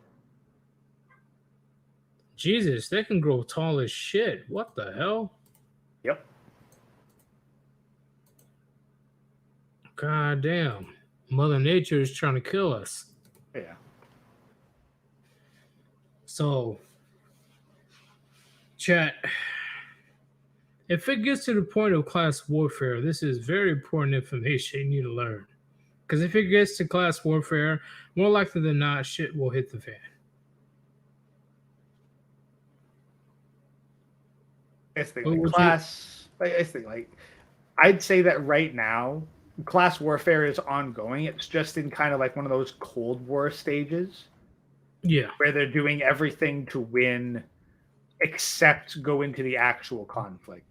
Jesus, they can grow tall as shit. What the hell? Yep. God damn. Mother Nature is trying to kill us. Yeah. So, chat, if it gets to the point of class warfare, this is very important information you need to learn. Because if it gets to class warfare, more likely than not, shit will hit the fan. It's the What like would you? class. It's the like. I'd say that right now, class warfare is ongoing. It's just in kind of like one of those Cold War stages Yeah, where they're doing everything to win, except go into the actual conflict.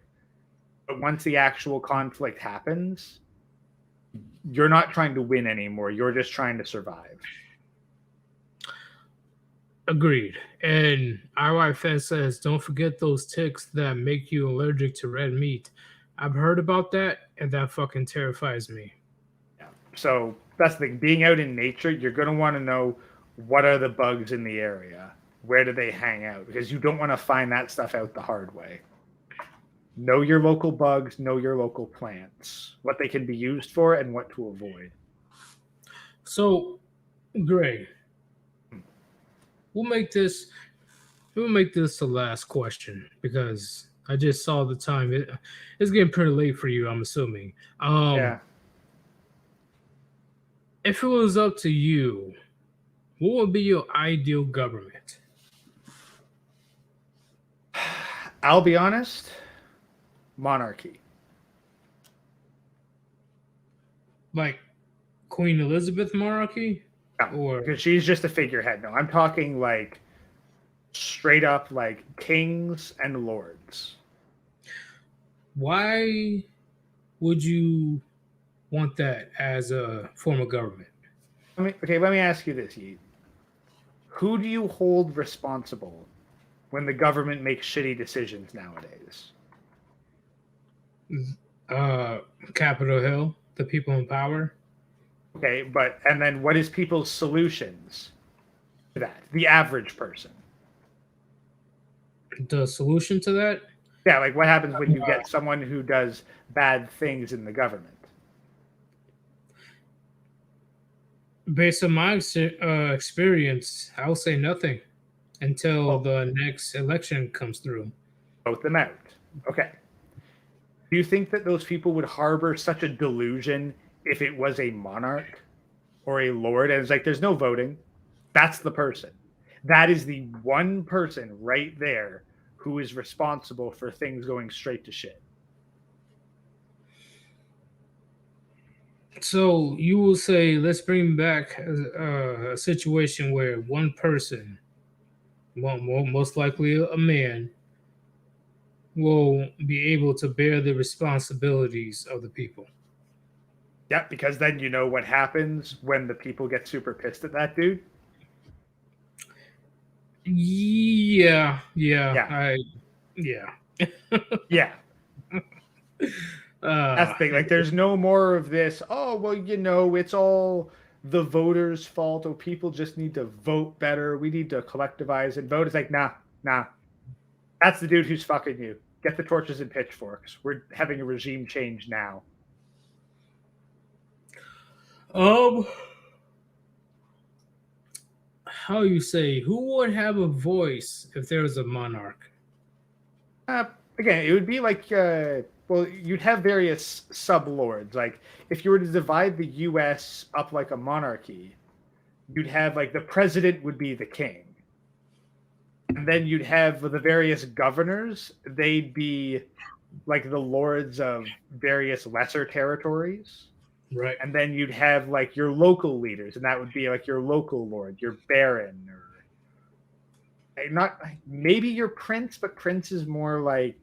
But once the actual conflict happens, you're not trying to win anymore. You're just trying to survive. agreed. And IY Fan says, don't forget those ticks that make you allergic to red meat. I've heard about that, and that fucking terrifies me. Yeah. So that's the thing. Being out in nature, you're going to want to know what are the bugs in the area? Where do they hang out? Because you don't want to find that stuff out the hard way. Know your local bugs, know your local plants, what they can be used for, and what to avoid. So, Gray, we'll make this we'll make this the last question because I just saw the time. It's getting pretty late for you, I'm assuming. Yeah. If it was up to you, what would be your ideal government? I'll be honest, monarchy. Like Queen Elizabeth monarchy, No, or because she's just a figurehead. No, I'm talking like straight up like kings and lords. why would you want that as a form of government? Let me ask you this, Yeet. Who do you hold responsible when the government makes shitty decisions nowadays? Uh, Capitol Hill, the people in power. Okay, but and then what is people's solutions to that? The average person. The solution to that, Yeah, like what happens when you get someone who does bad things in the government? based on my experience, I'll say nothing until Well, the next election comes through. vote them out. Okay. Do you think that those people would harbor such a delusion if it was a monarch or a lord? And it's like, there's no voting. That's the person. That is the one person right there who is responsible for things going straight to shit. So you will say, let's bring back a situation where one person, well, most likely a man, will be able to bear the responsibilities of the people. Yeah, because then you know what happens when the people get super pissed at that dude. Yeah, yeah, Yeah, yeah. yeah. That's uh, the thing. Like, there's no more of this. Oh, well, it's all the voters' fault. Oh, people just need to vote better. We need to collectivize and vote. It's like, nah, nah. That's the dude who's fucking you. Get the torches and pitchforks. We're having a regime change now. um, how you say? Who would have a voice if there was a monarch? Uh, Again, it would be like, well, you'd have various sublords. Like, if you were to divide the U.S. up like a monarchy, you'd have like the president would be the king, and then you'd have the various governors. They'd be like the lords of various lesser territories. Right. And then you'd have like your local leaders, and that would be like your local lord, your baron, or not maybe your prince, but prince is more like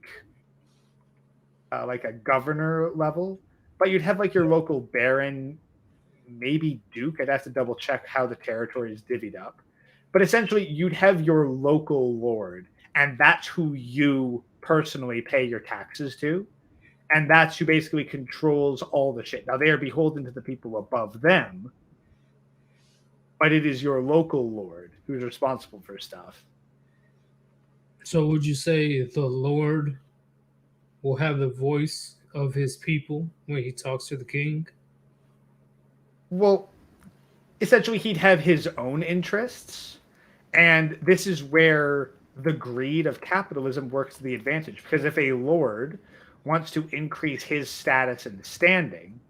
a governor level. But you'd have like your local baron, maybe duke. I'd have to double check how the territory is divvied up. But essentially, you'd have your local lord, and that's who you personally pay your taxes to. And that's who basically controls all the shit. Now, they are beholden to the people above them, but it is your local lord who's responsible for stuff. So would you say the Lord will have the voice of his people when he talks to the king? Well, essentially, he'd have his own interests. And this is where the greed of capitalism works to the advantage. Because if a lord wants to increase his status and standing,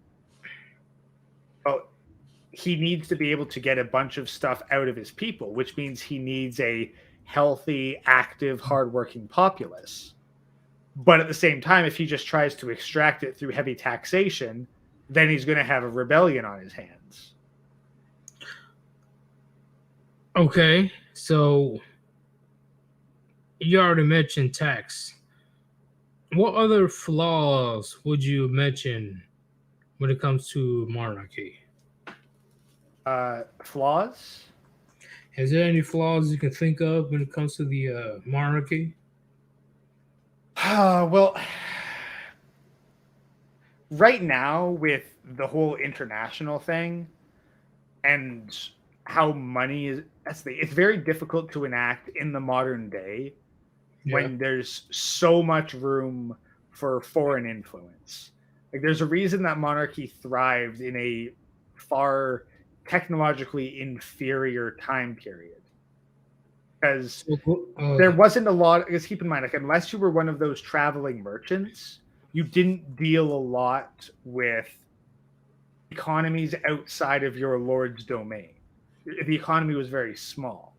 well, he needs to be able to get a bunch of stuff out of his people, which means he needs a healthy, active, hardworking populace. But at the same time, if he just tries to extract it through heavy taxation, then he's going to have a rebellion on his hands. Okay, so you already mentioned tax. What other flaws would you mention when it comes to monarchy? Flaws? Is there any flaws you can think of when it comes to the monarchy? Well, right now, with the whole international thing and how money is, it's very difficult to enact in the modern day Yeah. when there's so much room for foreign influence. Like, there's a reason that monarchy thrived in a far technologically inferior time period. because So, there wasn't a lot. Because keep in mind, like unless you were one of those traveling merchants, you didn't deal a lot with economies outside of your lord's domain. The economy was very small.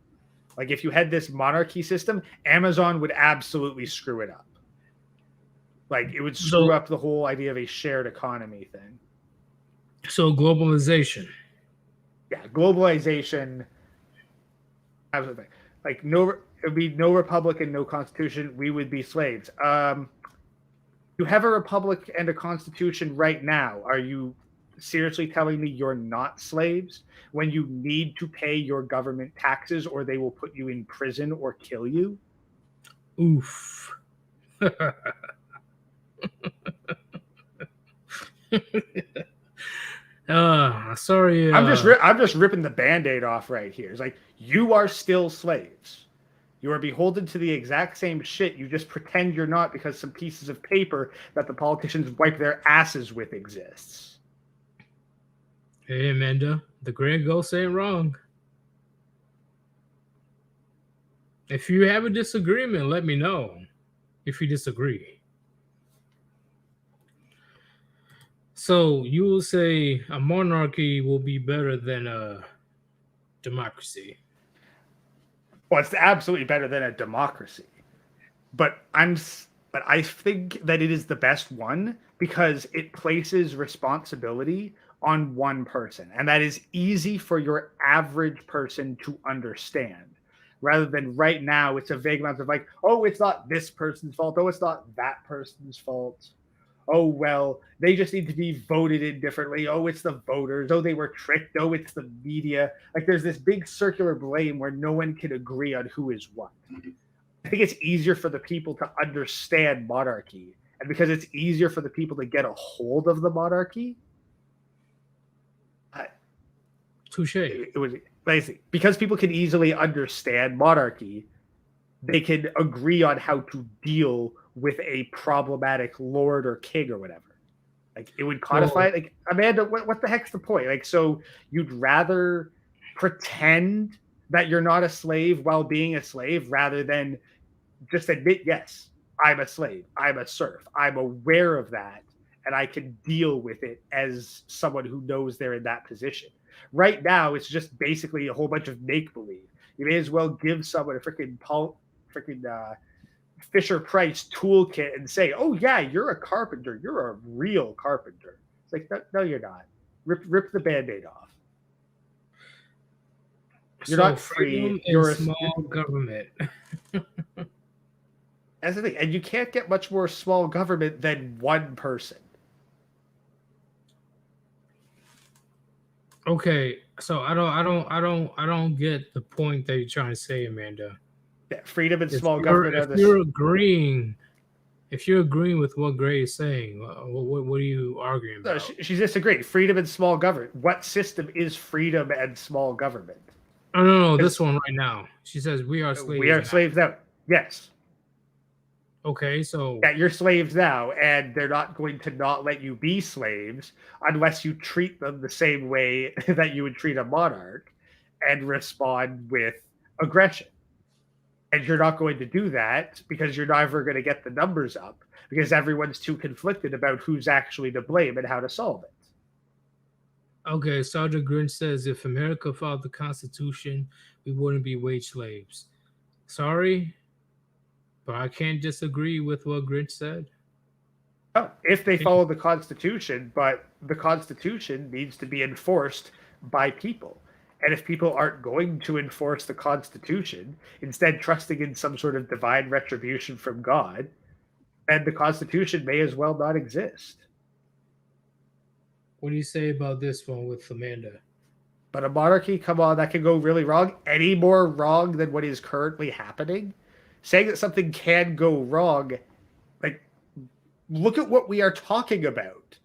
Like if you had this monarchy system, Amazon would absolutely screw it up. Like it would screw so, up the whole idea of a shared economy thing. so globalization. Yeah, globalization, absolutely. Like no, it would be no republic and no constitution. We would be slaves. You have a republic and a constitution right now. Are you seriously telling me you're not slaves when you need to pay your government taxes or they will put you in prison or kill you? Oof. Sorry. I'm just ripping the band-aid off right here. It's like you are still slaves. You are beholden to the exact same shit. You just pretend you're not because some pieces of paper that the politicians wipe their asses with exists. Hey, Amanda, the grand ghost ain't wrong. If you have a disagreement, let me know. If you disagree, so you will say a monarchy will be better than a democracy. Well, it's absolutely better than a democracy. But I think that it is the best one because it places responsibility on one person, and that is easy for your average person to understand. Rather than right now, it's a vague amount of like, oh, it's not this person's fault. Oh, it's not that person's fault. Oh, well, they just need to be voted in differently. Oh, it's the voters. Oh, they were tricked. Oh, it's the media. Like, there's this big circular blame where no one can agree on who is what. I think it's easier for the people to understand monarchy. And because it's easier for the people to get a hold of the monarchy, Touche. it was basically because people can easily understand monarchy, they can agree on how to deal with a problematic lord or king or whatever. Like it would codify So, it. Like Amanda, what the heck's the point? Like, so you'd rather pretend that you're not a slave while being a slave rather than just admit, yes, I'm a slave, I'm a serf, I'm aware of that, and I can deal with it as someone who knows they're in that position. Right now, it's just basically a whole bunch of make believe. You may as well give someone a freaking Fisher Price toolkit and say, "Oh yeah, you're a carpenter. You're a real carpenter." It's like, no, no you're not. Rip the band-aid off. You're so not freedom free. and small government. That's the thing, and you can't get much more small government than one person. Okay, so I don't get the point that you're trying to say, Amanda. Yeah, freedom and If small you're government if are this. you're agreeing, if you're agreeing with what Gray is saying, what are you arguing No, about? she's disagreeing. Freedom and small government. What system is freedom and small government? Oh no, Because this one right now. She says we are we slaves are now. slaves now. Yes. Okay, so Yeah, you're slaves now, and they're not going to not let you be slaves unless you treat them the same way that you would treat a monarch and respond with aggression. And you're not going to do that because you're never going to get the numbers up because everyone's too conflicted about who's actually to blame and how to solve it. okay, Sergeant Grinch says if America followed the Constitution, we wouldn't be wage slaves. Sorry, but I can't disagree with what Grinch said. Oh, if they Can't- follow the Constitution, but the Constitution needs to be enforced by people. And if people aren't going to enforce the Constitution, instead trusting in some sort of divine retribution from God, then the Constitution may as well not exist. What do you say about this one with Amanda? But a monarchy, come on, that can go really wrong. Any more wrong than what is currently happening? Saying that something can go wrong, like, look at what we are talking about.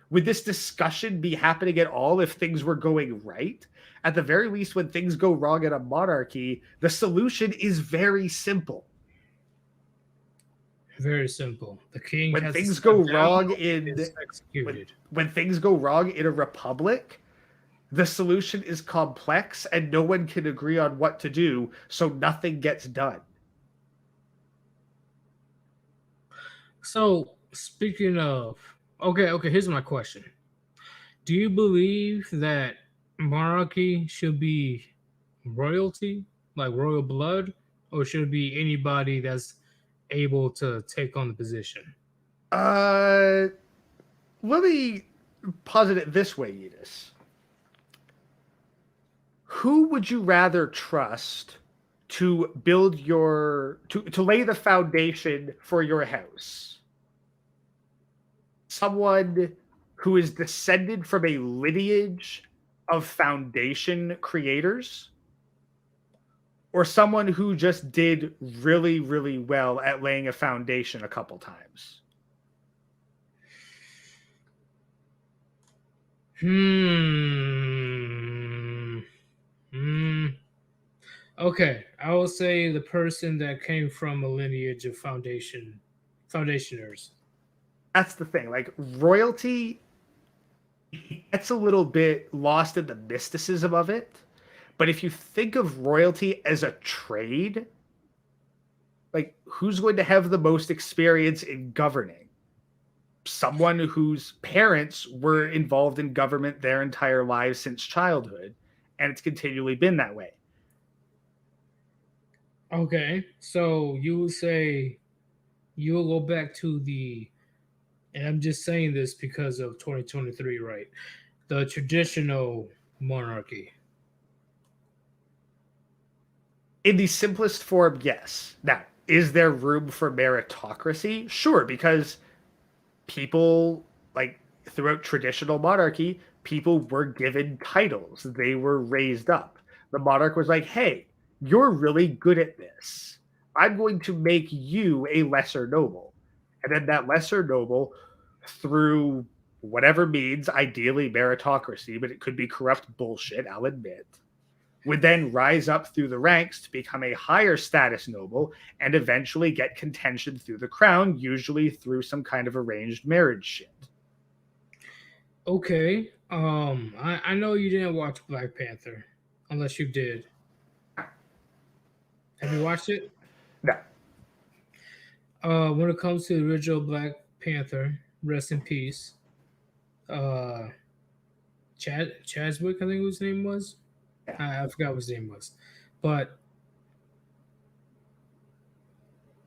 Would this discussion be happening at all if things were going right? At the very least, when things go wrong in a monarchy, the solution is very simple. Very simple. The king When has to things step go down wrong or in is executed. when things go wrong in a republic, The solution is complex and no one can agree on what to do, so nothing gets done. So speaking of, okay, here's my question: do you believe that monarchy should be royalty, like royal blood, or should it be anybody that's able to take on the position? Uh, Let me posit it this way, Edis. Who would you rather trust to build to lay the foundation for your house? Someone who is descended from a lineage of foundation creators, or someone who just did really, really well at laying a foundation a couple times? Hmm. Hmm. Okay, I will say the person that came from a lineage of foundationers. That's the thing. Like royalty gets a little bit lost in the mysticism of it. But if you think of royalty as a trade, like who's going to have the most experience in governing? Someone whose parents were involved in government their entire lives since childhood, and it's continually been that way. Okay, so you would say you will go back to and I'm just saying this because of 2023, right? The traditional monarchy. In the simplest form, yes. Now, is there room for meritocracy? Sure, because people like throughout traditional monarchy, people were given titles. They were raised up. The monarch was like, "Hey, you're really good at this. I'm going to make you a lesser noble." And then that lesser noble, through whatever means, ideally meritocracy, but it could be corrupt bullshit, I'll admit, would then rise up through the ranks to become a higher status noble and eventually get contention through the crown, usually through some kind of arranged marriage shit. Okay, I know you didn't watch Black Panther, unless you did. Have you watched it? No. When it comes to the original Black Panther, rest in peace. Uh, Chadwick, I think his name was. Yeah. I forgot what his name was, but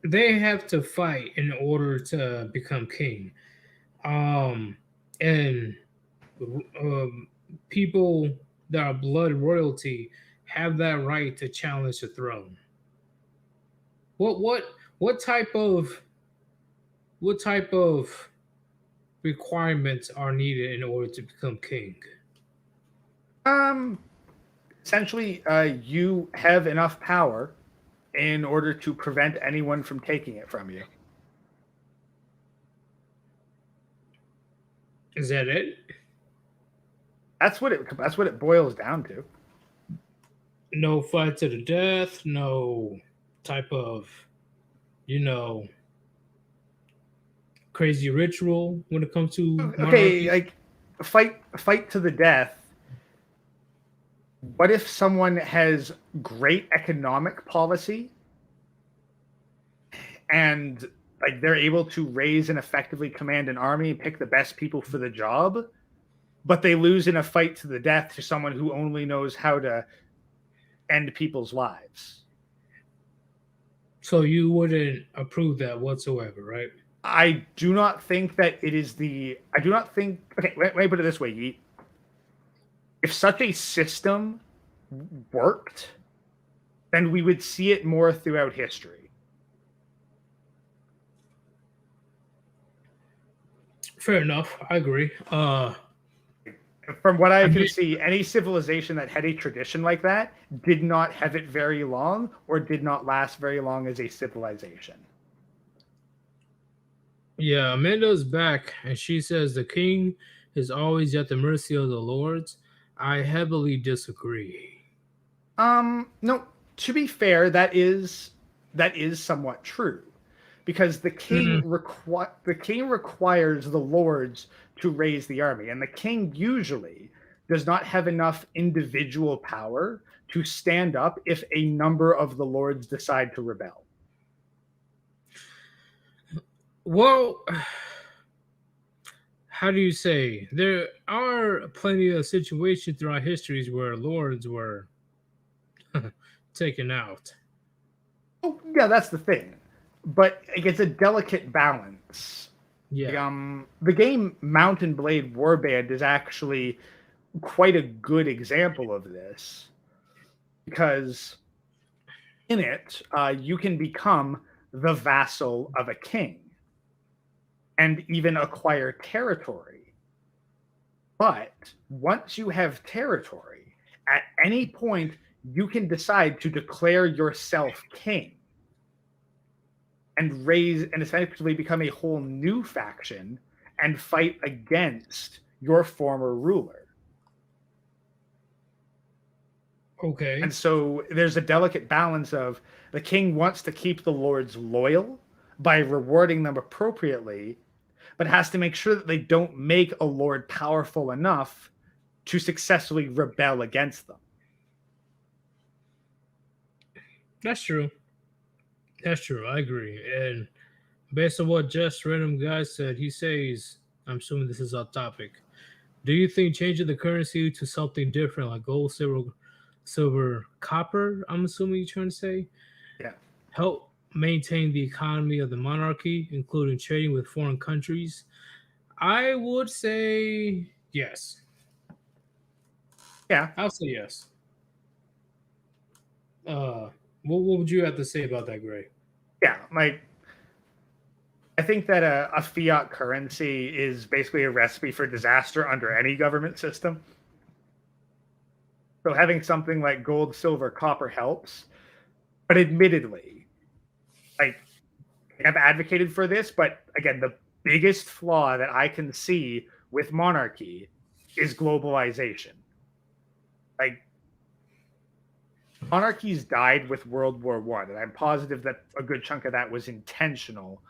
they have to fight in order to become king. And um, people that are blood royalty have that right to challenge the throne. What what what type of what type of requirements are needed in order to become king? Um, Essentially, you have enough power in order to prevent anyone from taking it from you. Is that it? That's what it boils down to. No fight to the death. No type of you know crazy ritual when it comes to Okay, monarchy. like fight to the death. What if someone has great economic policy and like they're able to raise and effectively command an army and pick the best people for the job, but they lose in a fight to the death to someone who only knows how to end people's lives? So you wouldn't approve that whatsoever, right? I do not think that it is the. I do not think. Okay, let me put it this way, Yeet. If such a system worked, then we would see it more throughout history. Fair enough. I agree. From what I I can mean, see, any civilization that had a tradition like that did not have it very long or did not last very long as a civilization. yeah, Amanda's back, and she says the king is always at the mercy of the lords. I heavily disagree. No, to be fair, that is somewhat true because Mm, the king requires the lords to raise the army, and the king usually does not have enough individual power to stand up if a number of the lords decide to rebel. Well, how do you say? There are plenty of situations throughout histories where lords were taken out. Oh, yeah, that's the thing. But it's a delicate balance. Yeah. The game Mountain Blade Warband is actually quite a good example of this because in it, you can become the vassal of a king and even acquire territory. But once you have territory, at any point, you can decide to declare yourself king and raise and essentially become a whole new faction and fight against your former ruler. And Okay. so there's a delicate balance of the king wants to keep the lords loyal by rewarding them appropriately, but has to make sure that they don't make a lord powerful enough to successfully rebel against them. That's true. That's true. I agree. And based on what Just Random Guy said, he says, I'm assuming this is off topic. Do you think changing the currency to something different like gold, silver, copper, I'm assuming you're trying to say, Yeah. help maintain the economy of the monarchy, including trading with foreign countries? I would say yes. Yeah. I'll say yes. Uh, what would you have to say about that, Gray? Yeah. Like, I think that a fiat currency is basically a recipe for disaster under any government system. So having something like gold, silver, copper helps. But admittedly, like I've advocated for this, but again, the biggest flaw that I can see with monarchy is globalization. Like monarchies died with World War One, and I'm positive that a good chunk of that was intentional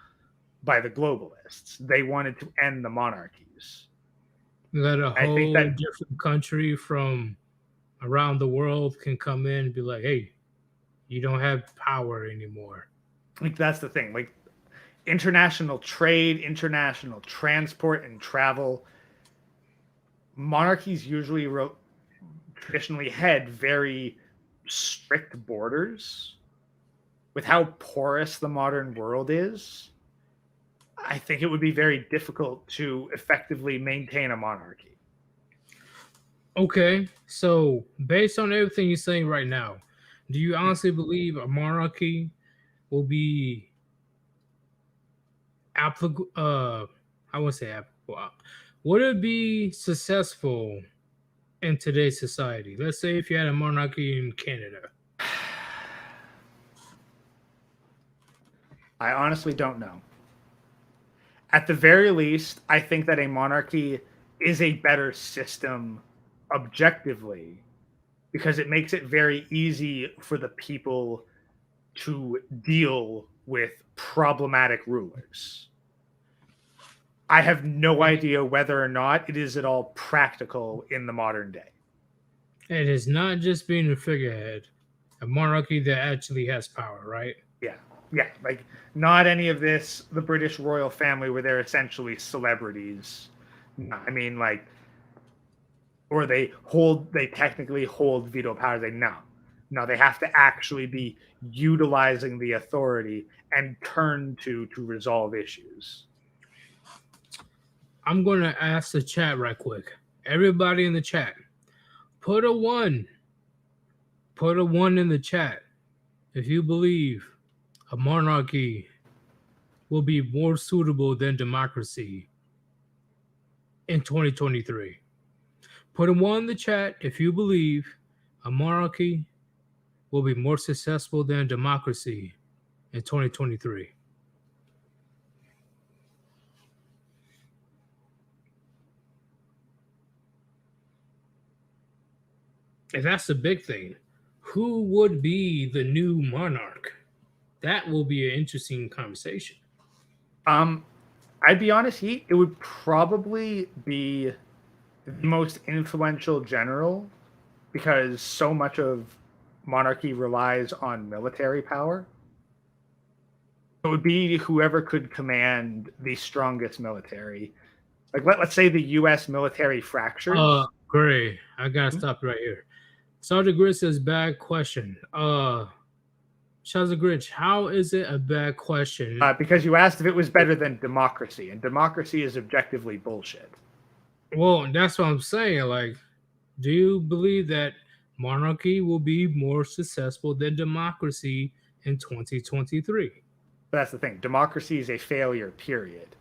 by the globalists. They wanted to end the monarchies. That a I think whole that different country from around the world can come in and be like, hey, you don't have power anymore. like that's the thing. Like international trade, international transport and travel, monarchies usually traditionally had very strict borders. With how porous the modern world is, I think it would be very difficult to effectively maintain a monarchy. Okay, so based on everything you're saying right now, do you honestly believe a monarchy will be applicable? I wouldn't say applicable. Would it be successful in today's society? Let's say if you had a monarchy in Canada. I honestly don't know. At the very least, I think that a monarchy is a better system objectively because it makes it very easy for the people to deal with problematic rulers. I have no idea whether or not it is at all practical in the modern day. It is not just being a figurehead, a monarchy that actually has power, right? Yeah. Yeah. Like, not any of this, the British royal family, where they're essentially celebrities. No, I mean, like, or they technically hold veto powers. They no. No, they have to actually be utilizing the authority and turn to resolve issues. I'm going to ask the chat right quick. Everybody in the chat, put a one. Put a one in the chat if you believe a monarchy will be more suitable than democracy in 2023. Put a one in the chat if you believe a monarchy will be more successful than democracy in 2023. And that's the big thing. Who would be the new monarch? That will be an interesting conversation. Um, I'd be honest, it would probably be the most influential general because so much of monarchy relies on military power. It would be whoever could command the strongest military. Like let's say the U.S. military fractures. Gray, I gotta stop right here. Sergeant Grit says bad question. Sergeant Grinch, how is it a bad question? Because you asked if it was better than democracy, and democracy is objectively bullshit. Well, that's what I'm saying. Like, do you believe that monarchy will be more successful than democracy in 2023? But that's the thing. Democracy is a failure, period.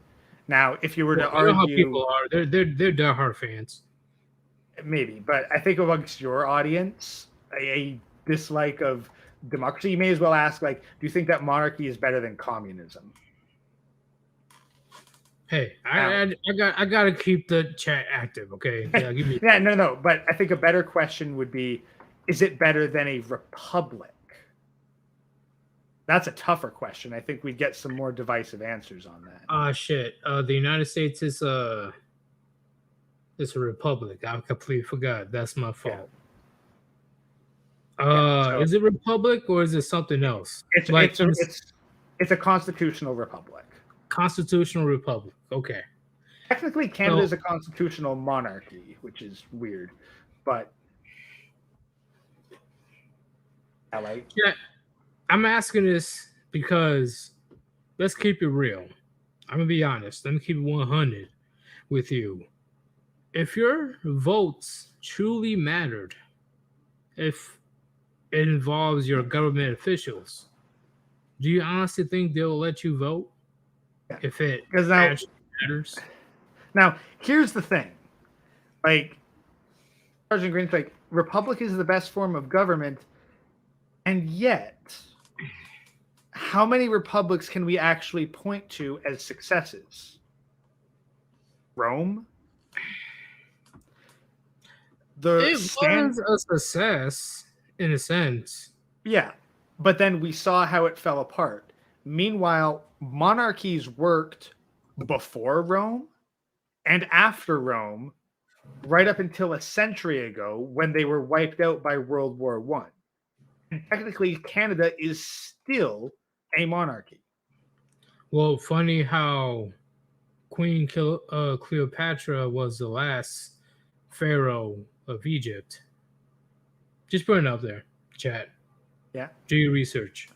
Now, if you were Well, to you know how argue, people are. They're diehard fans. maybe, but I think amongst your audience, a dislike of democracy, you may as well ask, like, do you think that monarchy is better than communism? Hey, Now, I gotta keep the chat active. Okay, yeah, give me. yeah, no. But I think a better question would be, is it better than a republic? That's a tougher question. I think we'd get some more divisive answers on that. Shit. The United States is it's a republic. I completely forgot. That's my Yeah, fault. yeah. So Is it republic or is it something else? it's Like it's a it's it's a constitutional republic. constitutional republic. Okay. Technically, Canada So is a constitutional monarchy, which is weird, but I like. yeah, I'm asking this because let's keep it real. I'm gonna be honest. Let me keep it 100 with you. If your votes truly mattered, if it involves your government officials, do you honestly think they'll let you vote Yeah. if it Because actually matters? now here's the thing, like Sergeant Green's like republic is the best form of government, and yet how many republics can we actually point to as successes? Rome, the It stand, was a success in a sense. yeah, but then we saw how it fell apart. Meanwhile, monarchies worked before Rome and after Rome, right up until a century ago when they were wiped out by World War One. And technically, Canada is still a monarchy. Well, funny how Cleopatra was the last pharaoh of Egypt. Just put it out there, chat. Yeah. Do your research.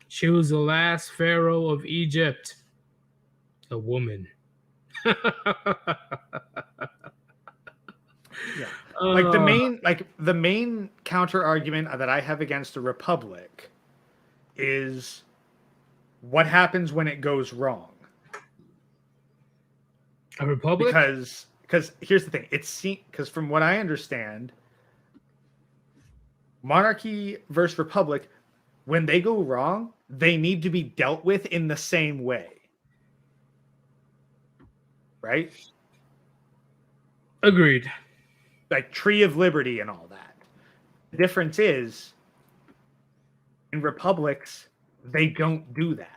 She was the last pharaoh of Egypt, a woman. Yeah. uh, Like the main counter argument that I have against a republic is what happens when it goes wrong. a republic? Because here's the thing, because from what I understand, monarchy versus republic, when they go wrong, they need to be dealt with in the same way. Right? Agreed. Like Tree of Liberty and all that. The difference is in republics, they don't do that.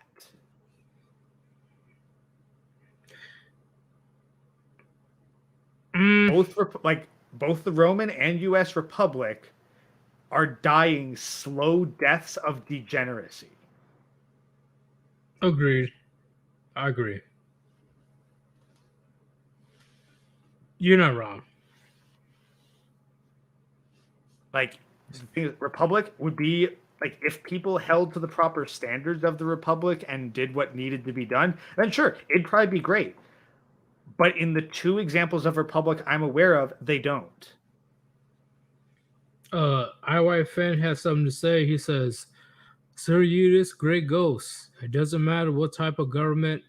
Mm, Both the Roman and US Republic are dying slow deaths of degeneracy. agreed. I agree. You're not wrong. Like the Republic would be like if people held to the proper standards of the Republic and did what needed to be done, then sure, it'd probably be great. But in the two examples of Republic I'm aware of, they don't. IY has something to say. He says, Sir Eudes, great ghost. It doesn't matter what type of government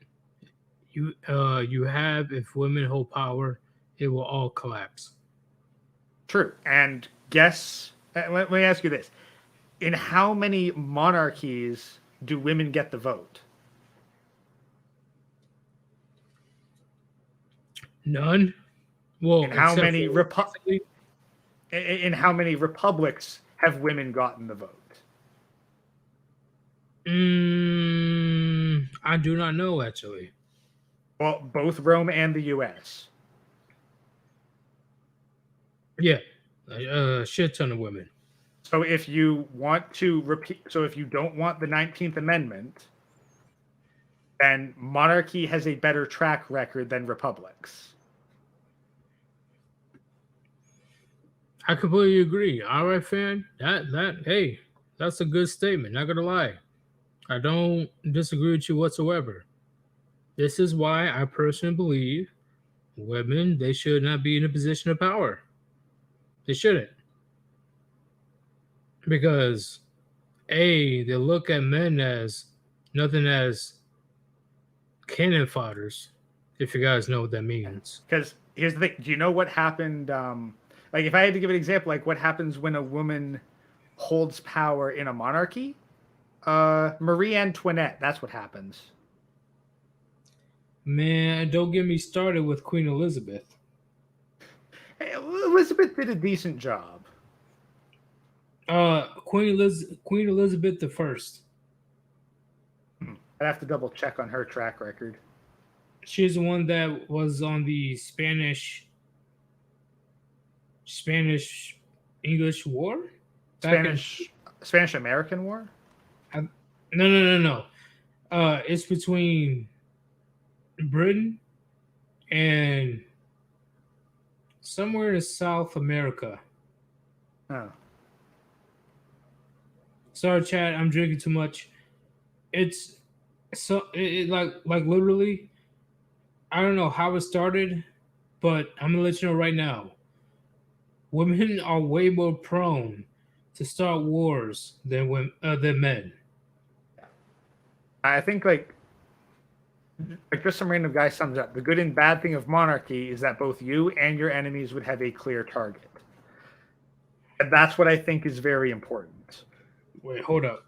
you have. If women hold power, it will all collapse. True. And guess, let me ask you this. In how many monarchies do women get the vote? None. Well, In how except many for in how many republics have women gotten the vote? I do not know actually. Well, both Rome and the US. Yeah, a shit ton of women. So if you want to repeat, so if you don't want the 19th Amendment, then monarchy has a better track record than republics. I completely agree. All right, fan. Hey, that's a good statement. Not gonna lie, I don't disagree with you whatsoever. This is why I personally believe women they should not be in a position of power. They shouldn't because they look at men as nothing as cannon fodders. If you guys know what that means. Because here's the thing: do you know what happened? Like, if I had to give an example, like what happens when a woman holds power in a monarchy? Marie Antoinette. That's what happens. Man, don't get me started with Queen Elizabeth. Hey, Elizabeth did a decent job. Queen Elizabeth the First. I'd have to double check on her track record. She's the one that was on the Spanish English War back in. Spanish American War. I, no. It's between Britain and somewhere in South America. Oh, Sorry, Chad, I'm drinking too much. It's like literally. I don't know how it started, but I'm gonna let you know right now. Women are way more prone to start wars than men. I think like just some random guy sums up the good and bad thing of monarchy is that both you and your enemies would have a clear target. And that's what I think is very important. Wait, hold up.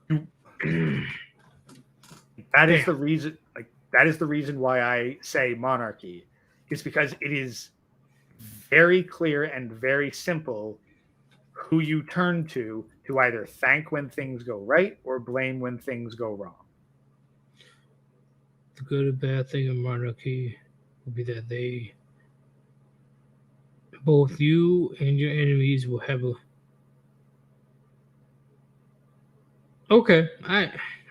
That is Damn. the reason. Like that is the reason why I say monarchy, is because it is very clear and very simple who you turn to either thank when things go right or blame when things go wrong. The good and bad thing of monarchy will be that both you and your enemies will have a. Okay,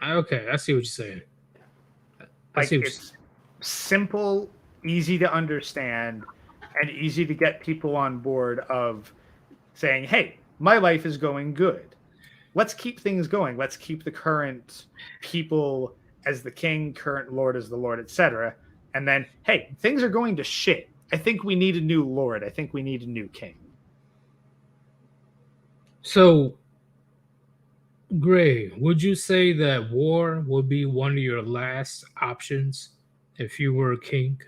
okay. I see what you're saying. I Like see what you're saying. it's simple, easy to understand, and easy to get people on board of saying, "Hey, my life is going good. Let's keep things going. Let's keep the current people as the king, current lord as the lord, etc." And then, "Hey, things are going to shit. I think we need a new lord. I think we need a new king." So, Gray, would you say that war would be one of your last options if you were a king?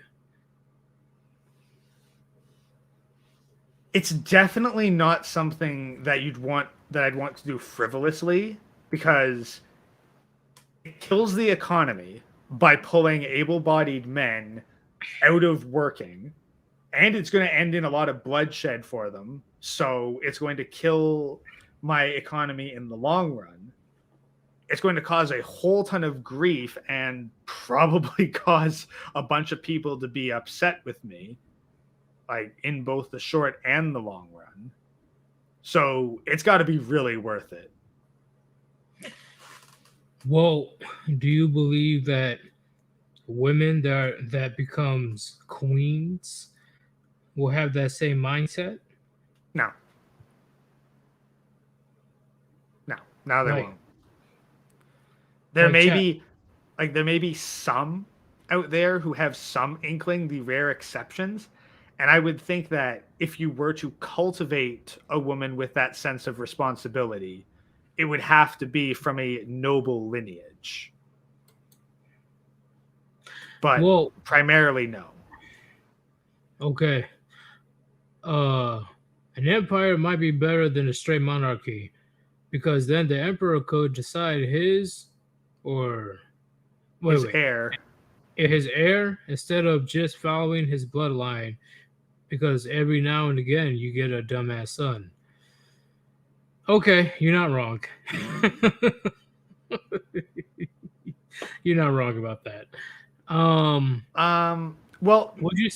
It's definitely not something that I'd want to do frivolously, because it kills the economy by pulling able-bodied men out of working, and it's going to end in a lot of bloodshed for them. So it's going to kill my economy in the long run. It's going to cause a whole ton of grief and probably cause a bunch of people to be upset with me, like in both the short and the long run. So it's got to be really worth it. Well, do you believe that women that becomes queens will have that same mindset? No, no, no, they Like won't. There like may chat. be there may be some out there who have some inkling, the rare exceptions. And I would think that if you were to cultivate a woman with that sense of responsibility, it would have to be from a noble lineage. But Well, primarily, no. okay. Uh, an empire might be better than a straight monarchy because then the emperor could decide his or His wait, heir. his heir instead of just following his bloodline because every now and again you get a dumbass son. Okay, you're not wrong. You're not wrong about that. Um, Well, would you?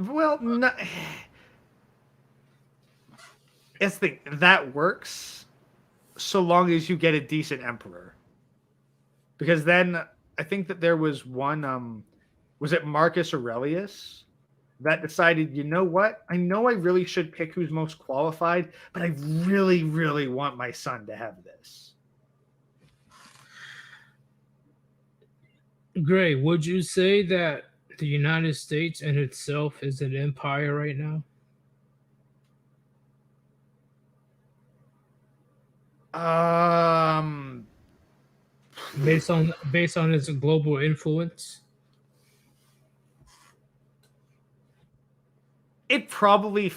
well, no, it's the thing that works so long as you get a decent emperor. Because then I think that there was one was it Marcus Aurelius that decided, you know what? I know I really should pick who's most qualified, but I really, really want my son to have this. Gray, would you say that the United States in itself is an empire right now, Um, based on its global influence? it probably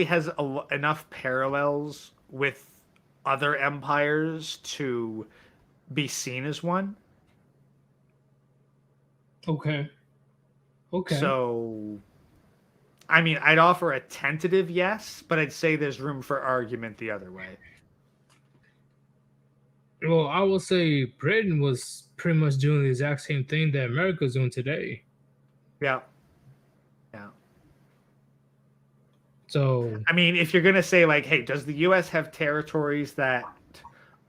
has enough parallels with other empires to be seen as one. Okay. Okay. So, I mean, I'd offer a tentative yes, but I'd say there's room for argument the other way. Well, I will say Britain was pretty much doing the exact same thing that America's doing today. Yeah. Yeah. So, I mean, if you're going to say, like, hey, does the US have territories that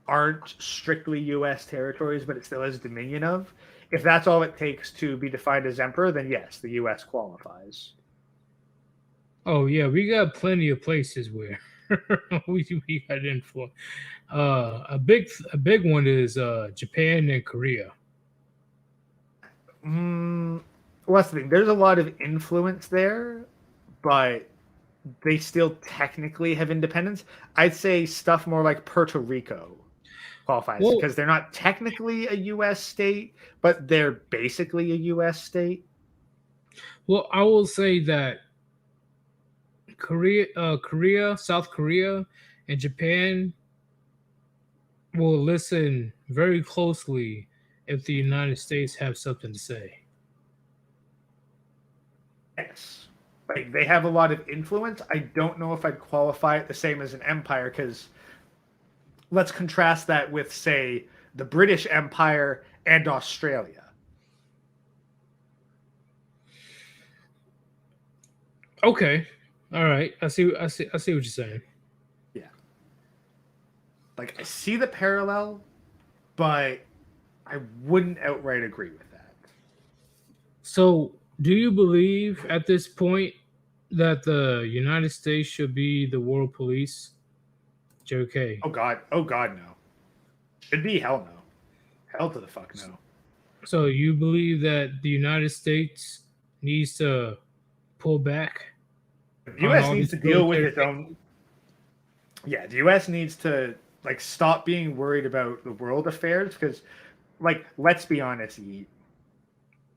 aren't strictly US territories, but it still has dominion of? If that's all it takes to be defined as emperor, then yes, the US qualifies. oh yeah, we got plenty of places where we got influence. A big one is Japan and Korea. Mm, well, that's the thing. There's a lot of influence there, but they still technically have independence. I'd say stuff more like Puerto Rico qualifies Well, because they're not technically a U.S. state, but they're basically a U.S. state. well, I will say that Korea, South Korea, and Japan will listen very closely if the United States have something to say. Yes. Like they have a lot of influence. I don't know if I'd qualify it the same as an empire because let's contrast that with, say, the British Empire and Australia. Okay, all right. I see what you're saying. Yeah. Like I see the parallel, but I wouldn't outright agree with that. So, do you believe at this point that the United States should be the world police? JK. Oh God. Oh God, no. Should be hell no. Hell to the fuck no. So you believe that the United States needs to pull back The on U.S. all needs these to deal with military its own. Yeah, the U.S. needs to like stop being worried about the world affairs because, like, let's be honest,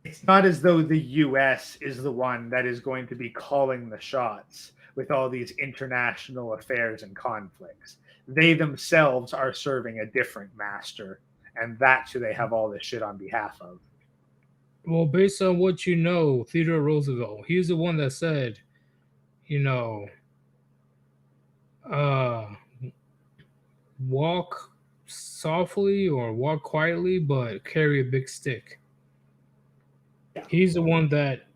it's not as though the US is the one that is going to be calling the shots with all these international affairs and conflicts. They themselves are serving a different master, and that's who they have all this shit on behalf of. well, based on what you know, Theodore Roosevelt, he's the one that said, you know, uh, walk softly or walk quietly, but carry a big stick. Yeah. He's the one that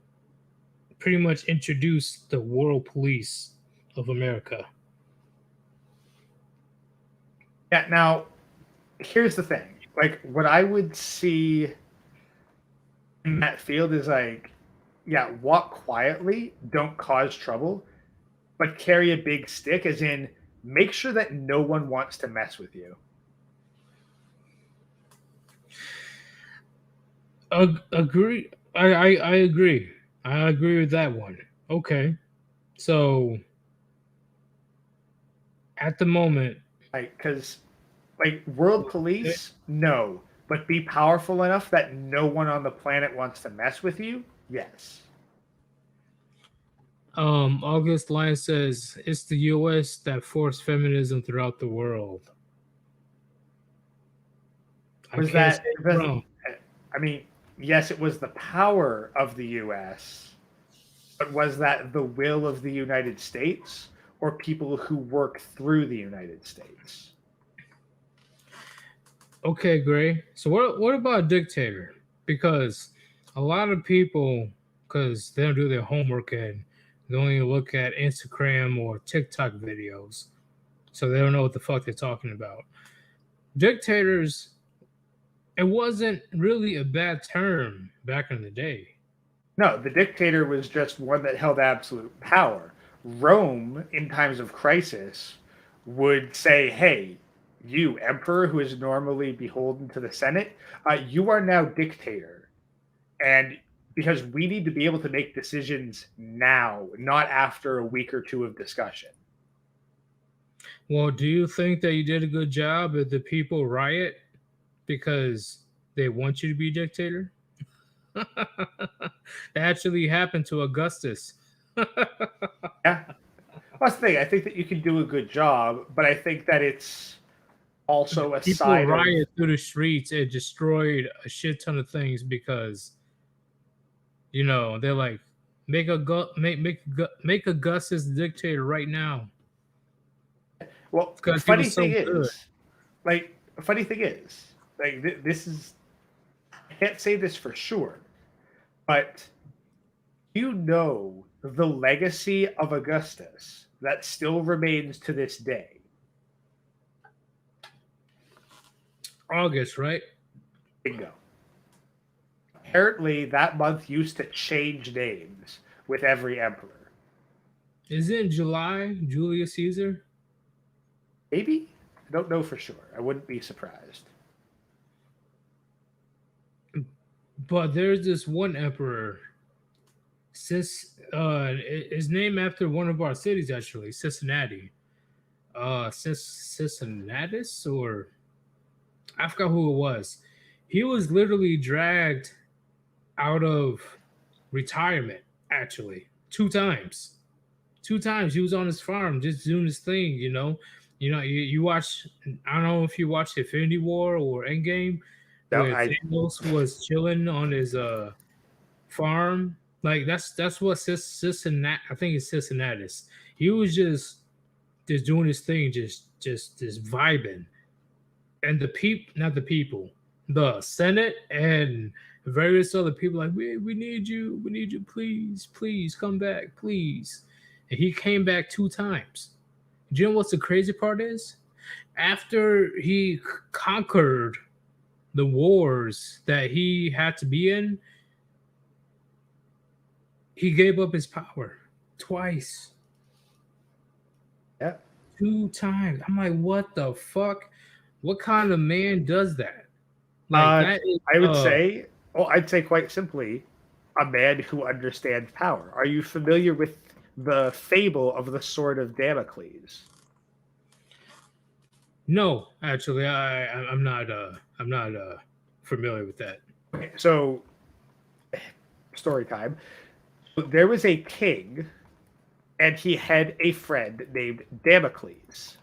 pretty much introduced the world police of America. Yeah. Now, here's the thing. Like, what I would see in that field is like, yeah, walk quietly, don't cause trouble, but carry a big stick, as in make sure that no one wants to mess with you. Agree. I agree. I agree with that one. Okay. So at the moment, Like, because like world police, no, but be powerful enough that no one on the planet wants to mess with you. Yes. August Lyon says it's the U.S. that forced feminism throughout the world. I Was can't say that? I'm wrong. I mean, yes, it was the power of the U.S., but was that the will of the United States or people who work through the United States? Okay, Gray. So what about a dictator? Because a lot of people, because they don't do their homework and They only look at Instagram or TikTok videos, so they don't know what the fuck they're talking about. Dictators, it wasn't really a bad term back in the day. No, the dictator was just one that held absolute power. Rome, in times of crisis, would say, hey, you, emperor, who is normally beholden to the Senate, you are now dictator. And because we need to be able to make decisions now, not after a week or two of discussion. Well, do you think that you did a good job if the people riot because they want you to be dictator? That actually happened to Augustus. Yeah. Well, that's the thing. I think that you can do a good job, but I think that it's also a People side of, riot through the streets and destroyed a shit ton of things because they're like make Augustus dictator right now well, because he funny was thing so good. is, funny thing is, this is, I can't say this for sure, but the legacy of Augustus that still remains to this day. August, right? Bingo. Apparently, that month used to change names with every emperor. Is it in July, Julius Caesar? Maybe? I don't know for sure. I wouldn't be surprised. But there's this one emperor. His name after one of our cities actually, Cincinnati. Cincinnatus, or I forgot who it was. He was literally dragged out of retirement actually 2 times. 2 times he was on his farm just doing his thing. You watch. I don't know if you watched Infinity War or Endgame, No, where I Thanos was chilling on his farm. Like that's what Cincinnati. I think it's Cincinnati. He was just doing his thing, just vibing, and not the people, the Senate and various other people like we need you, please come back, please. And he came back 2 times. Do you know what's the crazy part is? After he conquered the wars that he had to be in, he gave up his power twice, yeah. 2 times. I'm like, what the fuck? What kind of man does that? Like Uh, that is I would say, well, I'd say quite simply, a man who understands power. Are you familiar with the fable of the sword of Damocles? no, actually, I'm not familiar with that. Okay, so story time. So there was a king, and he had a friend named Damocles.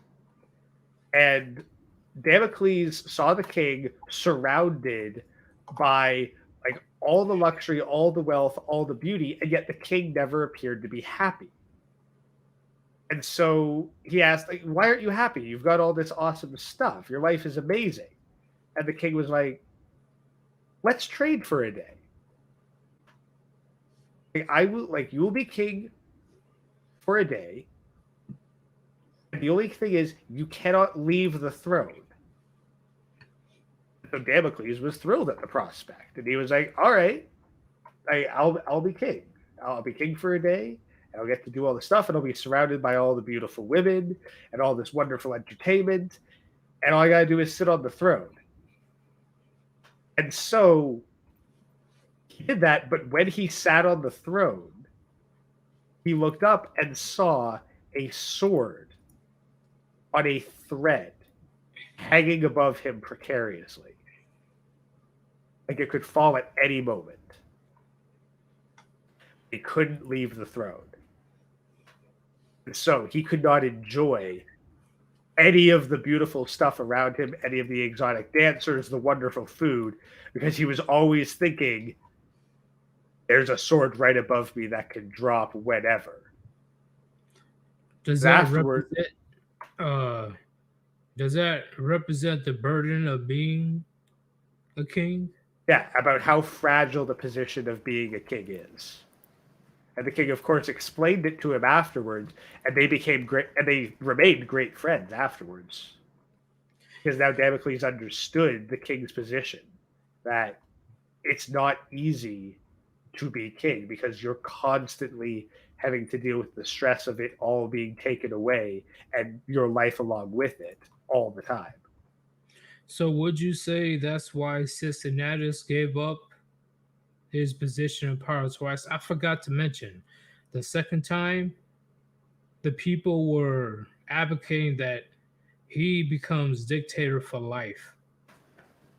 And Damocles saw the king surrounded by like all the luxury, all the wealth, all the beauty, and yet the king never appeared to be happy. And so he asked, like, why aren't you happy? You've got all this awesome stuff. Your life is amazing. And the king was like, let's trade for a day. Like, I will like you will be king for a day. And the only thing is you cannot leave the throne. So Damocles was thrilled at the prospect. And he was like, all right, I'll be king. I'll be king for a day. And I'll get to do all the stuff, and I'll be surrounded by all the beautiful women and all this wonderful entertainment. And all I gotta do is sit on the throne. And so he did that, but when he sat on the throne, he looked up and saw a sword on a thread hanging above him precariously. Like it could fall at any moment. He couldn't leave the throne. And so he could not enjoy any of the beautiful stuff around him, any of the exotic dancers, the wonderful food, because he was always thinking, there's a sword right above me that can drop whenever. Does And that afterward, represent uh does that represent the burden of being a king? yeah, about how fragile the position of being a king is. And the king, of course, explained it to him afterwards, and they became great, and they remained great friends afterwards. Because now Damocles understood the king's position, that it's not easy to be king because you're constantly having to deal with the stress of it all being taken away and your life along with it all the time. So would you say that's why Cincinnatus gave up his position of power twice? I forgot to mention the second time the people were advocating that he becomes dictator for life.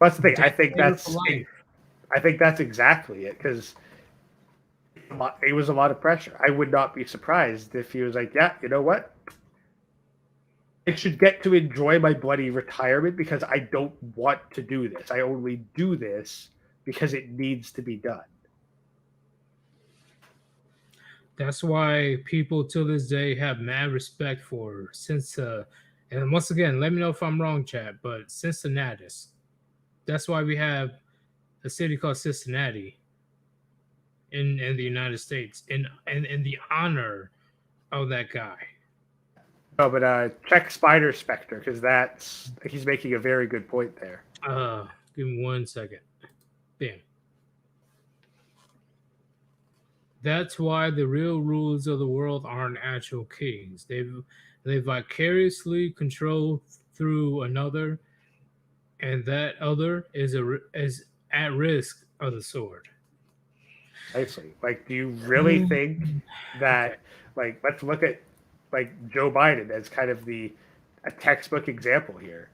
That's the thing. Dictator for life. I think that's exactly it because it was a lot of pressure. I would not be surprised if he was like, "Yeah, you know what? I should get to enjoy my bloody retirement because I don't want to do this. I only do this because it needs to be done." That's why people to this day have mad respect for and once again, let me know if I'm wrong, chat, but Cincinnatus. That's why we have a city called Cincinnati in the United States in the honor of that guy. Oh, but check Spider Spectre because that's he's making a very good point there. Give me 1 second. Damn. That's why the real rulers of the world aren't actual kings. They vicariously control through another, and that other is at risk of the sword. Nicely. Like, do you really think Okay. that? Like, let's look at like Joe Biden as kind of the a textbook example here.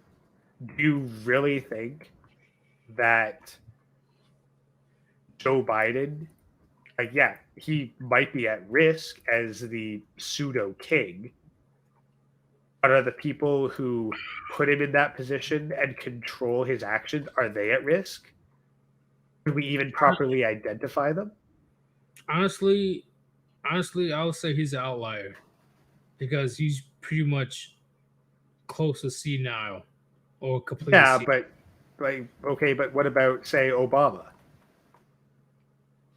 Do you really think that Joe Biden, like, yeah, he might be at risk as the pseudo king, but are the people who put him in that position and control his actions, are they at risk? Can we even properly identify them? Honestly, honestly, I would say he's an outlier because he's pretty much close to senile or completely Yeah, senile. but like, okay, but what about say Obama?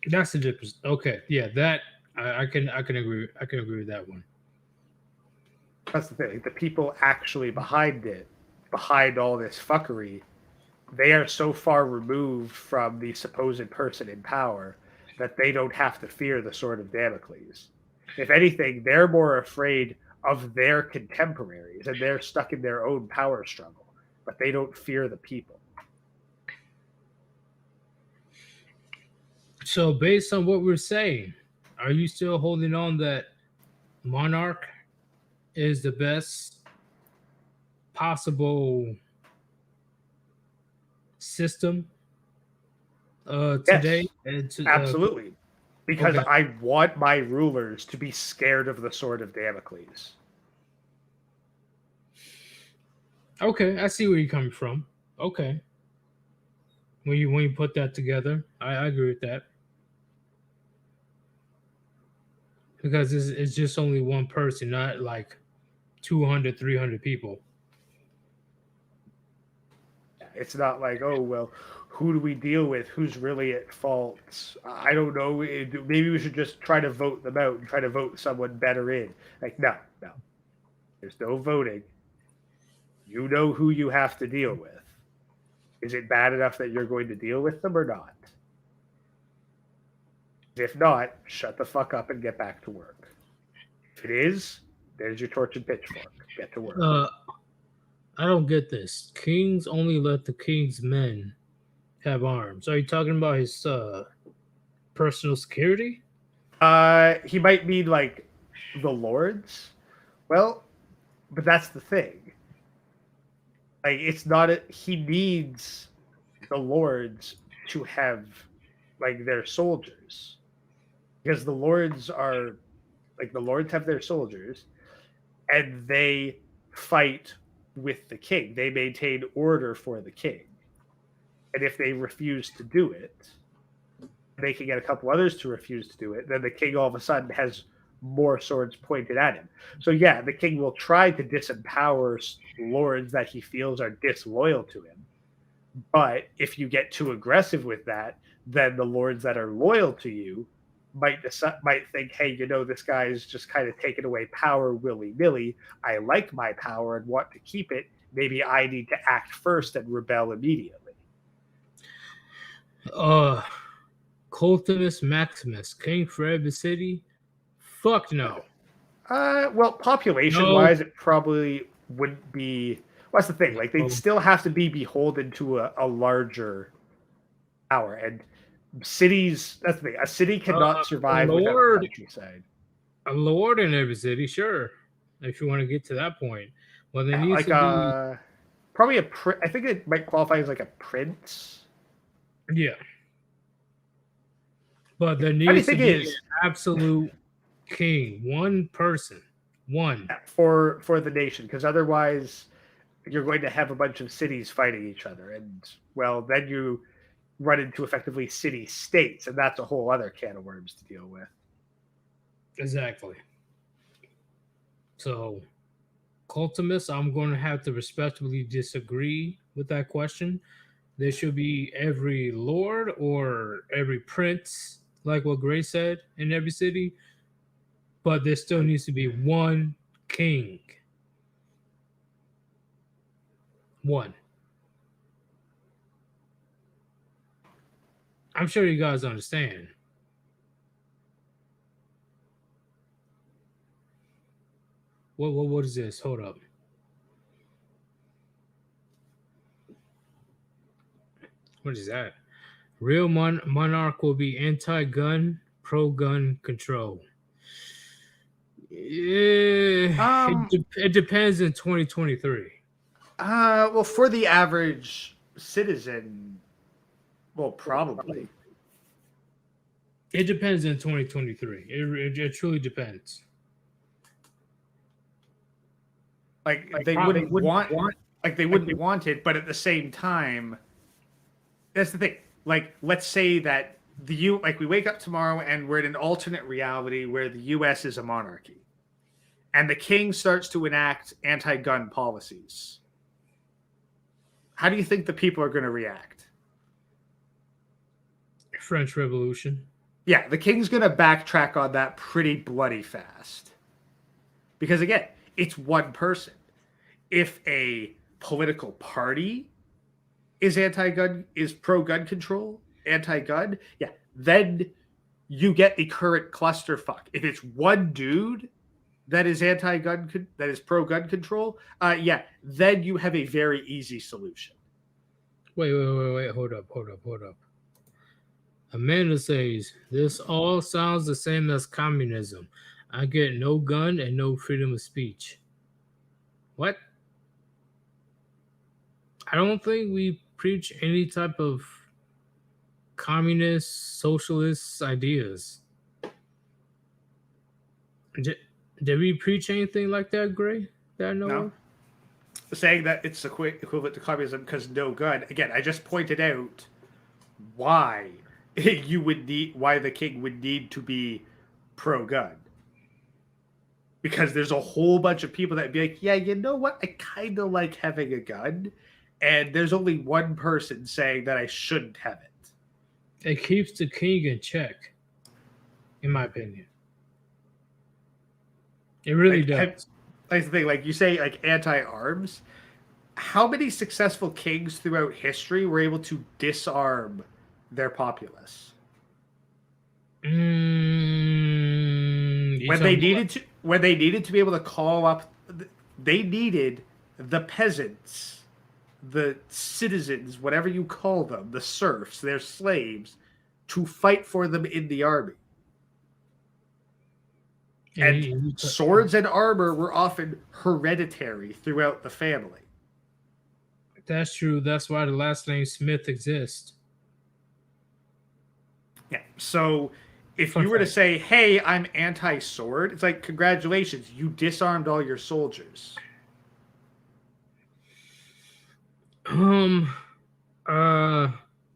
That's the difference. Okay, yeah, that I can agree with that one. That's the thing. The people actually behind it, behind all this fuckery, they are so far removed from the supposed person in power that they don't have to fear the sword of Damocles. If anything, they're more afraid of their contemporaries and they're stuck in their own power struggle, but they don't fear the people. So, based on what we're saying, are you still holding on that Monarch is the best possible system today? Yes, And absolutely. Because okay, I want my rulers to be scared of the sword of Damocles. okay, I see where you're coming from. Okay, when you put that together, I agree with that because it's just only one person, not like 200, 300 people. It's not like, oh, well, who do we deal with? Who's really at fault? I don't know. Maybe we should just try to vote them out and try to vote someone better in. Like, no, no. There's no voting. You know who you have to deal with. Is it bad enough that you're going to deal with them or not? If not, shut the fuck up and get back to work. If it is, there's your torch and pitchfork. Get to work. Uh, I don't get this. Kings only let the king's men have arms. Are you talking about his personal security? He might mean like the lords. Well, but that's the thing. Like, it's not a, he needs the lords to have like their soldiers because the lords are like the lords have their soldiers and they fight with the king. They maintain order for the king. And if they refuse to do it, they can get a couple others to refuse to do it. Then the king all of a sudden has more swords pointed at him. So yeah, the king will try to disempower lords that he feels are disloyal to him. But if you get too aggressive with that, then the lords that are loyal to you might think, hey, this guy's just kind of taking away power willy nilly. I like my power and want to keep it. Maybe I need to act first and rebel immediately. Uh, Cultimus Maximus, king for every city? Fuck no. Well, population No. wise, it probably wouldn't be. What's the thing? Like, they'd No. still have to be beholden to a larger power. And cities, that's the thing. A city cannot A survive without the lord, countryside. a lord in every city, sure. If you want to get to that point, well, there Yeah, needs like to be, probably I think it might qualify as like a prince. yeah, but there Funny needs to thing be an is, absolute king, one person, one. for the nation, because otherwise you're going to have a bunch of cities fighting each other, and well, then you run into effectively city states, and that's a whole other can of worms to deal with. Exactly. So, Cultimus, I'm going to have to respectfully disagree with that question. There should be every lord or every prince, like what Gray said, in every city, but there still needs to be one king. One. I'm sure you guys understand. What is this? Hold up. What is that? Real monarch will be anti-gun, pro-gun control. Yeah, Um, it depends in 2023. well, for the average citizen, well, probably. It depends in 2023. It truly depends. Like they wouldn't want it, but at the same time, that's the thing. Like, let's say that like we wake up tomorrow and we're in an alternate reality where the U.S. is a monarchy, and the king starts to enact anti-gun policies. How do you think the people are going to react? French Revolution. Yeah, the king's going to backtrack on that pretty bloody fast. Because again, it's one person. If a political party is pro-gun control, anti-gun, yeah, then you get the current clusterfuck. If it's one dude that is that is pro-gun control, yeah, then you have a very easy solution. Wait. Hold up. Amanda says, this all sounds the same as communism. I get no gun and no freedom of speech. What? I don't think we preach any type of communist, socialist ideas. Did, did we preach anything like that, Gray? That I know No, of? saying that it's equivalent to communism because no gun. Again, I just pointed out why why the king would need to be pro-gun, because there's a whole bunch of people that be like, yeah, you know what, I kind of like having a gun, and there's only one person saying that I shouldn't have it. It keeps the king in check, in my opinion. It really Like, does. like the thing, like you say, like anti-arms. How many successful kings throughout history were able to disarm their populace You talking about when they needed to be able to call up? They needed the peasants, the citizens, whatever you call them, the serfs, their slaves, to fight for them in the army. And swords and armor were often hereditary throughout the family. that's true. That's why the last name Smith exists. Yeah. So if Fun you were to fact. say, "Hey, I'm anti-sword," it's like, "Congratulations, you disarmed all your soldiers." Um. Uh.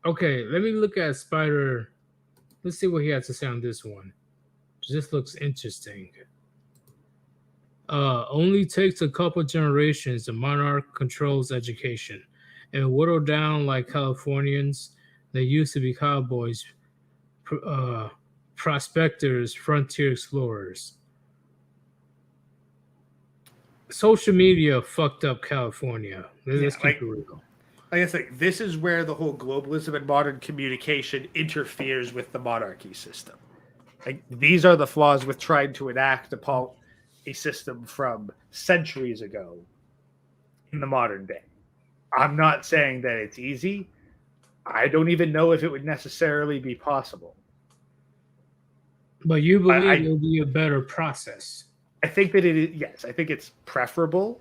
Okay. Let me look at Spider. Let's see what he has to say on this one. This looks interesting. Only takes a couple generations. The monarch controls education, and whittle down like Californians. They used to be cowboys. Uh, prospectors, frontier explorers. Social media fucked up California. Yeah, Let's keep it real. like I said, this is where the whole globalism and modern communication interferes with the monarchy system. Like these are the flaws with trying to enact a system from centuries ago in the modern day. I'm not saying that it's easy. I don't even know if it would necessarily be possible. But you But believe I it'll be a better process. I think that it is, yes, I think it's preferable.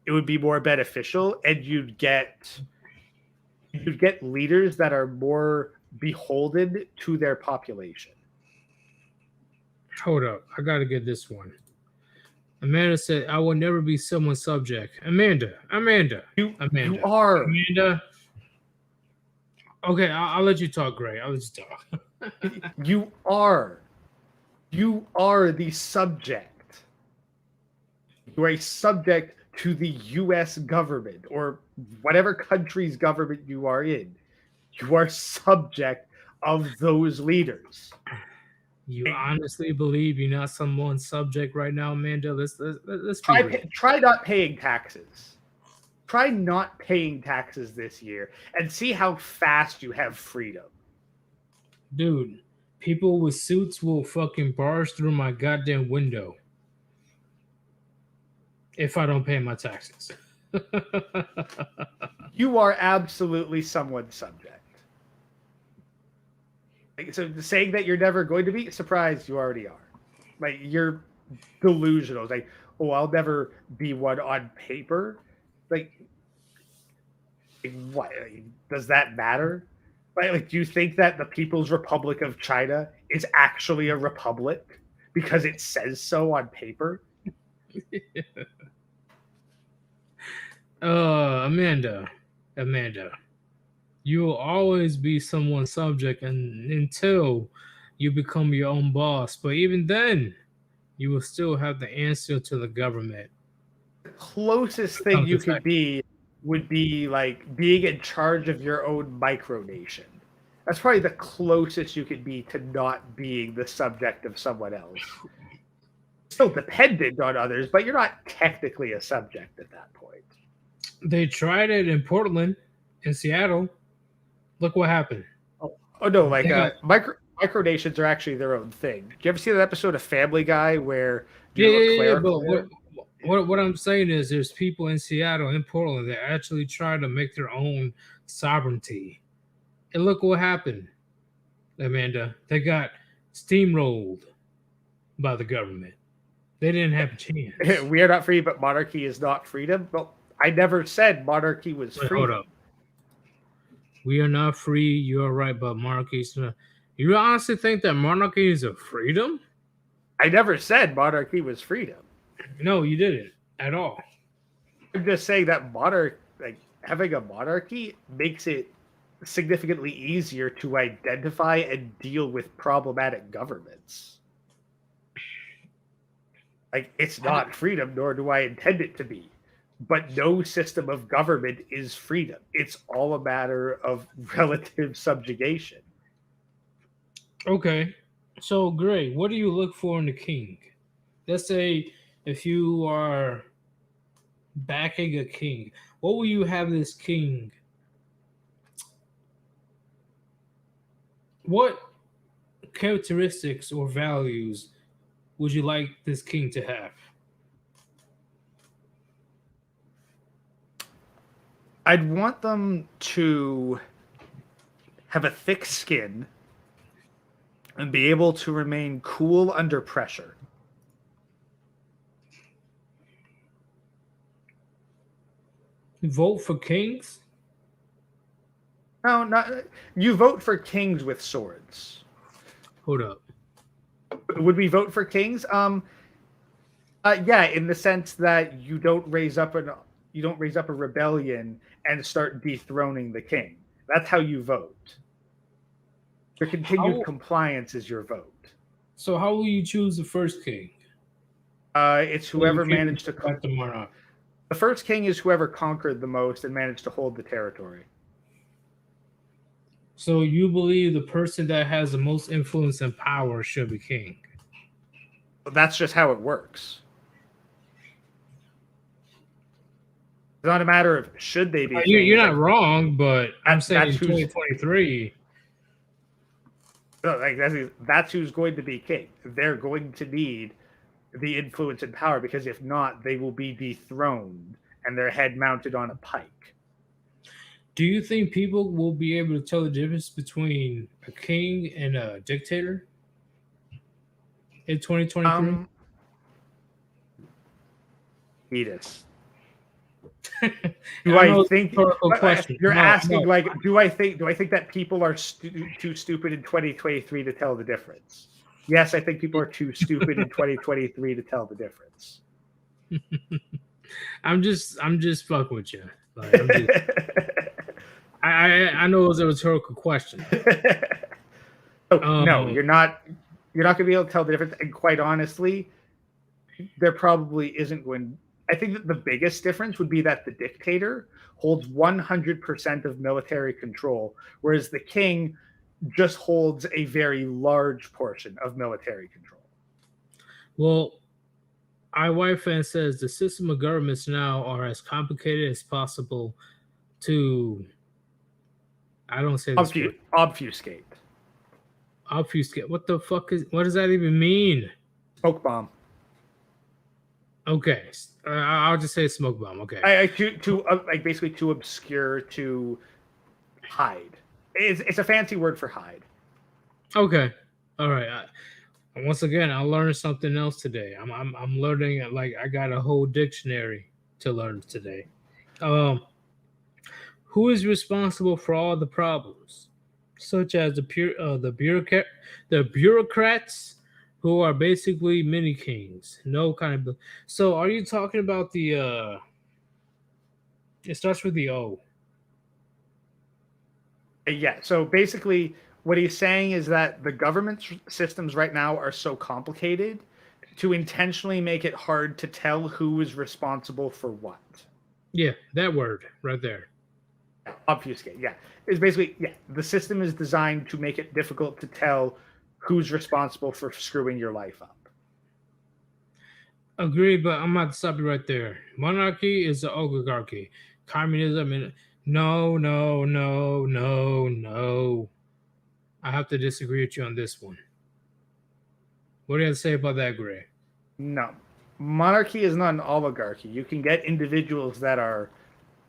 It would be more beneficial, and you'd get leaders that are more beholden to their population. Hold up. I gotta get this one. Amanda said, I will never be someone's subject. You Amanda, are Amanda. Okay, I'll let you talk, Gray. I'll let you talk. you are you are the subject. You are a subject to the US government or whatever country's government you are in. You are subject of those leaders. You honestly believe you're not someone's subject right now, Amanda? Let's be Try real. try not paying taxes. Try not paying taxes this year and see how fast you have freedom. Dude, people with suits will fucking barge through my goddamn window if I don't pay my taxes. You are absolutely someone's subject. Like, so saying that you're never going to be surprised, you already are. Like you're delusional. It's like, oh, I'll never be one on paper. Like, what? Like, does that matter? Like, do you think that the People's Republic of China is actually a republic because it says so on paper? Amanda, you will always be someone's subject until you become your own boss. But even then, you will still have to answer to the government. The closest thing Comes to you could tax. be would be like being in charge of your own micronation. That's probably the closest you could be to not being the subject of someone else. Still dependent on others, but you're not technically a subject at that point. They tried it in Portland, in Seattle. Look what happened. Oh no, like They got micronations are actually their own thing. Do you ever see that episode of Family Guy where do yeah, you know yeah, what yeah. But clerical is? what I'm saying is, there's people in Seattle, in Portland, that actually try to make their own sovereignty. And look what happened, Amanda. They got steamrolled by the government. They didn't have a chance. We are not free, but monarchy is not freedom. Well, I never said monarchy was Wait, hold freedom. up. We are not free. You are right, but monarchy is not. You honestly think that monarchy is a freedom? I never said monarchy was freedom. No, you didn't at all. I'm just saying that like having a monarchy makes it significantly easier to identify and deal with problematic governments. Like it's not freedom, nor do I intend it to be. But no system of government is freedom. It's all a matter of relative subjugation. Okay. So, Gray, what do you look for in a king? Let's say if you are backing a king, what will you have this king? What characteristics or values would you like this king to have? I'd want them to have a thick skin and be able to remain cool under pressure. Vote for kings? No, not you vote for kings with swords. Hold up. Would we vote for kings? Yeah, in the sense that you don't raise up a rebellion and start dethroning the king. That's how you vote. Your continued How, compliance is your vote. so how will you choose the first king? It's So you whoever can managed to. elect the monarch. The first king is whoever conquered the most and managed to hold the territory. So you believe the person that has the most influence and power should be king? That's just how it works. It's not a matter of should they be king. You're It's not like wrong, but I'm saying that's in who's 2023. no, like that's who's going to be king. They're going to need the influence and power because if not, they will be dethroned and their head mounted on a pike. Do you think people will be able to tell the difference between a king and a dictator in 2023? Um, Fetus. Do I I know it's a think rhetorical question. you're No, asking no. like do I think that people are too stupid in 2023 to tell the difference? Yes, I think people are too stupid in 2023 to tell the difference. I'm just fucking with you. Like I'm just I know it was a rhetorical question. Oh, no, Um you're not going to be able to tell the difference. And quite honestly, there probably isn't going. I think that the biggest difference would be that the dictator holds 100% of military control, whereas the king just holds a very large portion of military control. well, IY says the system of governments now are as complicated as possible to I don't say this word. Obfuscate. Obfuscate. What does that even mean? Smoke bomb. Okay. I'll just say smoke bomb. Okay. Like basically to obscure, to hide. It's a fancy word for hide. Okay. All right. Once again, I learned something else today. I'm learning like I got a whole dictionary to learn today. Um, who is responsible for all the problems, such as the bureaucrats who are basically mini kings? No kind of. So, are you talking about the? It starts with the O. Yeah. So basically, what he's saying is that the government systems right now are so complicated to intentionally make it hard to tell who is responsible for what. Yeah, that word right there. Obfuscate. Yeah. Is basically, yeah, the system is designed to make it difficult to tell who's responsible for screwing your life up. Agree, but I'm about to stop you right there. Monarchy is the oligarchy. Communism and no, no, no, no, no. I have to disagree with you on this one. What do you have to say about that, Gray? No. Monarchy is not an oligarchy. You can get individuals that are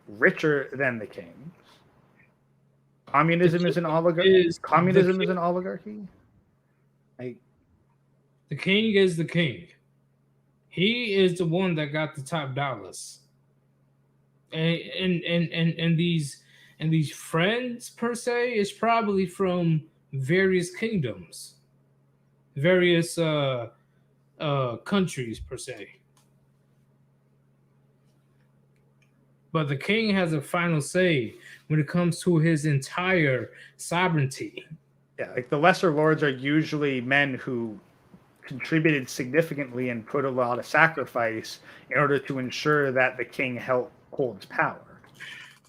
richer than the king. The Communism is an king oligarchy. is the Communism is king. an oligarchy. Like, The king is the king. He is the one that got the top dollars. And these friends per se is probably from various kingdoms, various countries per se. But the king has a final say when it comes to his entire sovereignty. yeah, like the lesser lords are usually men who contributed significantly and put a lot of sacrifice in order to ensure that the king holds power.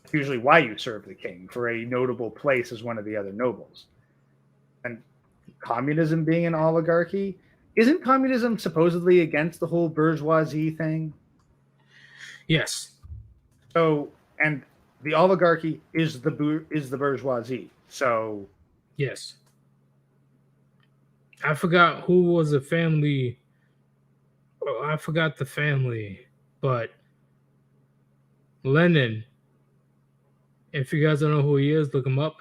That's usually why you serve the king, for a notable place as one of the other nobles. And communism being an oligarchy, isn't communism supposedly against the whole bourgeoisie thing? Yes, So, and the oligarchy is the bourgeoisie. So, yes. I forgot who was the family. Oh, I forgot the family, but Lenin. If you guys don't know who he is, look him up.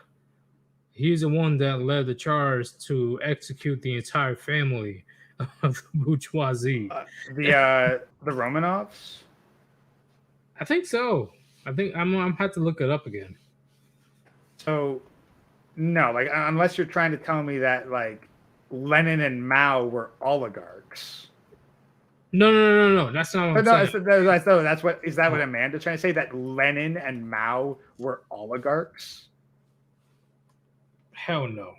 He's the one that led the charge to execute the entire family of the bourgeoisie. the Romanovs. I think so. I think I'm have to look it up again. So, no, like unless you're trying to tell me that like Lenin and Mao were oligarchs. No, no, no, no, no. That's not what I'm No, saying. that's what is that what No, Amanda's trying to say, that Lenin and Mao were oligarchs? hell no.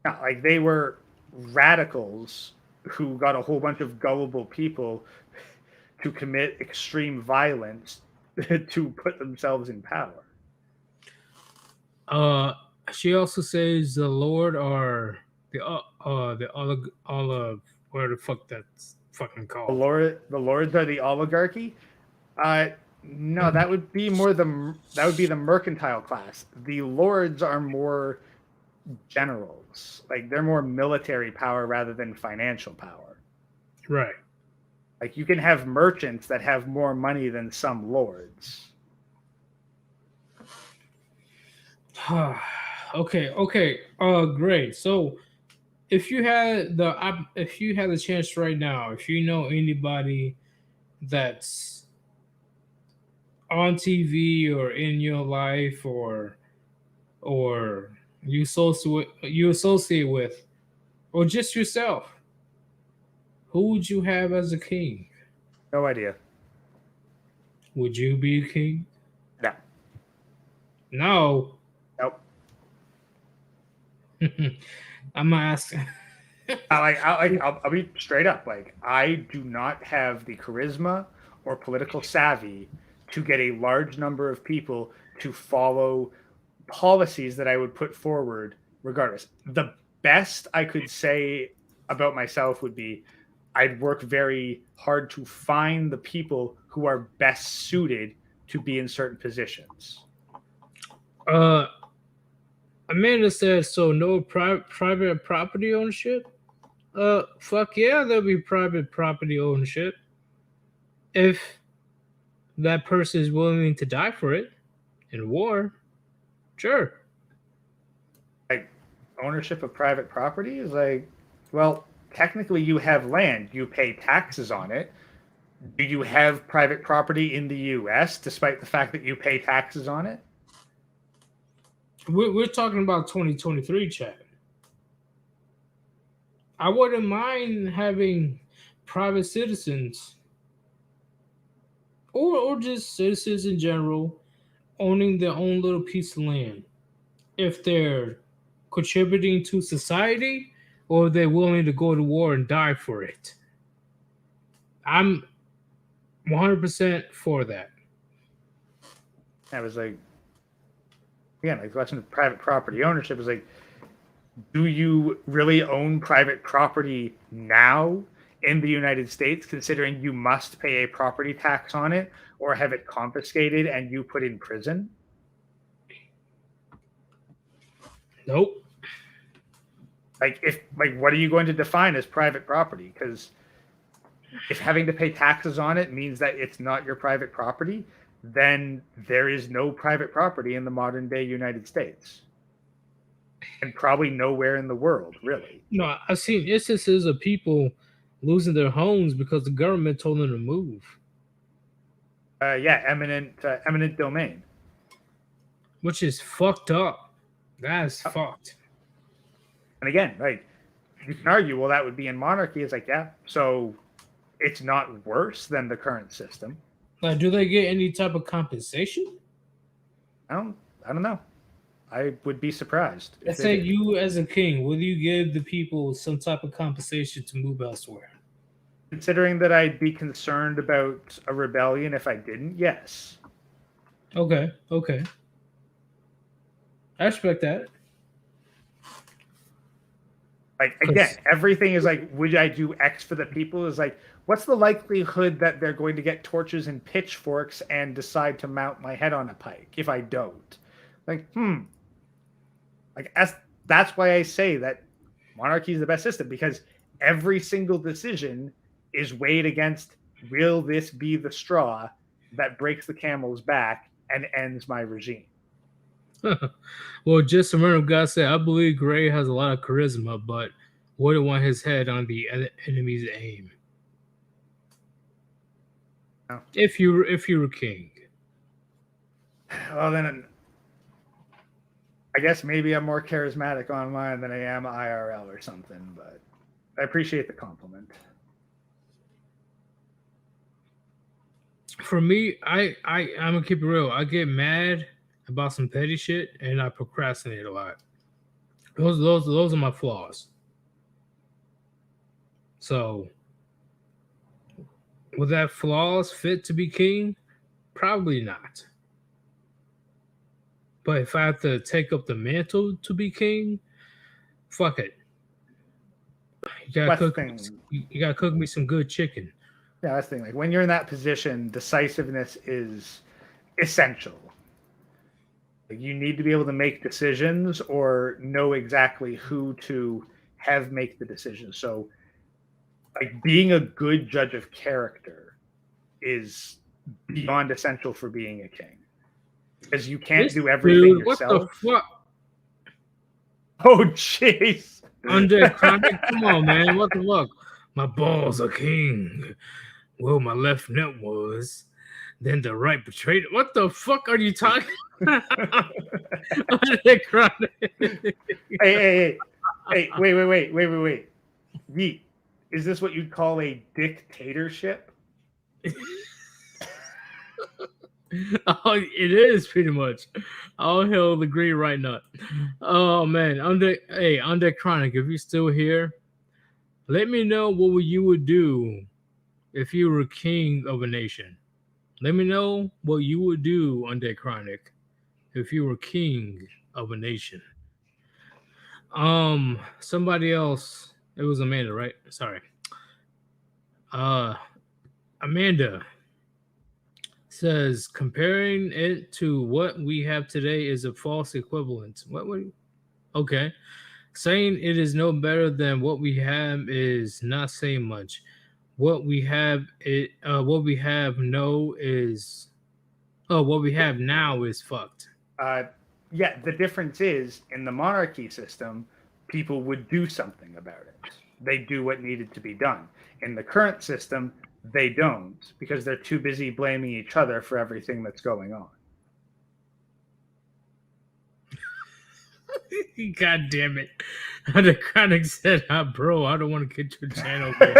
No, like they were radicals who got a whole bunch of gullible people to commit extreme violence to put themselves in power. Uh, she also says the Lord are the olive where the fuck that's fucking The called. lords are the oligarchy. Uh, no, that would be more that would be the mercantile class. The lords are more generals. Like they're more military power rather than financial power. Right. Like you can have merchants that have more money than some lords. Okay. Okay. Great. So if you had the chance right now, if you know anybody that's on TV or in your life or you associate with or just yourself, who would you have as a king? No idea. Would you be a king? No. No. Nope. I'm gonna ask. I'll be straight up. Like I do not have the charisma or political savvy to get a large number of people to follow policies that I would put forward regardless. The best I could say about myself would be I'd work very hard to find the people who are best suited to be in certain positions. uh, Amanda said so. No private property ownership. Fuck yeah, there'll be private property ownership if that person is willing to die for it in war. Sure. Like ownership of private property is like, well, technically you have land, you pay taxes on it. Do you have private property in the US despite the fact that you pay taxes on it? We're talking about 2023, chat. I wouldn't mind having private citizens or just citizens in general owning their own little piece of land if they're contributing to society or they're willing to go to war and die for it. I'm 100% for that. I was like, again, like the question of private property ownership is like, do you really own private property now in the United States, considering you must pay a property tax on it or have it confiscated and you put in prison? Nope. Like, if like, what are you going to define as private property? Because if having to pay taxes on it means that it's not your private property, then there is no private property in the modern day United States, and probably nowhere in the world, really. No, I've seen instances of people losing their homes because the government told them to move, Yeah, eminent domain. which is fucked up. That's fucked. And again, like you can argue, well, that would be in monarchy. It's like, yeah, so it's not worse than the current system. Like, do they get any type of compensation? I don't, I don't know. I would be surprised if Let's they say did. you, as a king, will you give the people some type of compensation to move elsewhere? Considering that I'd be concerned about a rebellion if I didn't, yes. Okay, okay, I respect that. Like again, Cause everything is like, would I do X for the people? Is like, what's the likelihood that they're going to get torches and pitchforks and decide to mount my head on a pike if I don't? Like, like that's why I say that monarchy is the best system, because every single decision is weighed against, will this be the straw that breaks the camel's back and ends my regime? well, just a random guy said, I believe Gray has a lot of charisma, but wouldn't want his head on the enemy's aim. Oh. If you were king. Well, then I guess maybe I'm more charismatic online than I am IRL or something, but I appreciate the compliment. For me, I'm gonna keep it real. I get mad about some petty shit and I procrastinate a lot. Those are my flaws. So would that flaws fit to be king? Probably not. But if I have to take up the mantle to be king, fuck it. You gotta That's the cook me. thing. You gotta cook me some good chicken. Yeah, that's the thing. Like when you're in that position, decisiveness is essential. Like, you need to be able to make decisions or know exactly who to have make the decisions. So, like being a good judge of character is beyond essential for being a king because you can't This do everything dude, what the yourself. fuck? Oh, jeez. Under chronic? Come on, man. What the fuck? My balls are king. Well, my left nut was. Then the right betrayed. What the fuck are you talking? Under chronic. Hey, wait. Yeet. Is this what you'd call a dictatorship? Oh, it is pretty much. All hell the green right nut. Oh man, under chronic, if you're still here, let me know what you would do if you were king of a nation. Let me know what you would do under chronic if you were king of a nation. Somebody else. It was Amanda, right? Sorry. Uh, Amanda says comparing it to what we have today is a false equivalent. What would? Okay. Saying it is no better than what we have is not saying much. What we have no is what we have now is fucked. Uh, yeah, the difference is in the monarchy system, people would do something about it. They do what needed to be done. In the current system, they don't because they're too busy blaming each other for everything that's going on. God damn it. The chronic said, bro, I don't want to get your channel, bro.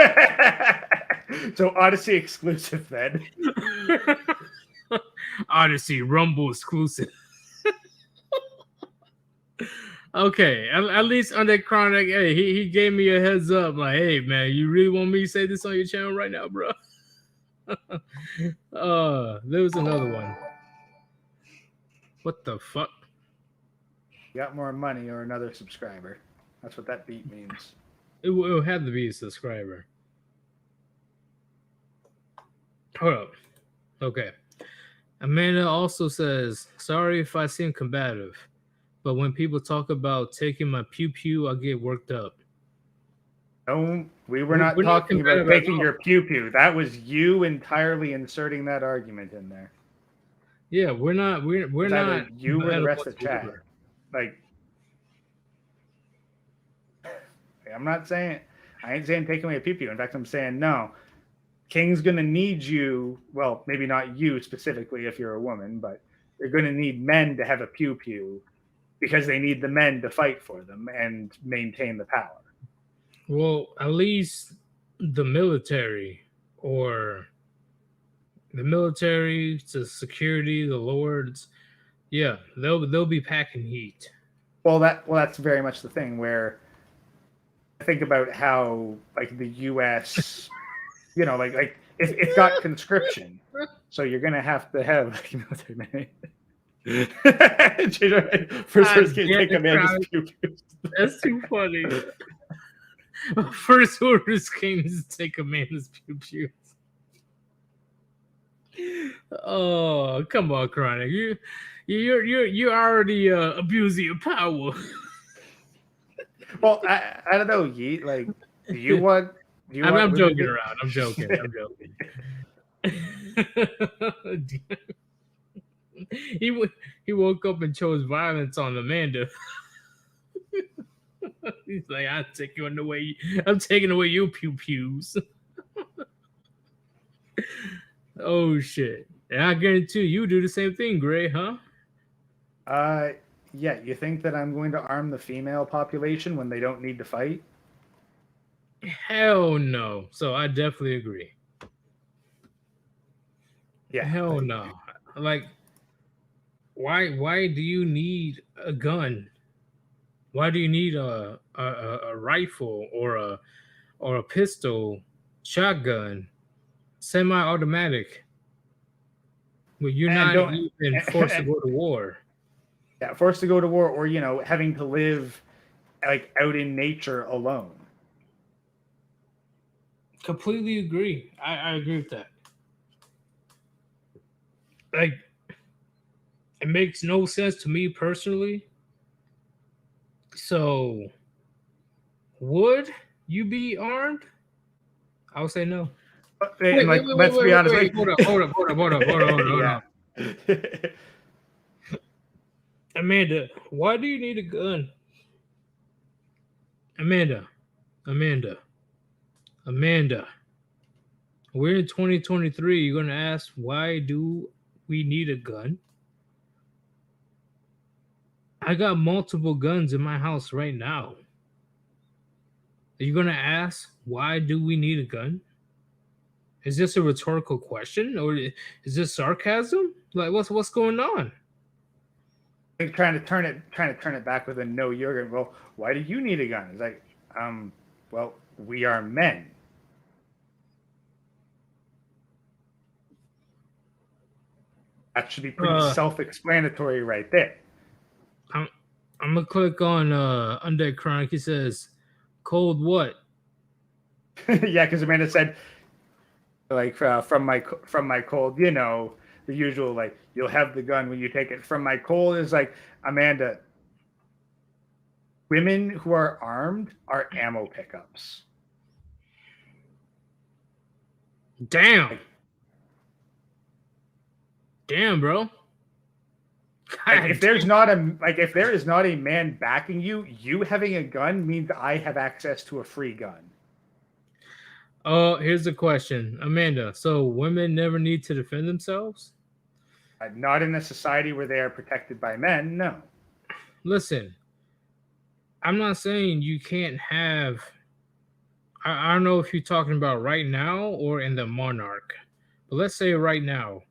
So Odyssey exclusive then. Odyssey Rumble exclusive. Okay, at least on that chronic, hey, he gave me a heads up, like, hey man, you really want me to say this on your channel right now, bro? There was another one. What the fuck? You got more money or another subscriber. That's what that beat means. It will have to be a subscriber. Hold up. Okay. Amanda also says, sorry if I seem combative, but when people talk about taking my pew pew, I get worked up. No, we were not We're not talking about combative at taking all. your pew pew. That was you entirely inserting that argument in there. Yeah, we're It's either not you or the combative rest of chat. whatsoever. Like, I'm not saying, I ain't saying take away a pew pew. In fact, I'm saying no. King's going to need you. Well, maybe not you specifically if you're a woman, but they're going to need men to have a pew pew because they need the men to fight for them and maintain the power. Well, at least the military or the military, the security, the lords, yeah, they'll be packing heat. Well, that's very much the thing where I think about how like the U.S. like it's got conscription, so you're gonna have to have like military men. First, Damn take a it, man Crowley. pew pew. That's too funny. First orders came to take a man's pew pew. Oh, come on, Chronic. You're already abusing your power. Well, I don't know, Yeet. Like, do you want I'm women joking to? around. I'm joking. he he woke up and chose violence on Amanda. He's like, I'm taking away your pew pews. Oh shit! And I guarantee you do the same thing, Gray, huh? Uh, yeah. You think that I'm going to arm the female population when they don't need to fight? Hell no. So I definitely agree. Yeah. Hell no. Like, why do you need a gun? Why do you need a rifle or a pistol, shotgun, semi-automatic when you're And not don't even forced to go to war? Yeah, forced to go to war, or having to live like out in nature alone. Completely agree. I agree with that. Like, it makes no sense to me personally. So, would you be armed? I would say no. And Wait, wait, like, wait, wait, let's wait, be wait, honest, wait. like, Hold up, hold up, hold up, hold up, hold up, hold up, hold yeah. up. Amanda, why do you need a gun? Amanda, Amanda, Amanda. We're in 2023. You're gonna ask why do we need a gun? I got multiple guns in my house right now. Are you gonna ask why do we need a gun? Is this a rhetorical question or is this sarcasm? Like what's going on? Like trying to turn it back with a no, you're gonna. Well, why do you need a gun? It's like, um, well, we are men. That should be pretty Uh, self-explanatory right there. I'm I'm gonna click on Undead Chronic. He says, "Cold what?" Yeah, because Amanda said, like, from my cold, the usual, like, you'll have the gun when you take it from my cold, is like, Amanda, women who are armed are ammo pickups. Damn, Like, damn, bro. like God if damn. there's not a like if there is not a man backing you, you having a gun means I have access to a free gun. Oh, here's the question, Amanda. So women never need to defend themselves? Not in a society where they are protected by men. No. Listen, I'm not saying you can't have. I don't know if you're talking about right now or in the monarch, but let's say right now.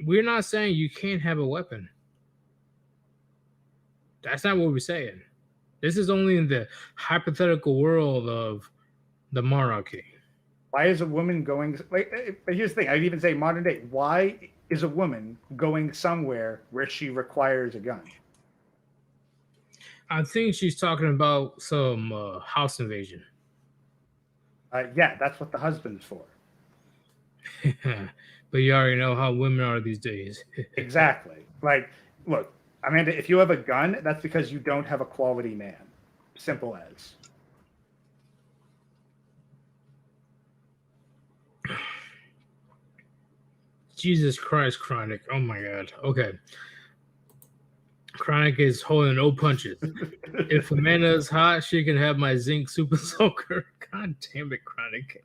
We're not saying you can't have a weapon. That's not what we're saying. This is only in the hypothetical world of the monarchy. Why is a woman going like? But here's the thing. I'd even say modern day. Why is a woman going somewhere where she requires a gun? I think she's talking about some house invasion. Yeah, that's what the husband's for. But you already know how women are these days. Exactly. Like, look, Amanda, if you have a gun, that's because you don't have a quality man. Simple as. Jesus Christ, Chronic. Oh my God. Okay. Chronic is holding no punches. If Amanda is hot, she can have my zinc super soaker. God damn it, Chronic.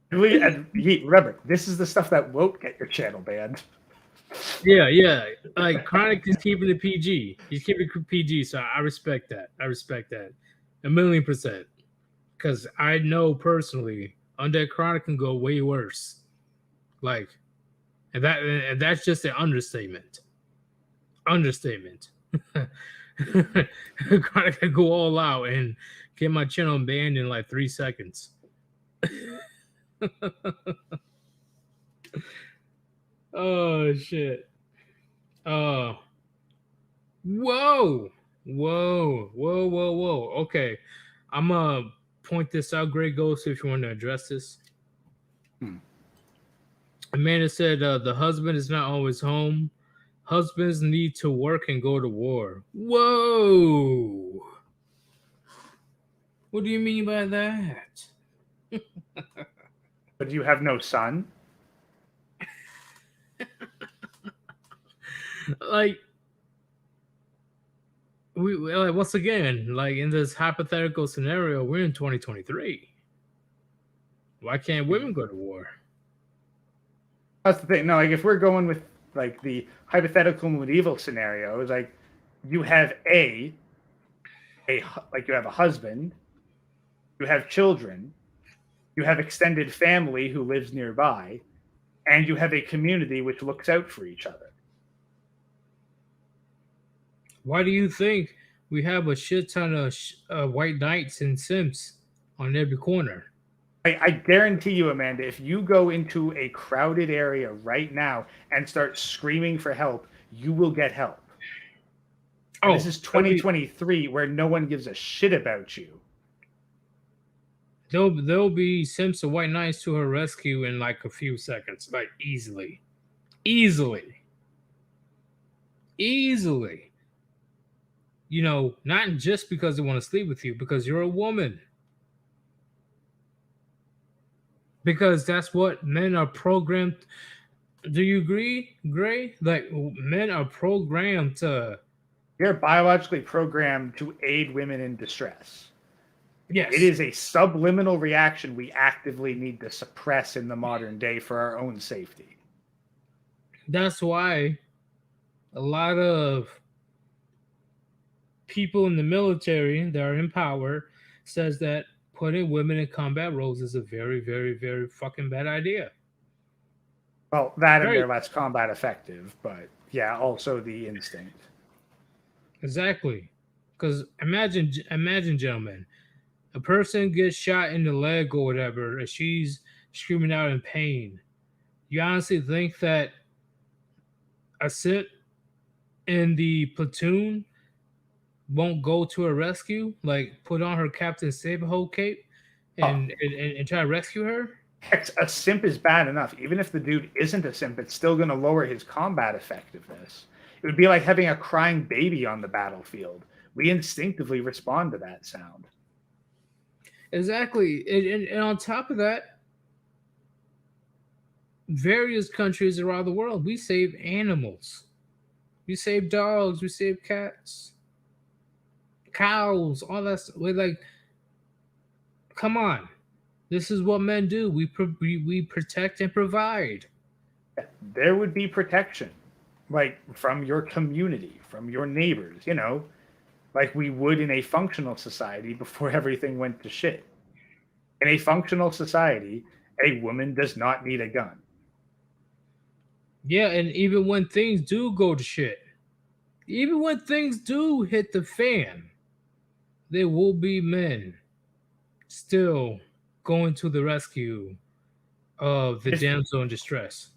Remember, this is the stuff that won't get your channel banned. Yeah, yeah. Like Chronic is keeping it PG. He's keeping it PG, so I respect that. I respect that 1,000,000%. Because I know personally, Undead Chronic can go way worse. Like, and that's just an understatement. Understatement. Chronic can go all out and get my channel banned in like 3 seconds. Oh shit. Oh. Whoa. Whoa. Whoa. Whoa. Whoa. Okay. I'm gonna point this out, Grey Ghost, if you want to address this. Hmm. Amanda said the husband is not always home. Husbands need to work and go to war. Whoa. What do you mean by that? But you have no son? Like, like once again, like in this hypothetical scenario, we're in 2023. Why can't women go to war? That's the thing. No, like if we're going with like the hypothetical medieval scenario, it's like you have a like you have a husband, you have children, you have extended family who lives nearby, and you have a community which looks out for each other. Why do you think we have a shit ton of white knights and simps on every corner? I guarantee you, Amanda, if you go into a crowded area right now and start screaming for help, you will get help. And this Oh, is there'll be 2023 where no one gives a shit about you. there'll be Simps of White Knights to her rescue in like a few seconds, like easily, easily, easily. You know, not just because they want to sleep with you, because you're a woman. Because that's what men are programmed. Do you agree, Gray? Like men are programmed to You're biologically programmed to aid women in distress. It yes. is a subliminal reaction we actively need to suppress in the modern day for our own safety. That's why a lot of people in the military that are in power says that putting women in combat roles is a very, very, very fucking bad idea. Well, that and Very they're less combat effective, but yeah, also the instinct. exactly. Because imagine, gentlemen, a person gets shot in the leg or whatever, and she's screaming out in pain. You honestly think that a sit in the platoon won't go to her rescue, like put on her Captain Saberho cape Oh, and try to rescue her? heck, a simp is bad enough. Even if the dude isn't a simp, it's still going to lower his combat effectiveness. It would be like having a crying baby on the battlefield. We instinctively respond to that sound. Exactly. And on top of that, various countries around the world, we save animals. We save dogs, we save cats, cows, all that stuff. We're like, come on. This is what men do. We protect and provide. There would be protection, like from your community, from your neighbors, like we would in a functional society before everything went to shit. In a functional society, a woman does not need a gun. Yeah, and even when things do go to shit, even when things do hit the fan, there will be men still going to the rescue of the Just, damsel in distress.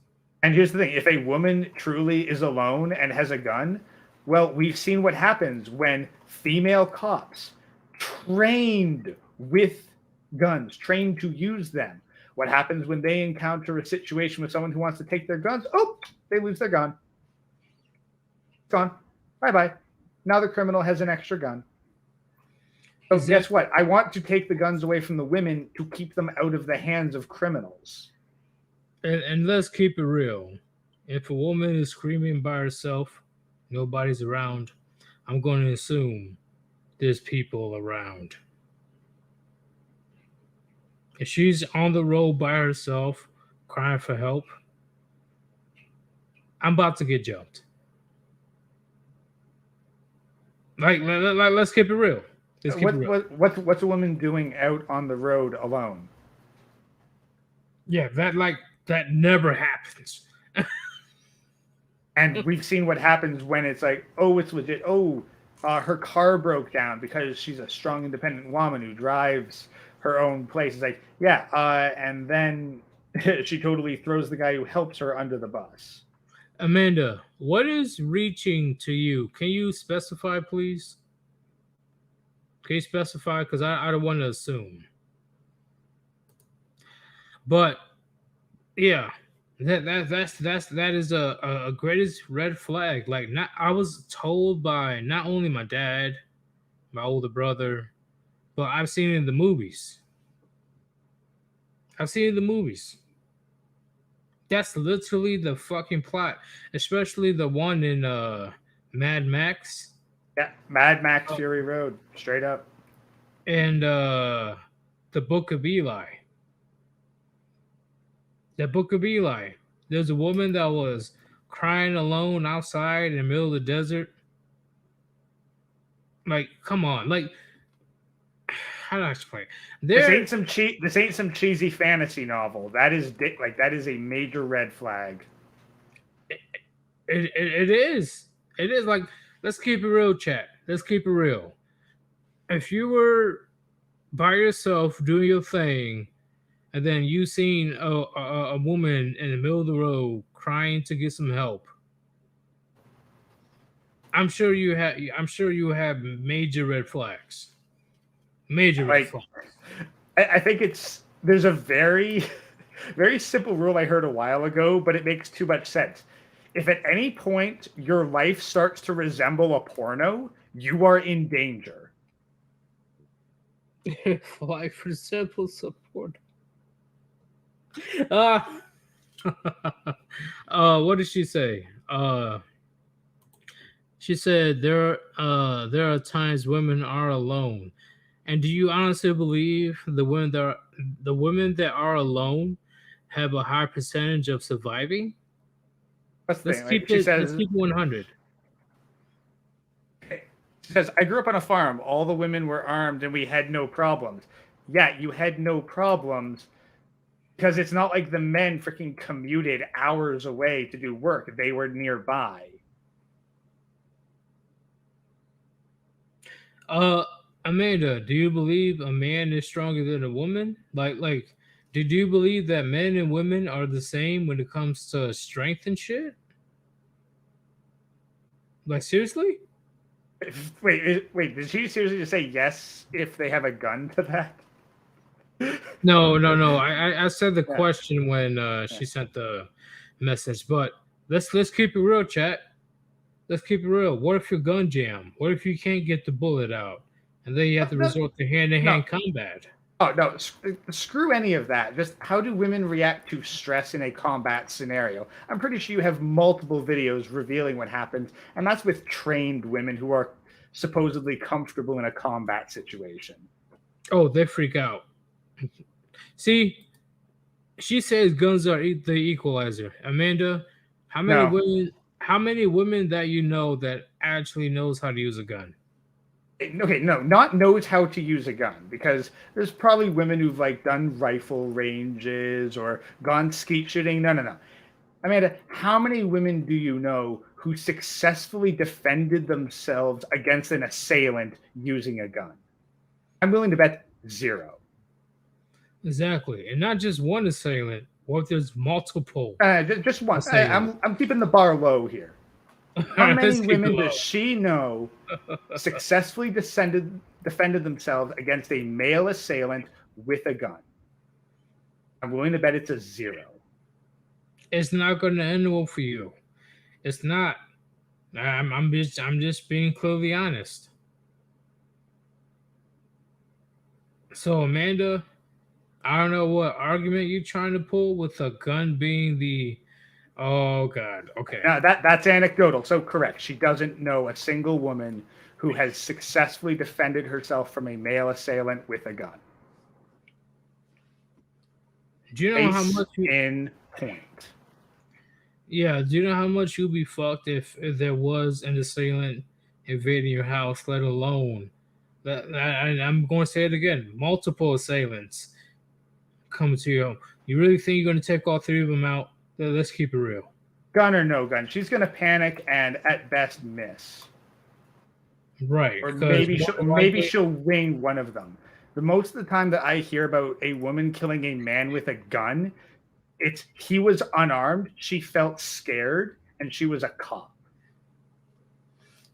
and here's the thing, if a woman truly is alone and has a gun, well, we've seen what happens when female cops trained with guns, trained to use them. What happens when they encounter a situation with someone who wants to take their guns? Oh, they lose their gun. It's gone. Bye bye. Now the criminal has an extra gun. So guess Exactly. what? I want to take the guns away from the women to keep them out of the hands of criminals. And let's keep it real. If a woman is screaming by herself, nobody's around, I'm going to assume there's people around. If she's on the road by herself, crying for help, I'm about to get jumped. Let's keep it real. Let's keep it real. What's a woman doing out on the road alone? Yeah, that never happens. And we've seen what happens when it's like, oh, it's legit. Oh, her car broke down because she's a strong, independent woman who drives her own place. It's like, yeah, and then she totally throws the guy who helps her under the bus. Amanda, what is reaching to you? Can you specify, please? Can you specify? Because I don't want to assume. But yeah, that is a greatest red flag. Like not, I was told by not only my dad, my older brother, but I've seen it in the movies. I've seen it in the movies. That's literally the fucking plot, especially the one in Mad Max Yeah, Mad Max uh, Fury Road, straight up. and the Book of Eli. The Book of Eli. There's a woman that was crying alone outside in the middle of the desert. Like, come on, like how do I explain? There, This ain't some cheesy fantasy novel. That is like that is a major red flag. it is. It is like let's keep it real, chat. Let's keep it real. If you were by yourself doing your thing, and then you seen a woman in the middle of the road crying to get some help, I'm sure you have major red flags. Major red Like, flags. I think there's a very, very simple rule I heard a while ago, but it makes too much sense. If at any point your life starts to resemble a porno, you are in danger. Fly for simple support. Ah. What did she say? She said there are times women are alone. And do you honestly believe the women that are alone have a high percentage of surviving? That's the Let's thing. Like, keep she it let's says, keep it 100. she says, I grew up on a farm. All the women were armed and we had no problems. Yeah, you had no problems because it's not like the men freaking commuted hours away to do work. They were nearby. Uh Amanda, do you believe a man is stronger than a woman? Like do you believe that men and women are the same when it comes to strength and shit? Like seriously? Wait, did she seriously just say yes if they have a gun to that? No, no, no. I said the Yeah, question when yeah. she sent the message, but let's keep it real, chat. Let's keep it real. What if your gun jam? What if you can't get the bullet out, and then you have to No, resort to hand to no, hand combat? oh no, screw any of that. Just how do women react to stress in a combat scenario? I'm pretty sure you have multiple videos revealing what happens, and that's with trained women who are supposedly comfortable in a combat situation. Oh, they freak out. See, she says guns are the equalizer. Amanda, how many No, women? How many women that you know that actually knows how to use a gun? okay, no, not knows how to use a gun because there's probably women who've like done rifle ranges or gone skeet shooting. No, no, no. Amanda, how many women do you know who successfully defended themselves against an assailant using a gun? I'm willing to bet zero. Exactly, and not just one assailant. What if there's multiple Just one. assailants? I'm keeping the bar low here. All How right, many let's keep it women does low. she know successfully defended themselves against a male assailant with a gun? I'm willing to bet it's a zero. It's not going to end well for you. It's not. I'm just being clearly honest. So Amanda, I don't know what argument you're trying to pull with a gun being the. Oh God. Okay. Now that's anecdotal, so correct. She doesn't know a single woman who has successfully defended herself from a male assailant with a gun. Do you know how Case much you? in point. Yeah. Do you know how much you'd be fucked if there was an assailant invading your house, let alone I'm going to say it again. Multiple assailants coming to your home. You really think you're going to take all three of them out? Let's keep it real. Gun or no gun, she's going to panic and at best miss. Right, Or because more than maybe likely, she'll wing one of them. The most of the time that I hear about a woman killing a man with a gun, it's he was unarmed, she felt scared, and she was a cop.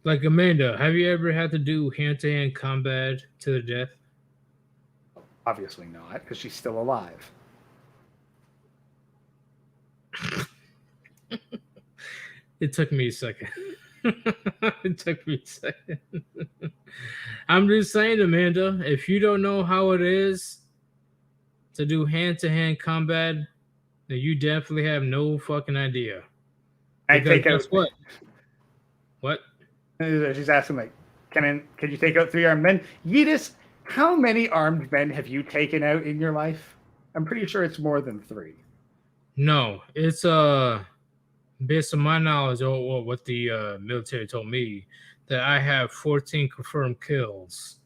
like Amanda, have you ever had to do hand to hand combat to the death? Obviously not, because she's still alive. It took me a second. It took me a second. I'm just saying, Amanda, if you don't know how it is to do hand to hand combat, then you definitely have no fucking idea. I Because take guess out. what? What? She's asking like, can you take out three armed men? Yeetus, how many armed men have you taken out in your life? I'm pretty sure it's more than three. No, it's based on my knowledge or what the military told me that I have 14 confirmed kills.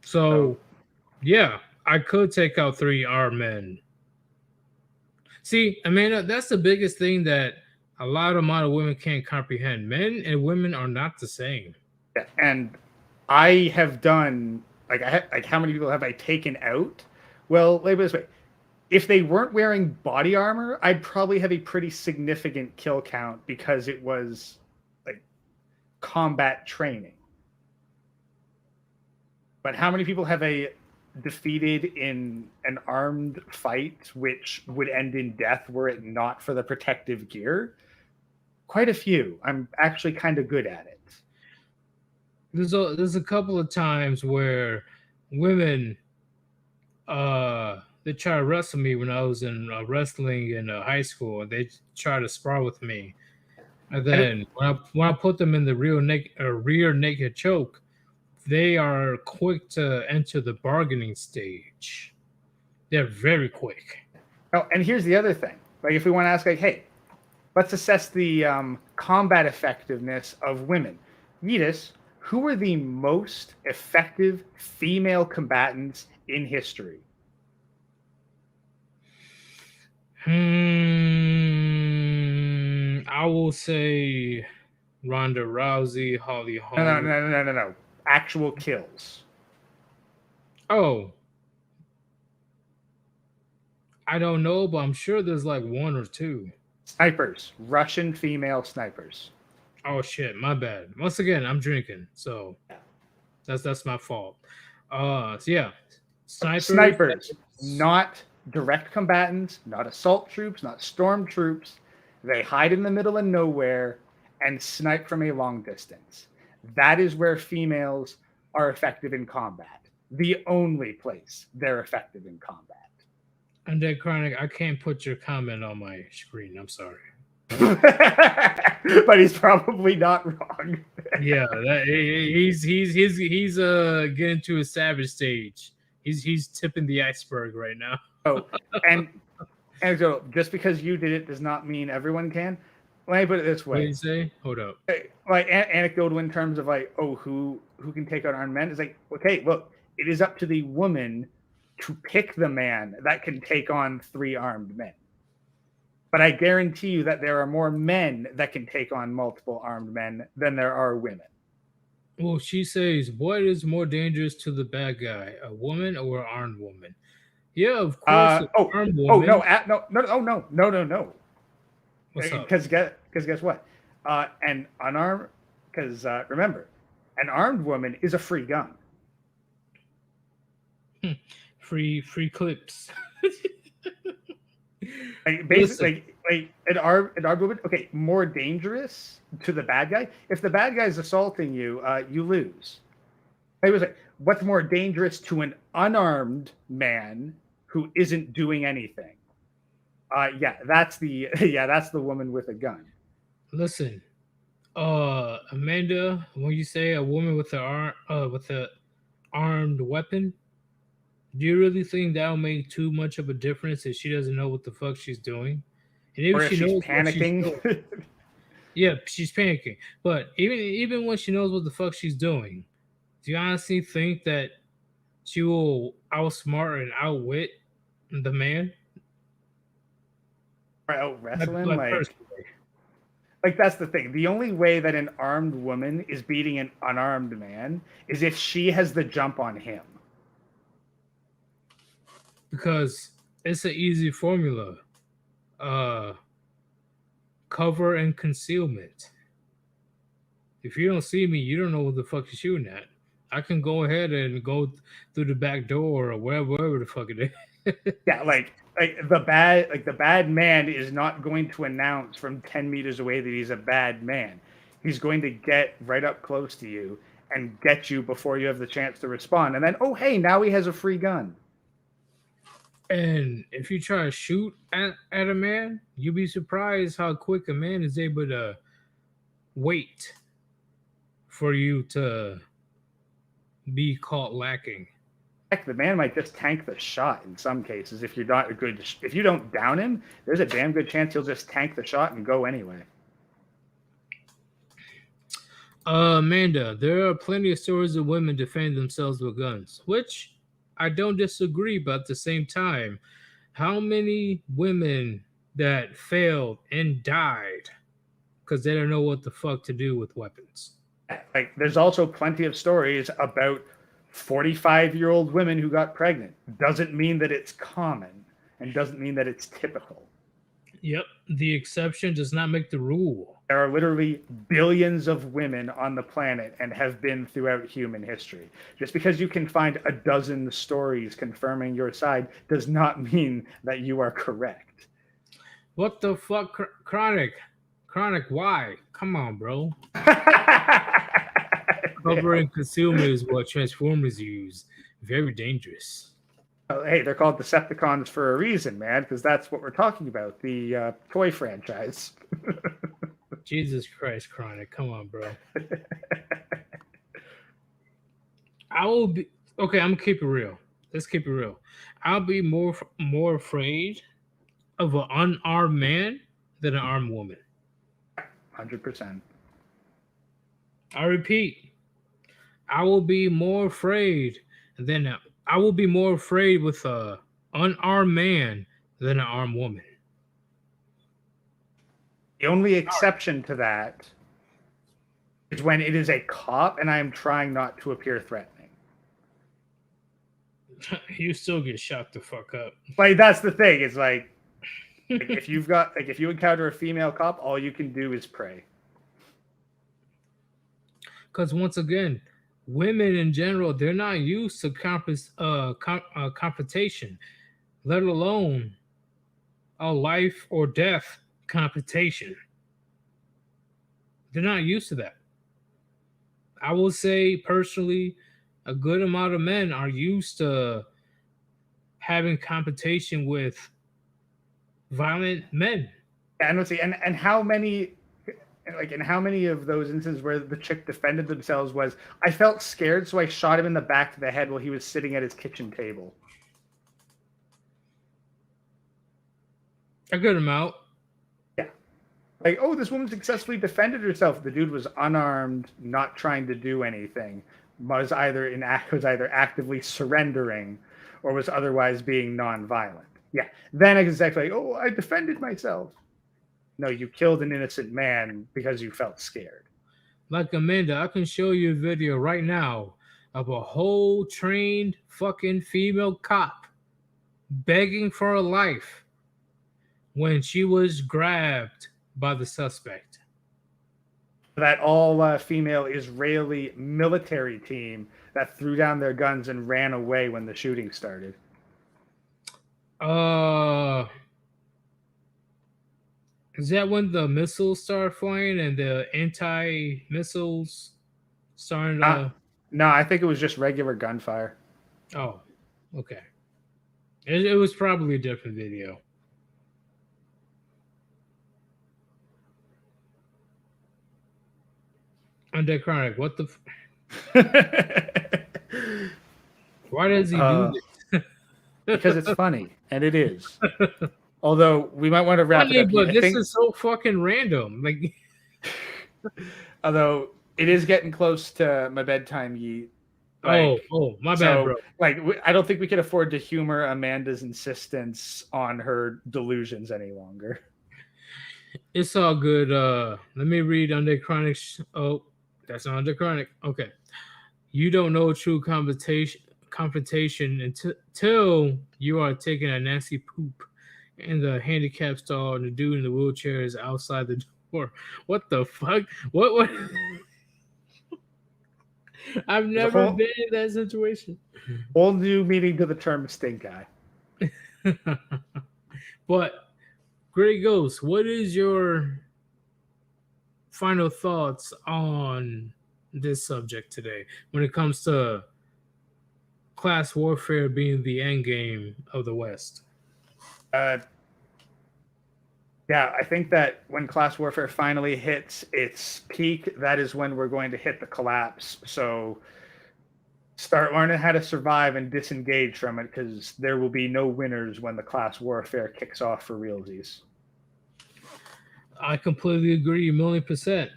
So So yeah, I could take out three armed men. See, Amanda, that's the biggest thing that a lot of modern women can't comprehend. Men and women are not the same. yeah, and I have done like like how many people have I taken out? Well, label this way: If they weren't wearing body armor, I'd probably have a pretty significant kill count because it was like combat training. But how many people have a defeated in an armed fight which would end in death were it not for the protective gear? Quite a few. I'm actually kind of good at it. There's a couple of times where women they try to wrestle me when I was in wrestling in high school. They try to spar with me, and I don't, then when I put them in the rear naked choke, they are quick to enter the bargaining stage. They're very quick. oh, and here's the other thing. Like, if we want to ask, like, hey, let's assess the combat effectiveness of women. Vetus, who were the most effective female combatants in history? I will say Ronda Rousey, Holly No, no, Holm. no, no, no, no, no. Actual kills. Oh, I don't know, but I'm sure there's like one or two. Snipers. Russian female snipers. Oh shit, my bad. Once again, I'm drinking, so that's my fault. So yeah, snipers. Snipers. Not direct combatants, not assault troops, not storm troops. They hide in the middle of nowhere and snipe from a long distance. That is where females are effective in combat. The only place they're effective in combat. And then chronic, I can't put your comment on my screen. I'm sorry. But he's probably not wrong. Yeah, he's getting to a savage stage. He's tipping the iceberg right now. Oh, and and so just because you did it does not mean everyone can. Let me put it this What do way: you say? Hold up. like anecdotal in terms of like, oh, who can take out armed men? It's like, okay, look, it is up to the woman to pick the man that can take on 3 armed men. But I guarantee you that there are more men that can take on multiple armed men than there are women. Well, she says, "What is more dangerous to the bad guy, a woman or an armed woman?" Yeah, of course, an Oh, armed oh no, woman. no, no, oh no, no, no, no. What's up? Because guess what? An unarmed, because remember, an armed woman is a free gun. Free clips. Like Listen, basically, like an armed woman. Okay, more dangerous to the bad guy. If the bad guy's assaulting you, you lose. I was like, what's more dangerous to an unarmed man who isn't doing anything? Yeah, that's the woman with a gun. listen. Amanda, when you say a woman with with a armed weapon, do you really think that'll make too much of a difference if she doesn't know what the fuck she's doing? And if Or if she she's knows what she's panicking. doing, yeah, she's panicking. But even when she knows what the fuck she's doing, do you honestly think that she will outsmart and outwit the man? Out wrestling, Like personally. like that's the thing. The only way that an armed woman is beating an unarmed man is if she has the jump on him. Because it's an easy formula. Uh Cover and concealment. If you don't see me, you don't know what the fuck you're shooting at. I can go ahead and go through the back door or wherever the fuck it is. Yeah, like the bad man is not going to announce from 10 meters away that he's a bad man. He's going to get right up close to you and get you before you have the chance to respond. And then, oh hey, now he has a free gun. And if you try to shoot at a man, you'll be surprised how quick a man is able to wait for you to be caught lacking. Heck, the man might just tank the shot in some cases. If you're not a good, if you don't down him, there's a damn good chance he'll just tank the shot and go anyway. Amanda, there are plenty of stories of women defending themselves with guns, which I don't disagree, but at the same time, how many women that failed and died because they don't know what the fuck to do with weapons? Like, there's also plenty of stories about 45-year-old women who got pregnant. Doesn't mean that it's common. and doesn't mean that it's typical. Yep. The exception does not make the rule. There are literally billions of women on the planet and have been throughout human history. Just because you can find a dozen stories confirming your side does not mean that you are correct. What the fuck, Chronic? Chronic, why? Come on, bro. Cover and concealment is what Transformers use. Very dangerous. Oh, hey, they're called Decepticons for a reason, man, because that's what we're talking about, the toy franchise. Jesus Christ, Chronic. Come on, bro. I will be okay. I'm gonna keep it real. Let's keep it real. I'll be more afraid of an unarmed man than an armed woman. 100%. I repeat, I will be more afraid than a, I will be more afraid with a unarmed man than an armed woman. The only exception to that is when it is a cop and I am trying not to appear threatening. You still get shot the fuck up. Like, that's the thing. It's like if you've got like if you encounter a female cop, all you can do is pray. Because once again, women in general, they're not used to confrontation, let alone a life or death confrontation. They're not used to that. I will say personally, a good amount of men are used to having confrontation with violent men. And let's see, and how many like in how many of those instances where the chick defended themselves was I felt scared, so I shot him in the back of the head while he was sitting at his kitchen table. A good amount. Yeah. Like, oh, this woman successfully defended herself. The dude was unarmed, not trying to do anything, was either actively surrendering or was otherwise being nonviolent. Yeah. Then exactly like, oh, I defended myself. No, you killed an innocent man because you felt scared. Like Amanda, I can show you a video right now of a whole trained fucking female cop begging for her life when she was grabbed by the suspect. That all female Israeli military team that threw down their guns and ran away when the shooting started. Uh, is that when the missiles started flying and the anti missiles started? No, I think it was just regular gunfire. Oh, okay. It was probably a different video. Undead Chronic, what the? Why does he do this? Because it's funny, and it is. Although we might want to wrap Funny, it up. but this is so fucking random. Like, although it is getting close to my bedtime, Like, my bad, bro. Like, I don't think we can afford to humor Amanda's insistence on her delusions any longer. It's all good. Let me read Undead Chronic. Oh, that's not Undead Chronic. Okay. You don't know true confrontation until you are taking a nasty poop in the handicap stall and the dude in the wheelchair is outside the door. What the fuck? What? I've never been in that situation. Whole new meaning to the term stink eye. But Grey Ghost, what is your final thoughts on this subject today when it comes to class warfare being the end game of the West? Yeah, I think that when class warfare finally hits its peak, that is when we're going to hit the collapse. So start learning how to survive and disengage from it, because there will be no winners when the class warfare kicks off for realsies. I completely agree, 1,000,000%.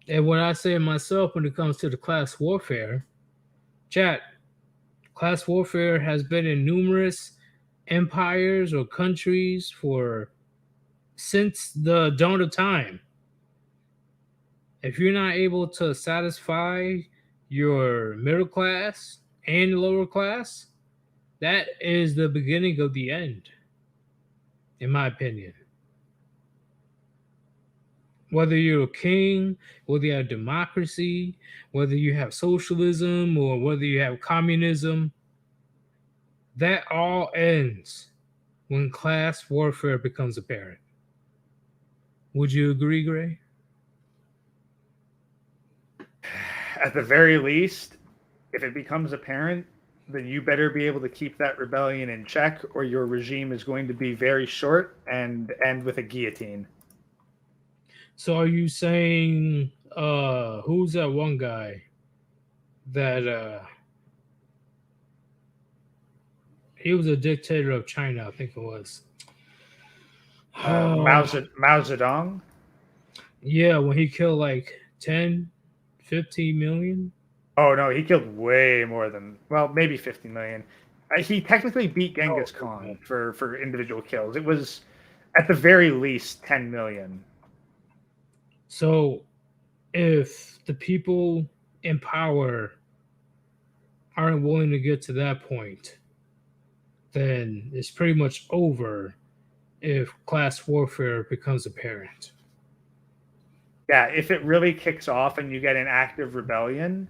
And when I say myself, when it comes to the class warfare, chat, class warfare has been in numerous empires or countries since the dawn of time. If you're not able to satisfy your middle class and lower class, that is the beginning of the end. in my opinion. Whether you're a king, whether you have democracy, whether you have socialism, or whether you have communism, that all ends when class warfare becomes apparent. Would you agree, Gray? At the very least, if it becomes apparent, then you better be able to keep that rebellion in check, or your regime is going to be very short and end with a guillotine. So are you saying who's that one guy that he was a dictator of China, I think it was. Mao Zedong. Yeah, when he killed like 10, 15 million. Oh no, he killed way more than, well, maybe 50 million. He technically beat Oh, Genghis okay. Khan for individual kills. It was at the very least 10 million. So if the people in power aren't willing to get to that point, then it's pretty much over if class warfare becomes apparent. Yeah, if it really kicks off and you get an active rebellion,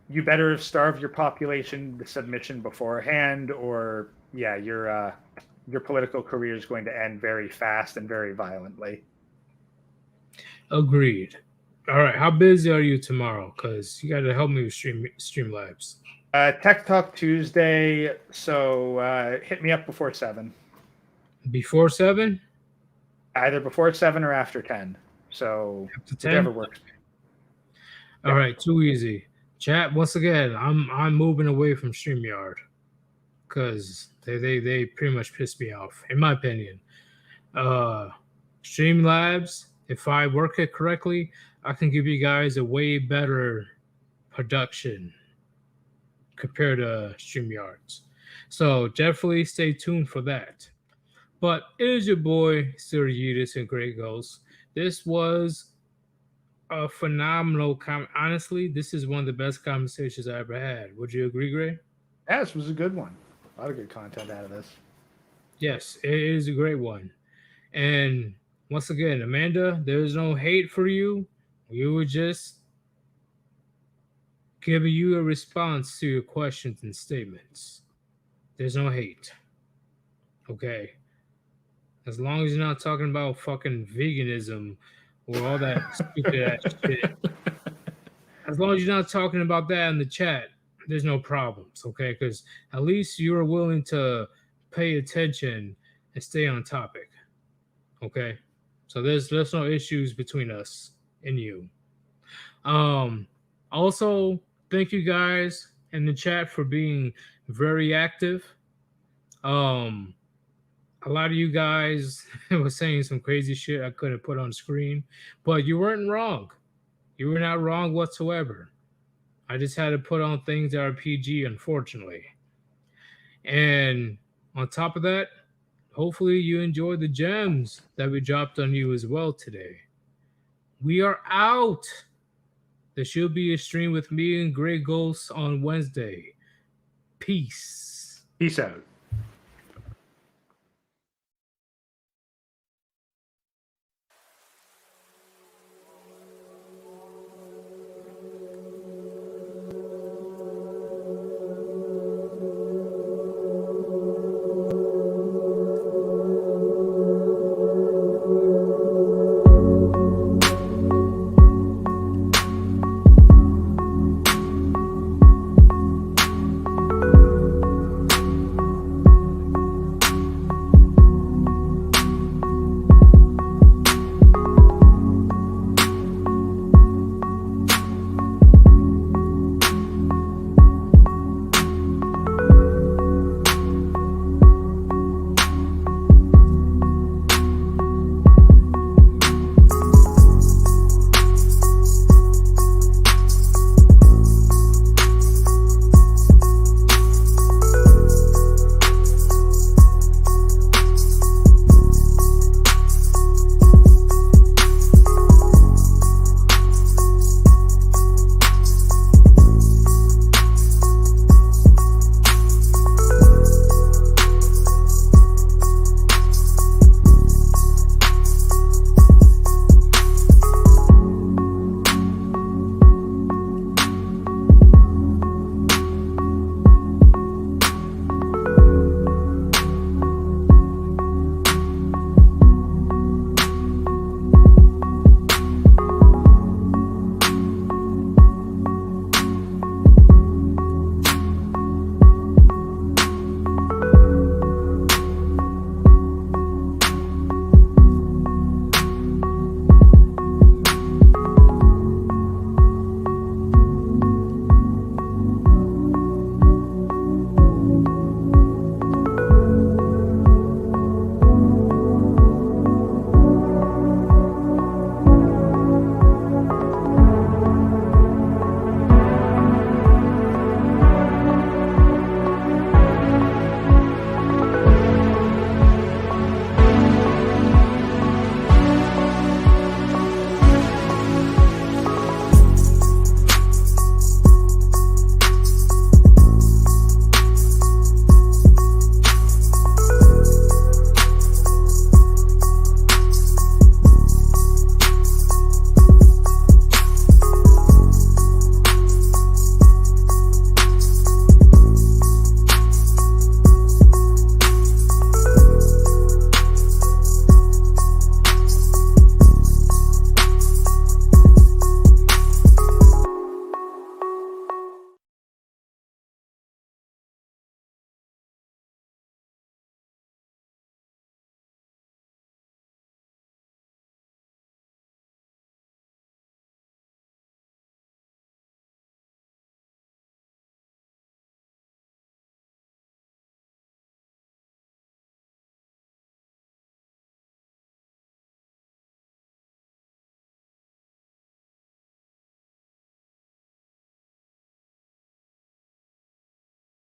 you better starve your population to submission beforehand, or yeah, your political career is going to end very fast and very violently. Agreed. All right, how busy are you tomorrow? Because you got to help me with Streamlabs. Tech Talk Tuesday, so hit me up before 7. Before 7? Either before 7 or after 10. So After 10? whichever works. All Yeah. right, too easy. Chat, once again, I'm moving away from StreamYard because they pretty much pissed me off, in my opinion. Uh Streamlabs, if I work it correctly, I can give you guys a way better production compared to StreamYards. So definitely stay tuned for that. But it is your boy, Sirius and Great Ghost. This was a phenomenal honestly, this is one of the best conversations I ever had. Would you agree, Gray? Yeah, this was a good one. A lot of good content out of this. Yes, it is a great one. And once again, Amanda, there's no hate for you. We were just giving you a response to your questions and statements. There's no hate. Okay. As long as you're not talking about fucking veganism or all that stupid ass shit. As long as you're not talking about that in the chat, there's no problems, okay? Because at least you're willing to pay attention and stay on topic, okay? So there's no issues between us and you. Um, Also, thank you guys in the chat for being very active. Um, a lot of you guys were saying some crazy shit I couldn't put on screen, but you weren't wrong. You were not wrong whatsoever. I just had to put on things that are PG, unfortunately. And on top of that, hopefully you enjoyed the gems that we dropped on you as well today. We are out. There should be a stream with me and Grey Ghost on Wednesday. Peace. Peace out.